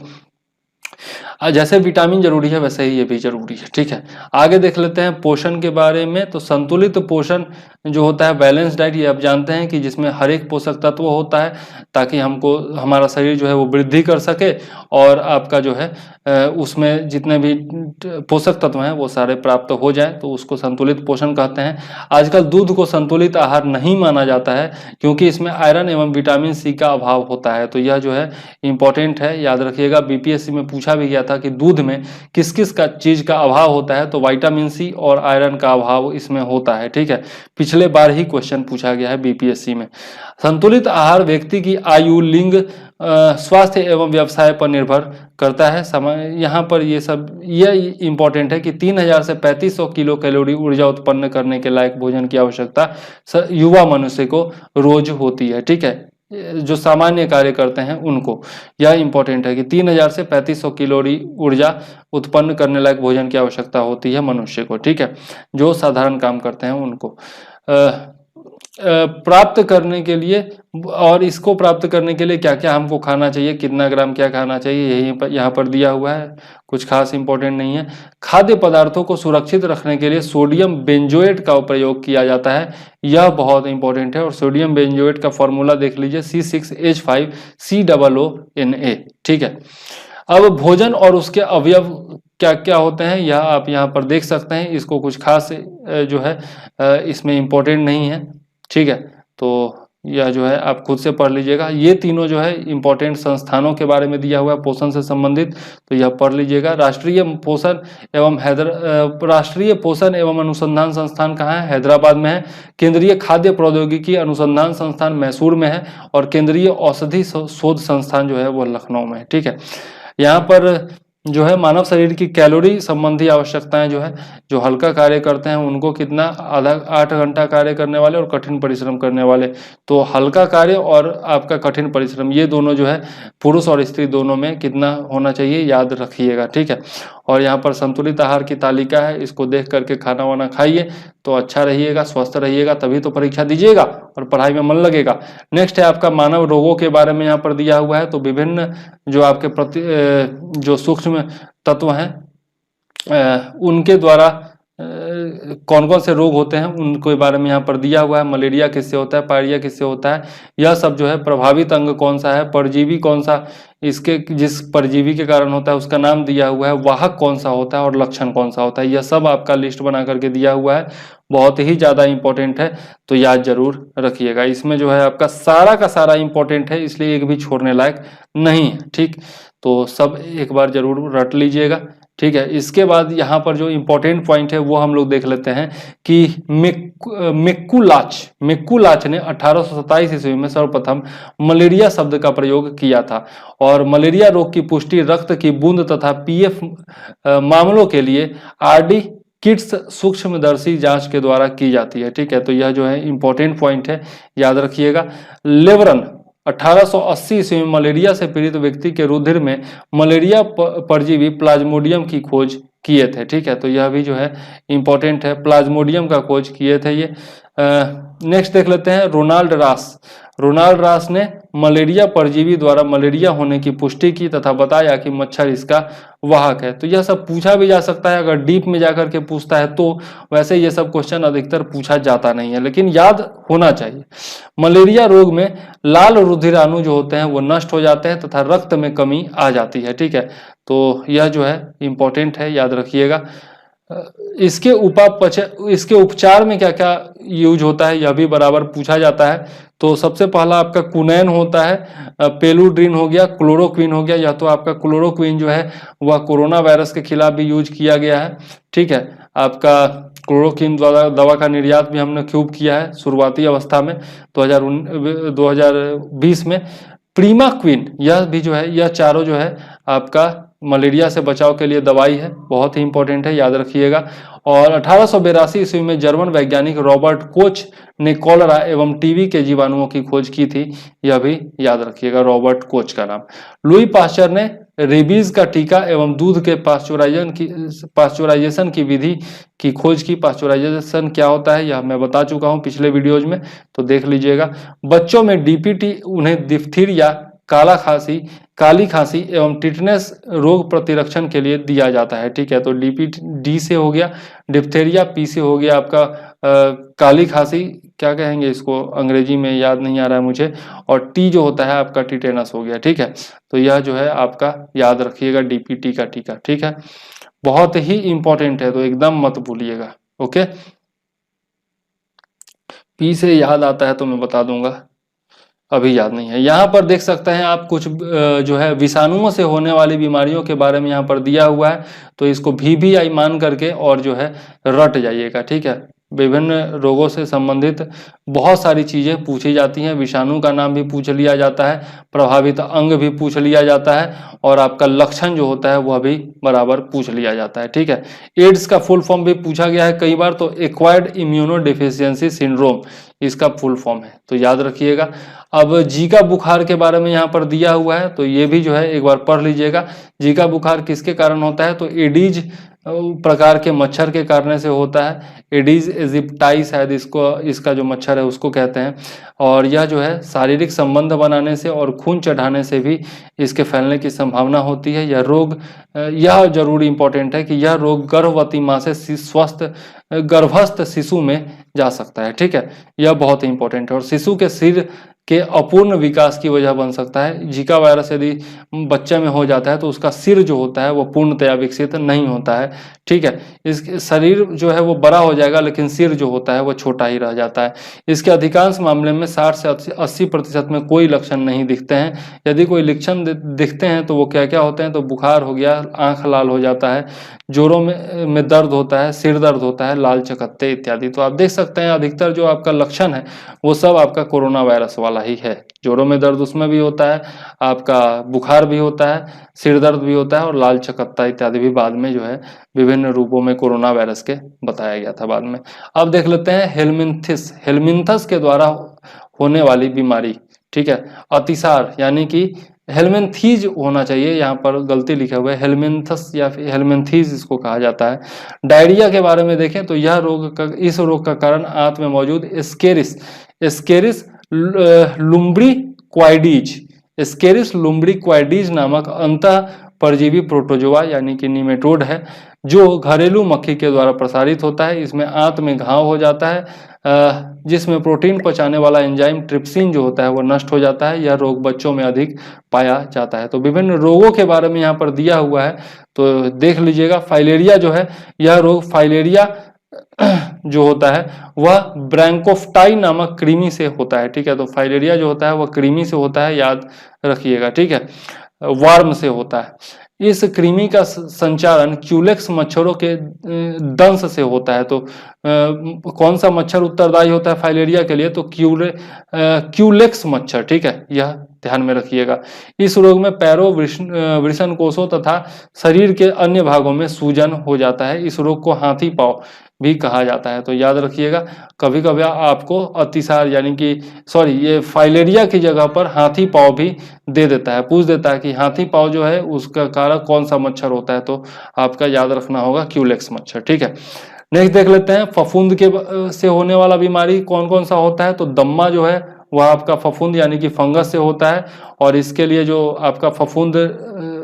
जैसे विटामिन जरूरी है वैसे ही ये भी जरूरी है। ठीक है, आगे देख लेते हैं पोषण के बारे में। तो संतुलित पोषण जो होता है, बैलेंस डाइट, ये आप जानते हैं कि जिसमें हर एक पोषक तत्व होता है ताकि हमको हमारा शरीर जो है वो वृद्धि कर सके और आपका जो है उसमें जितने भी पोषक तत्व हैं वो सारे प्राप्त हो जाएं, तो उसको संतुलित पोषण कहते हैं। आजकल दूध को संतुलित आहार नहीं माना जाता है क्योंकि इसमें आयरन एवं विटामिन सी का अभाव होता है, तो यह जो है इंपॉर्टेंट है, याद रखिएगा। बीपीएससी में पूछा भी गया था कि दूध में किस किस का चीज का अभाव होता है, तो विटामिन सी और आयरन का अभाव इसमें होता है। ठीक है, पिछले बार ही क्वेश्चन पूछा गया है बीपीएससी में। संतुलित आहार व्यक्ति की आयु, लिंग, स्वास्थ्य एवं व्यवसाय पर निर्भर करता है। समय यहाँ पर ये इंपॉर्टेंट है कि 3000 से 3500 किलो कैलोरी ऊर्जा उत्पन्न करने के लायक भोजन की आवश्यकता युवा मनुष्य को रोज होती है। ठीक है, जो सामान्य कार्य करते हैं उनको, यह इंपॉर्टेंट है कि 3000 से 3500 कैलोरी ऊर्जा उत्पन्न करने लायक भोजन की आवश्यकता होती है मनुष्य को। ठीक है, जो साधारण काम करते हैं उनको। प्राप्त करने के लिए, और इसको प्राप्त करने के लिए क्या क्या हमको खाना चाहिए, कितना ग्राम क्या खाना चाहिए, यही पर यहाँ पर दिया हुआ है, कुछ खास इंपॉर्टेंट नहीं है। खाद्य पदार्थों को सुरक्षित रखने के लिए सोडियम बेंजोएट का प्रयोग किया जाता है, यह बहुत इंपॉर्टेंट है। और सोडियम बेंजोएट का फॉर्मूला देख लीजिए, C6H5COONA। ठीक है। अब भोजन और उसके अवयव क्या क्या होते हैं यह आप यहाँ पर देख सकते हैं, इसको कुछ खास जो है इसमें इम्पोर्टेंट नहीं है। ठीक है, तो यह जो है आप खुद से पढ़ लीजिएगा। ये तीनों जो है इंपॉर्टेंट संस्थानों के बारे में दिया हुआ है पोषण से संबंधित, तो यह पढ़ लीजिएगा। राष्ट्रीय पोषण एवं अनुसंधान संस्थान कहाँ है? हैदराबाद में है। केंद्रीय खाद्य प्रौद्योगिकी अनुसंधान संस्थान मैसूर में है, और केंद्रीय औषधि शोध संस्थान जो है वो लखनऊ में है। ठीक है, यहाँ पर जो है मानव शरीर की कैलोरी संबंधी आवश्यकताएं जो है, जो हल्का कार्य करते हैं उनको कितना, आधा 8 घंटा कार्य करने वाले और कठिन परिश्रम करने वाले, तो हल्का कार्य और आपका कठिन परिश्रम ये दोनों जो है पुरुष और स्त्री दोनों में कितना होना चाहिए याद रखिएगा। ठीक है, और यहाँ पर संतुलित आहार की तालिका है, इसको देख करके खाना वाना खाइए तो अच्छा रहिएगा, स्वस्थ रहिएगा, तभी तो परीक्षा दीजिएगा और पढ़ाई में मन लगेगा। नेक्स्ट है आपका मानव रोगों के बारे में यहाँ पर दिया हुआ है, तो विभिन्न जो आपके जो सूक्ष्म तत्व हैं उनके द्वारा कौन कौन से रोग होते हैं उनके बारे में यहाँ पर दिया हुआ है। मलेरिया किससे होता है, पायरिया किससे होता है, यह सब जो है, प्रभावित अंग कौन सा है, परजीवी कौन सा, इसके जिस परजीवी के कारण होता है उसका नाम दिया हुआ है, वाहक कौन सा होता है और लक्षण कौन सा होता है, यह सब आपका लिस्ट बना करके दिया हुआ है, बहुत ही ज़्यादा इंपॉर्टेंट है, तो याद जरूर रखिएगा। इसमें जो है आपका सारा का सारा इंपॉर्टेंट है, इसलिए एक भी छोड़ने लायक नहीं है। ठीक, तो सब एक बार जरूर रट लीजिएगा। ठीक है, इसके बाद यहाँ पर जो इम्पोर्टेंट पॉइंट है वो हम लोग देख लेते हैं कि मेक्कूलाच ने 1827 ईस्वी में सर्वप्रथम मलेरिया शब्द का प्रयोग किया था, और मलेरिया रोग की पुष्टि रक्त की बूंद तथा पीएफ मामलों के लिए आरडी किट्स सूक्ष्मदर्शी जांच के द्वारा की जाती है। ठीक है, तो यह जो है इंपॉर्टेंट पॉइंट है, याद रखिएगा। लेवरन 1880 ईस्वी में मलेरिया से पीड़ित व्यक्ति के रुधिर में मलेरिया परजीवी प्लाज्मोडियम की खोज किए थे। ठीक है, तो यह भी जो है इंपॉर्टेंट है, प्लाज्मोडियम का खोज किए थे ये। नेक्स्ट देख लेते हैं रोनाल्ड रास ने मलेरिया परजीवी द्वारा मलेरिया होने की पुष्टि की तथा बताया कि मच्छर इसका वाहक है। तो यह सब पूछा भी जा सकता है, अगर डीप में जाकर के पूछता है तो। वैसे ये सब क्वेश्चन अधिकतर पूछा जाता नहीं है, लेकिन याद होना चाहिए। मलेरिया रोग में लाल रुधिराणु जो होते हैं वो नष्ट हो जाते हैं तथा रक्त में कमी आ जाती है। ठीक है, तो यह जो है इंपॉर्टेंट है, याद रखिएगा। इसके उपचार में क्या क्या यूज होता है यह भी बराबर पूछा जाता है। तो सबसे पहला आपका कुनैन होता है, पेलुड्रीन हो गया, क्लोरोक्विन हो गया, या तो आपका क्लोरोक्विन जो है वह कोरोना वायरस के खिलाफ भी यूज किया गया है। ठीक है, आपका क्लोरोक्विन द्वारा दवा का निर्यात भी हमने खूब किया है शुरुआती अवस्था में 2020 में। प्रीमाक्विन यह भी जो है, यह चारों जो है आपका मलेरिया से बचाव के लिए दवाई है, बहुत ही इंपॉर्टेंट है, याद रखिएगा। और 1882 ईस्वी में जर्मन वैज्ञानिक रॉबर्ट कोच ने कॉलरा एवं टीबी के जीवाणुओं की खोज की थी, यह भी याद रखिएगा, रॉबर्ट कोच का नाम। लुई पास्चर ने रेबीज का टीका एवं दूध के पास्चुराइजेशन की विधि की खोज की। पास्चुराइजेशन क्या होता है यह मैं बता चुका हूं पिछले वीडियोज में, तो देख लीजिएगा। बच्चों में डीपीटी उन्हें डिप्थीरिया, काली खांसी एवं टिटनेस रोग प्रतिरक्षण के लिए दिया जाता है। ठीक है, तो डी से हो गया डिप्थेरिया, पी से हो गया आपका काली खांसी, क्या कहेंगे इसको अंग्रेजी में याद नहीं आ रहा है मुझे, और टी जो होता है आपका टिटेनस हो गया। ठीक है, तो यह जो है आपका याद रखिएगा डीपीटी का टीका। ठीक है, बहुत ही इंपॉर्टेंट है, तो एकदम मत भूलिएगा। ओके, पी से याद आता है तो मैं बता दूंगा, अभी याद नहीं है। यहाँ पर देख सकते हैं आप कुछ जो है विषाणुओं से होने वाली बीमारियों के बारे में यहाँ पर दिया हुआ है, तो इसको VVI मान करके और जो है रट जाइएगा। ठीक है, विभिन्न रोगों से संबंधित बहुत सारी चीजें पूछी जाती हैं, विषाणु का नाम भी पूछ लिया जाता है, प्रभावित अंग भी पूछ लिया जाता है, और आपका लक्षण जो होता है वह भी बराबर पूछ लिया जाता है। ठीक है, एड्स का फुल फॉर्म भी पूछा गया है कई बार, तो एक्वायर्ड इम्यूनोडेफिशिएंसी सिंड्रोम इसका फुल फॉर्म है, तो याद रखिएगा। अब जीका बुखार के बारे में यहाँ पर दिया हुआ है, तो ये भी जो है एक बार पढ़ लीजिएगा। जीका बुखार किसके कारण होता है, तो एडीज प्रकार के मच्छर के कारण से होता है। एडीज इजिप्टाई शायद इसका जो मच्छर है उसको कहते हैं। और यह जो है शारीरिक संबंध बनाने से और खून चढ़ाने से भी इसके फैलने की संभावना होती है। यह रोग, यह जरूरी इंपॉर्टेंट है कि यह रोग गर्भवती माँ से स्वस्थ गर्भस्थ शिशु में जा सकता है। ठीक है, यह बहुत ही इंपॉर्टेंट है। और शिशु के सिर के अपूर्ण विकास की वजह बन सकता है। जीका वायरस यदि बच्चे में हो जाता है तो उसका सिर जो होता है वो पूर्णतया विकसित नहीं होता है। ठीक है, इस शरीर जो है वो बड़ा हो जाएगा लेकिन सिर जो होता है वो छोटा ही रह जाता है। इसके अधिकांश मामले में 60 से 80% में कोई लक्षण नहीं दिखते हैं। यदि कोई लक्षण दिखते हैं तो वो क्या क्या होते हैं, तो बुखार हो गया, आंख लाल हो जाता है, जोड़ों में दर्द होता है, सिर दर्द होता है, लाल चकत्ते इत्यादि। तो आप देख सकते हैं अधिकतर जो आपका लक्षण है वो सब आपका कोरोना वायरस वाला ही है। जोड़ों में दर्द उसमें भी होता है, आपका बुखार भी होता है, सिर दर्द भी होता है और लाल चकत्ता इत्यादि भी बाद में जो है विभिन्न रूपों में कोरोना वायरस के बताया गया था बाद में। अब देख लेते हैं हेलमिंथिस। हेलमिंथस के द्वारा होने वाली बीमारी। ठीक है, अतिसार यानी कि हेलमेंथीज होना चाहिए, यहाँ पर गलती लिखा हुआ है, हेलमेंथस या फिर हेलमेंथीज इसको कहा जाता है। डायरिया के बारे में देखें तो इस रोग का कारण आंत में मौजूद एस्केरिस लुम्ब्रिक्वाइडीज एस्केरिस लुम्ब्रिक्वाइडीज नामक अंतः परजीवी प्रोटोजोआ यानी कि निमेटोड है, जो घरेलू मक्खी के द्वारा प्रसारित होता है। इसमें आंत में घाव हो जाता है, जिसमें प्रोटीन पचाने वाला एंजाइम ट्रिप्सिन जो होता है वो नष्ट हो जाता है। यह रोग बच्चों में अधिक पाया जाता है। तो विभिन्न रोगों के बारे में यहाँ पर दिया हुआ है, तो देख लीजिएगा। फाइलेरिया जो है, यह रोग फाइलेरिया जो होता है वह ब्रैंकोफ्टाई नामक कृमि से होता है। ठीक है, तो फाइलेरिया जो होता है वह कृमि से होता है, याद रखिएगा। ठीक है, वर्म से होता है। इस कृमि का संचारण क्यूलेक्स मच्छरों के दंश से होता है। तो कौन सा मच्छर उत्तरदायी होता है फाइलेरिया के लिए, तो क्यूलेक्स मच्छर। ठीक है, यह ध्यान में रखिएगा। इस रोग में पैरों, वृषण कोषों तथा शरीर के अन्य भागों में सूजन हो जाता है। इस रोग को हाथी पांव भी कहा जाता है। तो याद रखिएगा, कभी कभी आपको अतिसार यानी कि ये फाइलेरिया की जगह पर हाथी पांव भी दे देता है, पूछ देता है कि हाथी पांव जो है उसका कारक कौन सा मच्छर होता है, तो आपका याद रखना होगा क्यूलेक्स मच्छर। ठीक है, नेक्स्ट देख लेते हैं फफूंद के से होने वाला बीमारी कौन कौन सा होता है। तो दम्मा जो है वह आपका फफूंद यानी कि फंगस से होता है, और इसके लिए जो आपका फफूंद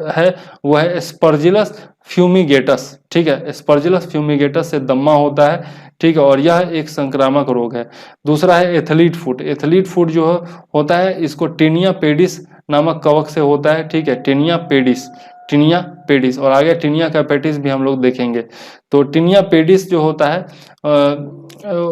है वह है स्पर्जिलस फ्यूमिगेटस। ठीक है, स्पर्जिलस फ्यूमिगेटस से दम्मा होता है। ठीक है, और यह एक संक्रामक रोग है। दूसरा है एथलीट फुट। एथलीट फुट जो होता है इसको टिनिया पेडिस नामक कवक से होता है। ठीक है, टिनिया पेडिस और आगे टिनिया कैपेटिस भी हम लोग देखेंगे। तो टिनिया पेडिस जो होता है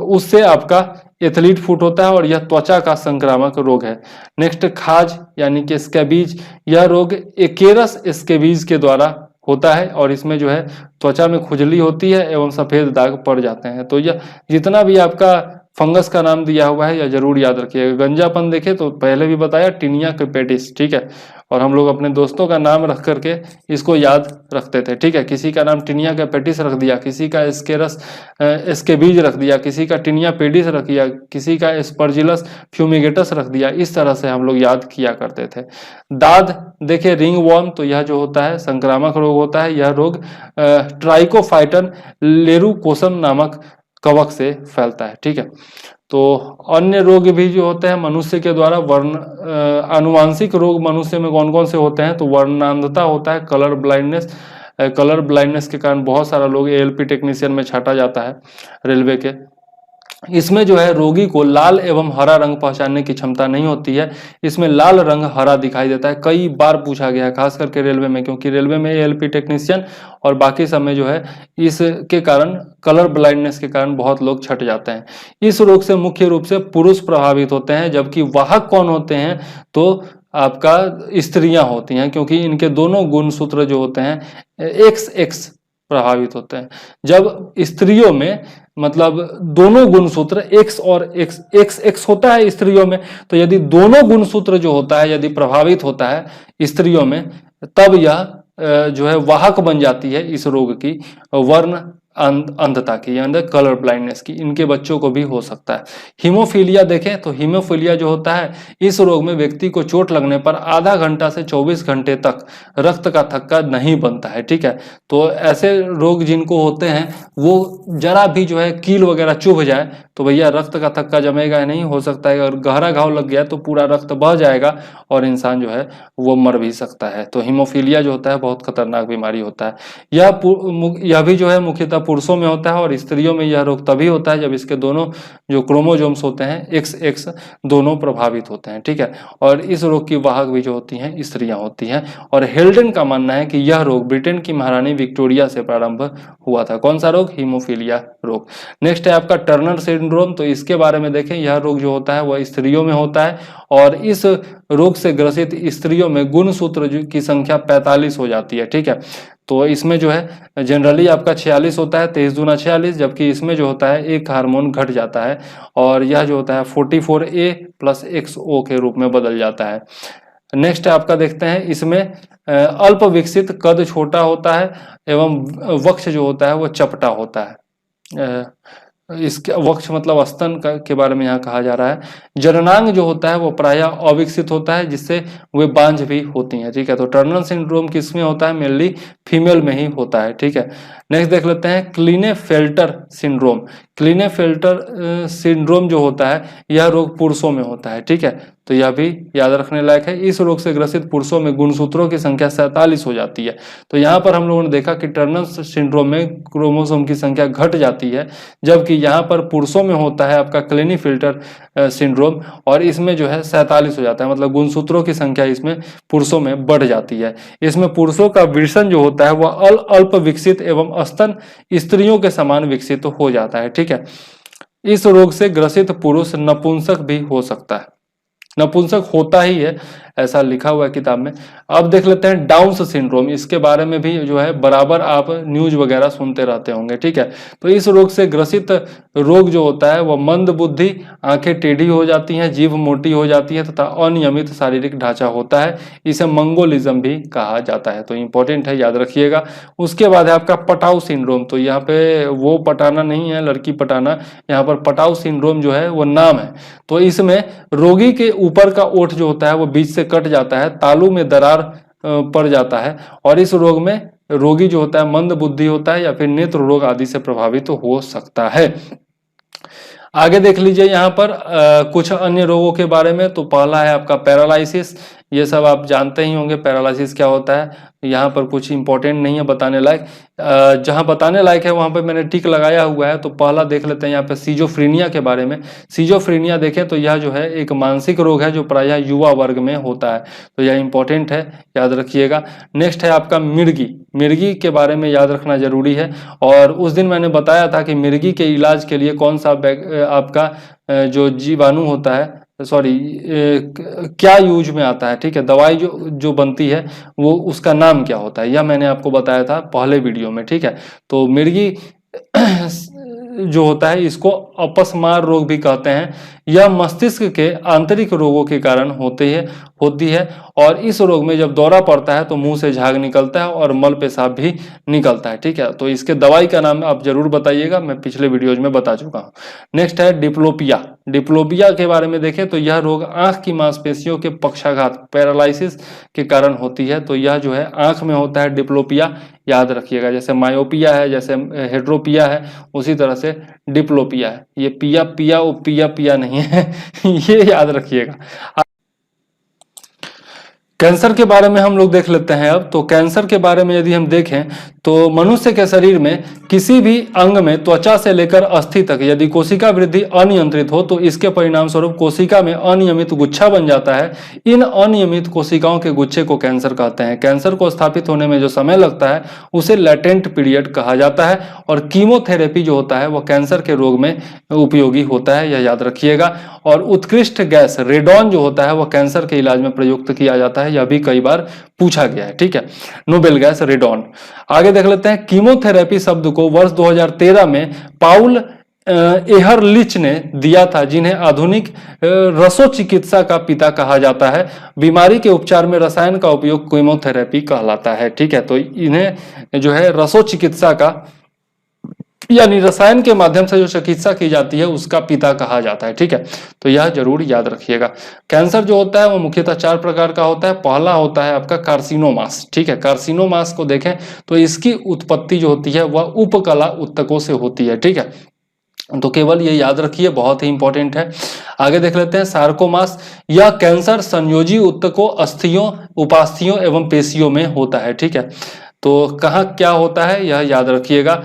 उससे आपका एथलीट फुट होता है, और यह त्वचा का संक्रामक रोग है। नेक्स्ट खाज यानी कि स्कैबीज। यह रोग एकेरस स्कैबीज के द्वारा होता है, और इसमें जो है त्वचा में खुजली होती है एवं सफेद दाग पड़ जाते हैं। तो यह जितना भी आपका फंगस का नाम दिया हुआ है यह जरूर याद रखिएगा। गंजापन देखे तो पहले भी बताया टिनिया कैपेटिस। ठीक है, और हम लोग अपने दोस्तों का नाम रख करके इसको याद रखते थे। ठीक है, किसी का नाम टिनिया कैपेटिस रख दिया, किसी का स्केबीज रख दिया, किसी का टिनिया पेडिस रख दिया, किसी का स्पर्जिलस फ्यूमिगेटस रख दिया। इस तरह से हम लोग याद किया करते थे। दाद देखिए रिंग वर्म, तो यह जो होता है संक्रामक रोग होता है। यह रोग ट्राइकोफाइटन लेरुकोसम नामक कवक से फैलता है। ठीक है, तो अन्य रोग भी जो होते हैं मनुष्य के द्वारा आनुवांशिक रोग मनुष्य में कौन कौन से होते हैं, तो वर्णांधता होता है, कलर ब्लाइंडनेस के कारण बहुत सारा लोग एएलपी टेक्नीशियन में छाटा जाता है रेलवे के। इसमें जो है रोगी को लाल एवं हरा रंग पहचानने की क्षमता नहीं होती है। इसमें लाल रंग हरा दिखाई देता है, कई बार पूछा गया है खास करके रेलवे में, क्योंकि रेलवे में एएलपी टेक्नीशियन और बाकी सब में जो है इसके कारण कलर ब्लाइंडनेस के कारण बहुत लोग छट जाते हैं। इस रोग से मुख्य रूप से पुरुष प्रभावित होते हैं, जबकि वाहक कौन होते हैं, तो आपका स्त्रियां होती हैं, क्योंकि इनके दोनों गुणसूत्र जो होते हैं एक्स प्रभावित होते हैं। जब स्त्रियों में मतलब दोनों गुणसूत्र एक्स और एक्स होता है स्त्रियों में, तो यदि दोनों गुणसूत्र जो होता है यदि प्रभावित होता है स्त्रियों में, तब यह जो है वाहक बन जाती है इस रोग की। वर्ण अंधता की यानी कलर ब्लाइंडनेस की, इनके बच्चों को भी हो सकता है। हीमोफीलिया देखें तो हीमोफीलिया जो होता है, इस रोग में व्यक्ति को चोट लगने पर आधा घंटा से 24 घंटे तक रक्त का थक्का नहीं बनता है, ठीक है। तो ऐसे रोग जिनको होते हैं वो जरा भी जो है कील वगैरह चुभ जाए तो भैया रक्त का थक्का जमेगा नहीं, हो सकता है अगर गहरा घाव लग गया तो पूरा रक्त बह जाएगा और इंसान जो है वो मर भी सकता है। तो हीमोफीलिया जो होता है बहुत खतरनाक बीमारी होता है। यह भी जो है मुख्यतः पुरुषों में होता है और स्त्रियों में यह रोग तभी होता है जब इसके दोनों जो क्रोमोसोम्स होते हैं XX दोनों प्रभावित होते हैं, ठीक है। और इस रोग की वाहक भी जो होती हैं स्त्रियां होती हैं। और हेल्डन का मानना है कि यह रोग ब्रिटेन की महारानी विक्टोरिया से प्रारंभ हुआ था। कौन सा रोग? हीमोफीलिया रोग। नेक्स्ट है आपका टर्नर सिंड्रोम। तो इसके बारे में देखें, यह रोग जो होता है वह स्त्रियों में होता है और इस रोग से ग्रसित स्त्रियों में गुणसूत्र की संख्या 45 हो जाती है, ठीक है। तो इसमें जो है जनरली आपका 46 होता है, 23 दूना 46, जबकि इसमें जो होता है एक हार्मोन घट जाता है और यह जो होता है 44A + XO के रूप में बदल जाता है। नेक्स्ट आपका देखते हैं, इसमें अल्प विकसित कद छोटा होता है एवं वक्ष जो होता है वो चपटा होता है। इसके वक्ष मतलब स्तन के बारे में यहाँ कहा जा रहा है। जननांग जो होता है वो प्रायः अविकसित होता है जिससे वे बांझ भी होती हैं, ठीक है। तो टर्नर सिंड्रोम किसमें होता है? मेनली फीमेल में ही होता है, ठीक है। नेक्स्ट देख लेते हैं क्लीनेफेल्टर सिंड्रोम। क्लीनेफेल्टर सिंड्रोम जो होता है यह रोग पुरुषों में होता है, ठीक है। तो यह भी याद रखने लायक है। इस रोग से ग्रसित पुरुषों में गुणसूत्रों की संख्या 47 हो जाती है। तो यहाँ पर हम लोगों ने देखा कि टर्नर सिंड्रोम में क्रोमोसोम की संख्या घट जाती है, जबकि यहाँ पर पुरुषों में होता है आपका क्लीनेफेल्टर सिंड्रोम और इसमें जो है 47 हो जाता है, मतलब गुणसूत्रों की संख्या इसमें पुरुषों में बढ़ जाती है। इसमें पुरुषों का वृषण जो होता है वह अल्प विकसित एवं स्तन स्त्रियों के समान विकसित हो जाता है, ठीक है। इस रोग से ग्रसित पुरुष नपुंसक भी हो सकता है, नपुंसक होता ही है, ऐसा लिखा हुआ है किताब में। अब देख लेते हैं डाउन्स सिंड्रोम। इसके बारे में भी जो है बराबर आप न्यूज वगैरह सुनते रहते होंगे, ठीक है। तो इस रोग से ग्रसित रोग जो होता है वह मंद बुद्धि, आंखें टेढ़ी हो जाती हैं, जीभ मोटी हो जाती है तथा अनियमित शारीरिक ढांचा होता है। इसे मंगोलिज्म भी कहा जाता है। तो इंपॉर्टेंट है, याद रखिएगा। उसके बाद है आपका पटाऊ सिंड्रोम। तो यहाँ पे वो पटाना नहीं है, लड़की पटाना, यहाँ पर पटाऊ सिंड्रोम जो है वो नाम है। तो इसमें रोगी के ऊपर का ओठ जो होता है वो बीच से कट जाता है, तालू में दरार पड़ जाता है और इस रोग में रोगी जो होता है मंद बुद्धि होता है या फिर नेत्र रोग आदि से प्रभावित हो सकता है। आगे देख लीजिए यहाँ पर कुछ अन्य रोगों के बारे में। तो पहला है आपका पैरालिसिस। ये सब आप जानते ही होंगे पैरालिसिस क्या होता है। यहाँ पर कुछ इंपॉर्टेंट नहीं है बताने लायक, जहाँ बताने लायक है वहाँ पे मैंने टिक लगाया हुआ है। तो पहला देख लेते हैं यहाँ पे सिजोफ्रेनिया के बारे में। सिजोफ्रेनिया देखें तो यह जो है एक मानसिक रोग है जो प्रायः युवा वर्ग में होता है। तो यह इंपॉर्टेंट है, याद रखिएगा। नेक्स्ट है आपका मिर्गी। मिर्गी के बारे में याद रखना जरूरी है और उस दिन मैंने बताया था कि मिर्गी के इलाज के लिए कौन सा आपका जो जीवाणु होता है, सॉरी क्या यूज में आता है, ठीक है। दवाई जो बनती है वो उसका नाम क्या होता है, यह मैंने आपको बताया था पहले वीडियो में, ठीक है। तो मिर्गी जो होता है इसको अपस्मार रोग भी कहते हैं। यह मस्तिष्क के आंतरिक रोगों के कारण होती है और इस रोग में जब दौरा पड़ता है तो मुंह से झाग निकलता है और मल पेशाब भी निकलता है, ठीक है। तो इसके दवाई का नाम आप जरूर बताइएगा, मैं पिछले वीडियोज में बता चुका हूँ। नेक्स्ट है डिप्लोपिया। डिप्लोपिया के बारे में देखें तो यह रोग आंख की मांसपेशियों के पक्षाघात पैरालिसिस के कारण होती है। तो यह जो है आंख में होता है डिप्लोपिया, याद रखिएगा। जैसे मायोपिया है, जैसे हेड्रोपिया है, उसी तरह से डिप्लोपिया है। ये पिया पिया वो पिया पिया नहीं है ये याद रखिएगा। कैंसर के बारे में हम लोग देख लेते हैं अब। तो कैंसर के बारे में यदि हम देखें तो मनुष्य के शरीर में किसी भी अंग में त्वचा से लेकर अस्थि तक यदि कोशिका वृद्धि अनियंत्रित हो तो इसके परिणाम स्वरूप कोशिका में अनियमित गुच्छा बन जाता है। इन अनियमित कोशिकाओं के गुच्छे को कैंसर कहते हैं। कैंसर को स्थापित होने में जो समय लगता है उसे लेटेंट पीरियड कहा जाता है और कीमोथेरेपी जो होता है वह कैंसर के रोग में उपयोगी होता है, यह याद रखिएगा। और उत्कृष्ट गैस रेडॉन जो होता है वह कैंसर के इलाज में प्रयुक्त किया जाता है, यह भी कई बार पूछा गया है, ठीक है। Noble gas radon. आगे देख लेते हैं कीमोथेरेपी शब्द को वर्ष 2013 में पाउल एहरलिच ने दिया था, जिन्हें आधुनिक रसोचिकित्सा का पिता कहा जाता है। बीमारी के उपचार में रसायन का उपयोग कीमोथेरेपी कहलाता है, ठीक है। तो इन्हें जो है रसोचिकित्सा का यानी रसायन के माध्यम से जो चिकित्सा की जाती है उसका पिता कहा जाता है। ठीक है, तो यह जरूर याद रखिएगा। कैंसर जो होता है वो मुख्यतः 4 प्रकार का होता है। पहला होता है आपका कार्सिनोमास। ठीक है, कार्सिनोमास को देखें तो इसकी उत्पत्ति जो होती है वह उपकला ऊतकों से होती है। ठीक है, तो केवल ये याद रखिए, बहुत ही इंपॉर्टेंट है। आगे देख लेते हैं सार्कोमास। यह कैंसर संयोजी ऊतकों, अस्थियों, उपास्थियों एवं पेशियों में होता है। ठीक है, तो कहाँ क्या होता है यह याद रखिएगा।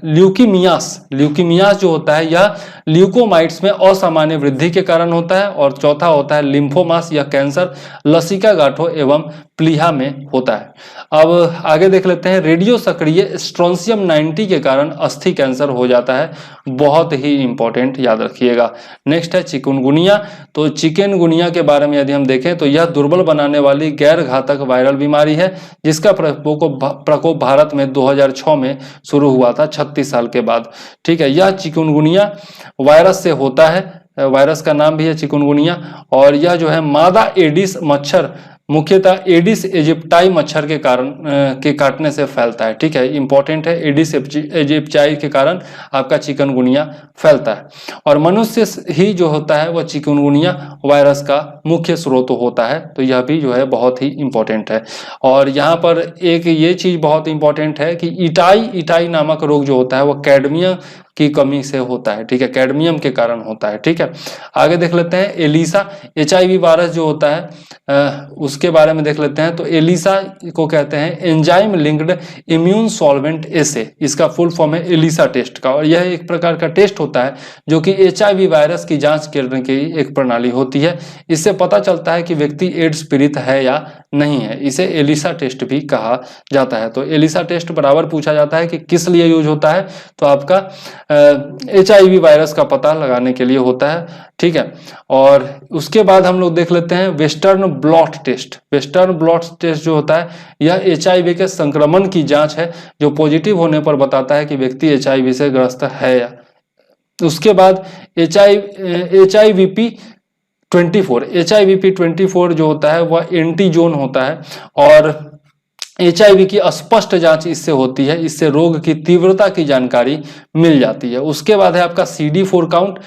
ल्यूकीमियास जो होता है यह ल्यूकोमाइट्स में असामान्य वृद्धि के कारण होता है। और चौथा होता है लिम्फोमास। यह कैंसर लसिका गांठों एवं प्लीहा में होता है। अब आगे देख लेते हैं रेडियो सक्रिय स्ट्रोंसियम 90 के कारण अस्थि कैंसर हो जाता है। बहुत ही इंपॉर्टेंट, याद रखिएगा। नेक्स्ट है चिकुनगुनिया। तो चिकनगुनिया के बारे में यदि हम देखें तो यह दुर्बल बनाने वाली गैर घातक वायरल बीमारी है जिसका प्रकोप भारत में 2006 में शुरू हुआ था, 36 साल के बाद। ठीक है, यह चिकुनगुनिया वायरस से होता है। वायरस का नाम भी है चिकुनगुनिया। और यह जो है मादा एडिस मच्छर, मुख्यतः एडिस इजिप्टाई मच्छर के कारण के काटने से फैलता है। ठीक है, इंपॉर्टेंट है, एडिस इजिप्टाई के कारण आपका चिकनगुनिया फैलता है। और मनुष्य ही जो होता है वह चिकनगुनिया वायरस का मुख्य स्रोत होता है। तो यह भी जो है बहुत ही इंपॉर्टेंट है। और यहाँ पर एक ये चीज बहुत इंपॉर्टेंट है कि इटाई नामक रोग जो होता है वह कैडमियम की कमी से होता है। ठीक है, कैडमियम के कारण होता है। ठीक है, आगे देख लेते हैं एलिसा। HIV वायरस जो होता है उसके बारे में देख लेते हैं। तो एलिसा को कहते हैं एंजाइम लिंक्ड इम्यून सॉल्वेंट एसे। इसका फुल फॉर्म है एलिसा टेस्ट का। और यह एक प्रकार का टेस्ट होता है जो कि HIV वायरस की जांच करने की एक प्रणाली होती है। इससे पता चलता है कि व्यक्ति एड्स पीड़ित है या नहीं है। इसे एलिसा टेस्ट भी कहा जाता है। तो एलिसा टेस्ट बराबर पूछा जाता है कि किस लिए यूज होता है, तो आपका HIV वायरस का पता लगाने के लिए होता है। ठीक है, और उसके बाद हम लोग देख लेते हैं western blot test. Western blot test जो होता है यह HIV के संक्रमण की जांच है जो पॉजिटिव होने पर बताता है कि व्यक्ति HIV से ग्रस्त है या। उसके बाद HIV-24 जो होता है वह एंटीजोन होता है। और HIV की स्पष्ट जांच इससे होती है। इससे रोग की तीव्रता की जानकारी मिल जाती है। उसके बाद है आपका CD4 काउंट।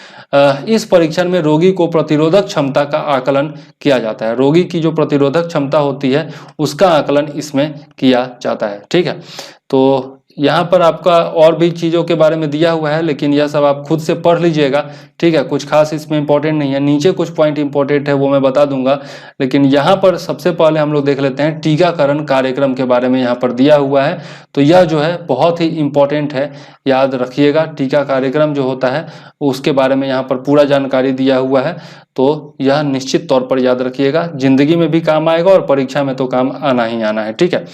इस परीक्षण में रोगी को प्रतिरोधक क्षमता का आकलन किया जाता है। रोगी की जो प्रतिरोधक क्षमता होती है उसका आकलन इसमें किया जाता है। ठीक है, तो यहाँ पर आपका और भी चीज़ों के बारे में दिया हुआ है, लेकिन यह सब आप खुद से पढ़ लीजिएगा। ठीक है, कुछ खास इसमें इंपॉर्टेंट नहीं है। नीचे कुछ पॉइंट इंपॉर्टेंट है वो मैं बता दूंगा, लेकिन यहाँ पर सबसे पहले हम लोग देख लेते हैं टीकाकरण कार्यक्रम के बारे में। यहाँ पर दिया हुआ है तो यह जो है बहुत ही इंपॉर्टेंट है, याद रखिएगा। टीका कार्यक्रम जो होता है उसके बारे में यहाँ पर पूरा जानकारी दिया हुआ है। तो यह निश्चित तौर पर याद रखिएगा, जिंदगी में भी काम आएगा और परीक्षा में तो काम आना ही आना है। ठीक है,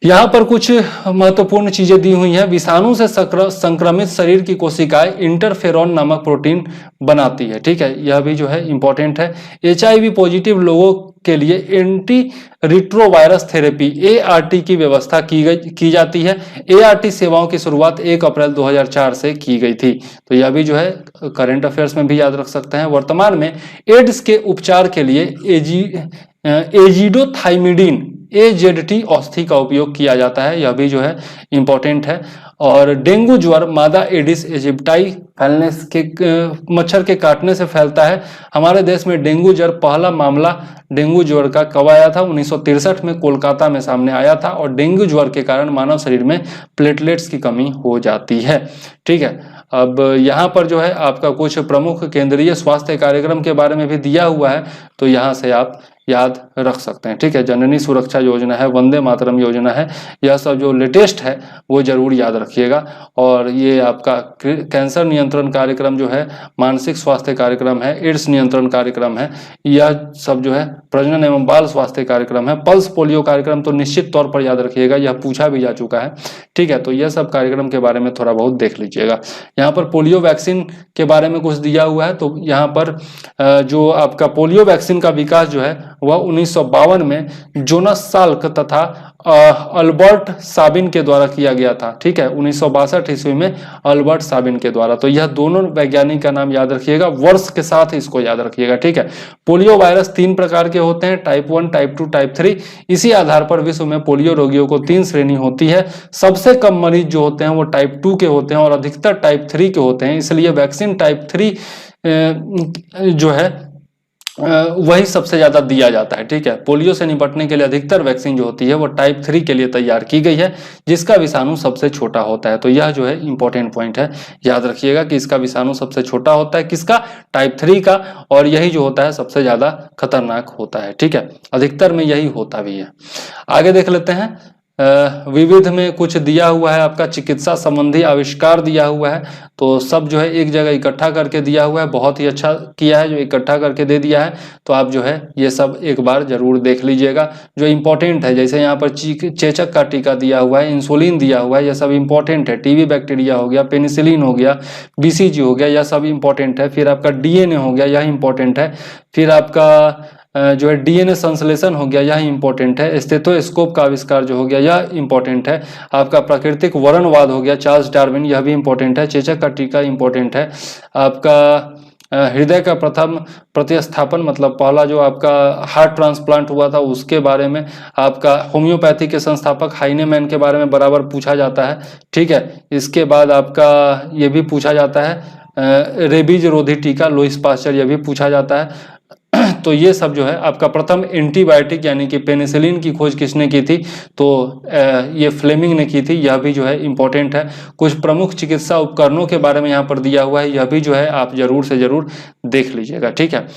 यहाँ पर कुछ महत्वपूर्ण चीजें दी हुई हैं। विषाणु से संक्रमित शरीर की कोशिकाएं इंटरफेरॉन नामक प्रोटीन बनाती है। ठीक है, यह भी जो है इंपॉर्टेंट है। HIV पॉजिटिव लोगों के लिए एंटी रिट्रोवायरस थेरेपी ART की व्यवस्था की जाती है। ART सेवाओं की शुरुआत 1 अप्रैल 2004 से की गई थी। तो यह भी जो है करंट अफेयर्स में भी याद रख सकते हैं। वर्तमान में एड्स के उपचार के लिए एजिडोथाइमिडीन AZT औषधि का उपयोग किया जाता है। यह भी जो है इंपॉर्टेंट है। और डेंगू ज्वर मादा एडिस इजिप्टाई फैलने के मच्छर के काटने से फैलता है। हमारे देश में डेंगू ज्वर पहला मामला डेंगू ज्वर का कब आया था? 1963 में कोलकाता में सामने आया था। और डेंगू ज्वर के कारण मानव शरीर में प्लेटलेट्स की कमी हो जाती है। ठीक है, अब यहाँ पर जो है आपका कुछ प्रमुख केंद्रीय स्वास्थ्य कार्यक्रम के बारे में भी दिया हुआ है, तो यहाँ से आप याद रख सकते हैं। ठीक है, जननी सुरक्षा योजना है, वंदे मातरम योजना है, यह सब जो लेटेस्ट है वो जरूर याद रखिएगा। और ये आपका कैंसर नियंत्रण कार्यक्रम जो है, मानसिक स्वास्थ्य कार्यक्रम है, एड्स नियंत्रण कार्यक्रम है, यह सब जो है प्रजनन एवं बाल स्वास्थ्य कार्यक्रम है। पल्स पोलियो कार्यक्रम तो निश्चित तौर पर याद रखिएगा, यह पूछा भी जा चुका है। ठीक है, तो यह सब कार्यक्रम के बारे में थोड़ा बहुत देख लीजिएगा। यहाँ पर पोलियो वैक्सीन के बारे में कुछ दिया हुआ है। तो यहाँ पर जो आपका पोलियो वैक्सीन का विकास जो है वह 1952 में जोनास साल्क तथा अल्बर्ट साबिन के द्वारा किया गया था। ठीक है, 1962 ईस्वी में अल्बर्ट साबिन के द्वारा। तो यह दोनों वैज्ञानिक का नाम याद रखिएगा, वर्ष के साथ इसको याद रखिएगा। ठीक है, पोलियो वायरस 3 प्रकार के होते हैं, टाइप 1, टाइप 2, टाइप 3। इसी आधार पर विश्व में पोलियो रोगियों को 3 श्रेणी होती है। सबसे सबसे कम मरीज जो होते हैं वो टाइप 2 के होते हैं और अधिकतर टाइप 3 के होते हैं। इसलिए वैक्सीन टाइप 3 जो है वही सबसे ज्यादा दिया जाता है। ठीक है, पोलियो से निपटने के लिए अधिकतर वैक्सीन जो होती है वो टाइप 3 के लिए तैयार की गई है, जिसका विषाणु सबसे छोटा होता है। तो यह जो है इंपॉर्टेंट पॉइंट है, याद रखिएगा कि इसका विषाणु सबसे छोटा होता है, किसका, टाइप 3 का, और यही जो होता है सबसे ज्यादा खतरनाक होता है। ठीक है, अधिकतर में यही होता भी है। आगे देख लेते हैं। विविध में कुछ दिया हुआ है, आपका चिकित्सा संबंधी आविष्कार दिया हुआ है, तो सब जो है एक जगह इकट्ठा करके दिया हुआ है। बहुत ही अच्छा किया है जो इकट्ठा करके दे दिया है। तो आप जो है ये सब एक बार जरूर देख लीजिएगा जो इम्पोर्टेंट है। जैसे यहाँ पर चेचक का टीका दिया हुआ है, इंसुलिन दिया हुआ है, यह सब इम्पोर्टेंट है। टीबी बैक्टीरिया हो गया, पेनिसिलिन हो गया, बीसीजी हो गया, यह सब इम्पोर्टेंट है। फिर आपका डीएनए हो गया, यह इम्पोर्टेंट है। फिर आपका जो है डीएनए संश्लेषण हो गया, यह इंपॉर्टेंट है। स्टेथोस्कोप का आविष्कार जो हो गया यह इंपॉर्टेंट है। आपका प्राकृतिक वर्णवाद हो गया, चार्ल्स डार्विन, यह भी इंपॉर्टेंट है। चेचक का टीका इंपॉर्टेंट है। आपका हृदय का प्रथम प्रतिस्थापन, मतलब पहला जो आपका हार्ट ट्रांसप्लांट हुआ था उसके बारे में। आपका होम्योपैथी के संस्थापक हाइनेमैन के बारे में बराबर पूछा जाता है। ठीक है, इसके बाद आपका ये भी पूछा जाता है रेबीज रोधी टीका, लुईस पास्चर, यह भी पूछा जाता है। तो ये सब जो है आपका प्रथम एंटीबायोटिक यानी कि पेनिसिलिन की खोज किसने की थी, तो ये फ्लेमिंग ने की थी, यह भी जो है इंपॉर्टेंट है। कुछ प्रमुख चिकित्सा उपकरणों के बारे में यहाँ पर दिया हुआ है, यह भी जो है आप जरूर से जरूर देख लीजिएगा। ठीक है,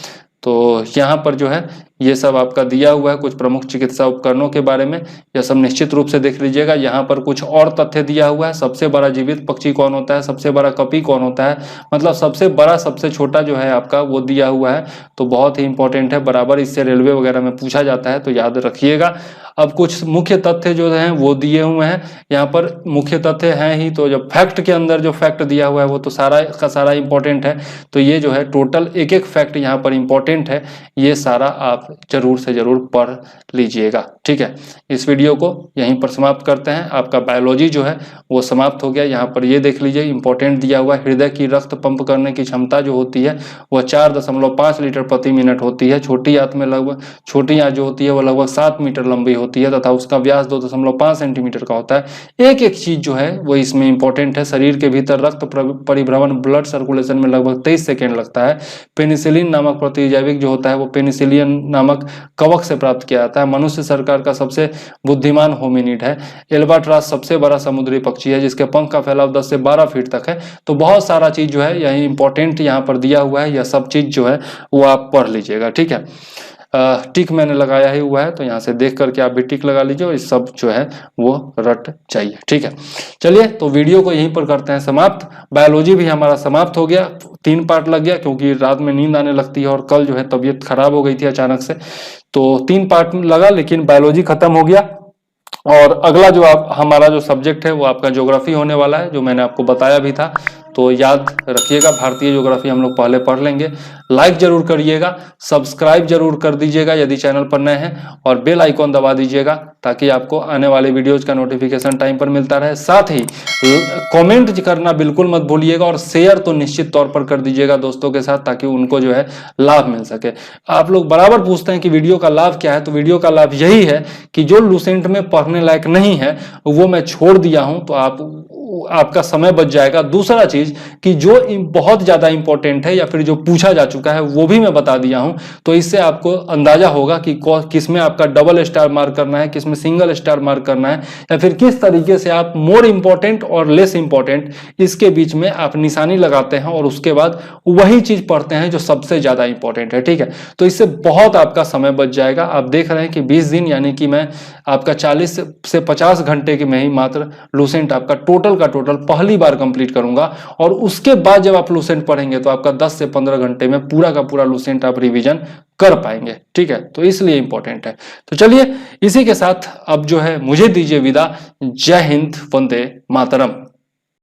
तो यहाँ पर जो है ये सब आपका दिया हुआ है कुछ प्रमुख चिकित्सा उपकरणों के बारे में, यह सब निश्चित रूप से देख लीजिएगा। यहाँ पर कुछ और तथ्य दिया हुआ है, सबसे बड़ा जीवित पक्षी कौन होता है, सबसे बड़ा कपी कौन होता है, मतलब सबसे बड़ा सबसे छोटा जो है आपका वो दिया हुआ है। तो बहुत ही इंपॉर्टेंट है, बराबर इससे रेलवे वगैरह में पूछा जाता है, तो याद रखिएगा। अब कुछ मुख्य तथ्य जो हैं वो दिए हुए हैं, यहाँ पर मुख्य तथ्य हैं ही, तो जब फैक्ट के अंदर जो फैक्ट दिया हुआ है वो तो सारा का सारा इंपॉर्टेंट है। तो ये जो है टोटल एक एक फैक्ट यहाँ पर इंपॉर्टेंट है, ये सारा आप जरूर से जरूर पढ़ लीजिएगा। ठीक है, इस वीडियो को यहीं पर समाप्त करते हैं। आपका बायोलॉजी जो है वो समाप्त हो गया। यहाँ पर ये देख लीजिए इंपॉर्टेंट दिया हुआ है, हृदय की रक्त पंप करने की क्षमता जो होती है वह 4.5 लीटर प्रति मिनट होती है। छोटी आंत में लगभग, छोटी आंत जो होती है वो लगभग 7 मीटर लंबी होती है तथा उसका व्यास 2.5 सेंटीमीटर का होता है। एक एक चीज जो है वो इसमें इंपॉर्टेंट है। शरीर के भीतर रक्त परिभ्रमण, ब्लड सर्कुलेशन में लगभग 23 सेकेंड लगता है। पेनिसिलिन नामक प्रतिजैविक जो होता है वो पेनिसिलियन नामक कवक से प्राप्त किया जाता है। मनुष्य सरकार का सबसे बुद्धिमान होमिनिड है। एल्बाट्रॉस सबसे बड़ा समुद्री पक्षी है जिसके पंख का फैलाव 10 से 12 फीट तक है। तो बहुत सारा चीज जो है यही इंपॉर्टेंट यहाँ पर दिया हुआ है, यह सब चीज जो है वो आप पढ़ लीजिएगा। ठीक है, टिक मैंने लगाया ही हुआ है, तो यहाँ से देख करके आप भी टिक लगा लीजिए और इस सब जो है वो रट चाहिए। ठीक है, चलिए तो वीडियो को यहीं पर करते हैं समाप्त। बायोलॉजी भी हमारा समाप्त हो गया, 3 पार्ट लग गया क्योंकि रात में नींद आने लगती है और कल जो है तबीयत खराब हो गई थी अचानक से, तो 3 पार्ट लगा, लेकिन बायोलॉजी खत्म हो गया। और अगला जो हमारा जो सब्जेक्ट है वो आपका ज्योग्राफी होने वाला है, जो मैंने आपको बताया भी था। तो याद रखिएगा, भारतीय ज्योग्राफी हम लोग पहले पढ़ लेंगे। लाइक जरूर करिएगा, सब्सक्राइब जरूर कर दीजिएगा यदि चैनल पर नए हैं, और बेल आइकॉन दबा दीजिएगा ताकि आपको आने वाले वीडियोज का नोटिफिकेशन टाइम पर मिलता रहे। साथ ही कमेंट करना बिल्कुल मत भूलिएगा और शेयर तो निश्चित तौर पर कर दीजिएगा दोस्तों के साथ, ताकि उनको जो है लाभ मिल सके। आप लोग बराबर पूछते हैं कि वीडियो का लाभ क्या है, तो वीडियो का लाभ यही है कि जो लूसेंट में पढ़ने लायक नहीं है वो मैं छोड़ दिया हूं, तो आपका समय बच जाएगा। दूसरा चीज कि जो बहुत ज्यादा इंपॉर्टेंट है या फिर जो पूछा जा चुका है वो भी मैं बता दिया हूं, तो इससे आपको अंदाजा होगा कि किसमें आपका डबल स्टार मार्क करना है, किसमें सिंगल स्टार मार्क करना है, या फिर किस तरीके से आप मोर इंपॉर्टेंट और लेस इंपॉर्टेंट इसके बीच में आप निशानी लगाते हैं और उसके बाद वही चीज पढ़ते हैं जो सबसे ज्यादा इंपॉर्टेंट है। ठीक है, तो इससे बहुत आपका समय बच जाएगा। आप देख रहे हैं कि 20 दिन यानी कि मैं आपका 40 से 50 घंटे के में ही मात्र लूसेंट आपका टोटल पहली बार कंप्लीट करूंगा, और उसके बाद जब आप लूसेंट पढ़ेंगे तो आपका 10 से 15 घंटे में पूरा का पूरा लूसेंट आप रिवीजन कर पाएंगे। ठीक है, तो इसलिए इंपॉर्टेंट है। तो चलिए इसी के साथ अब जो है मुझे दीजिए विदा। जय हिंद, वंदे मातरम।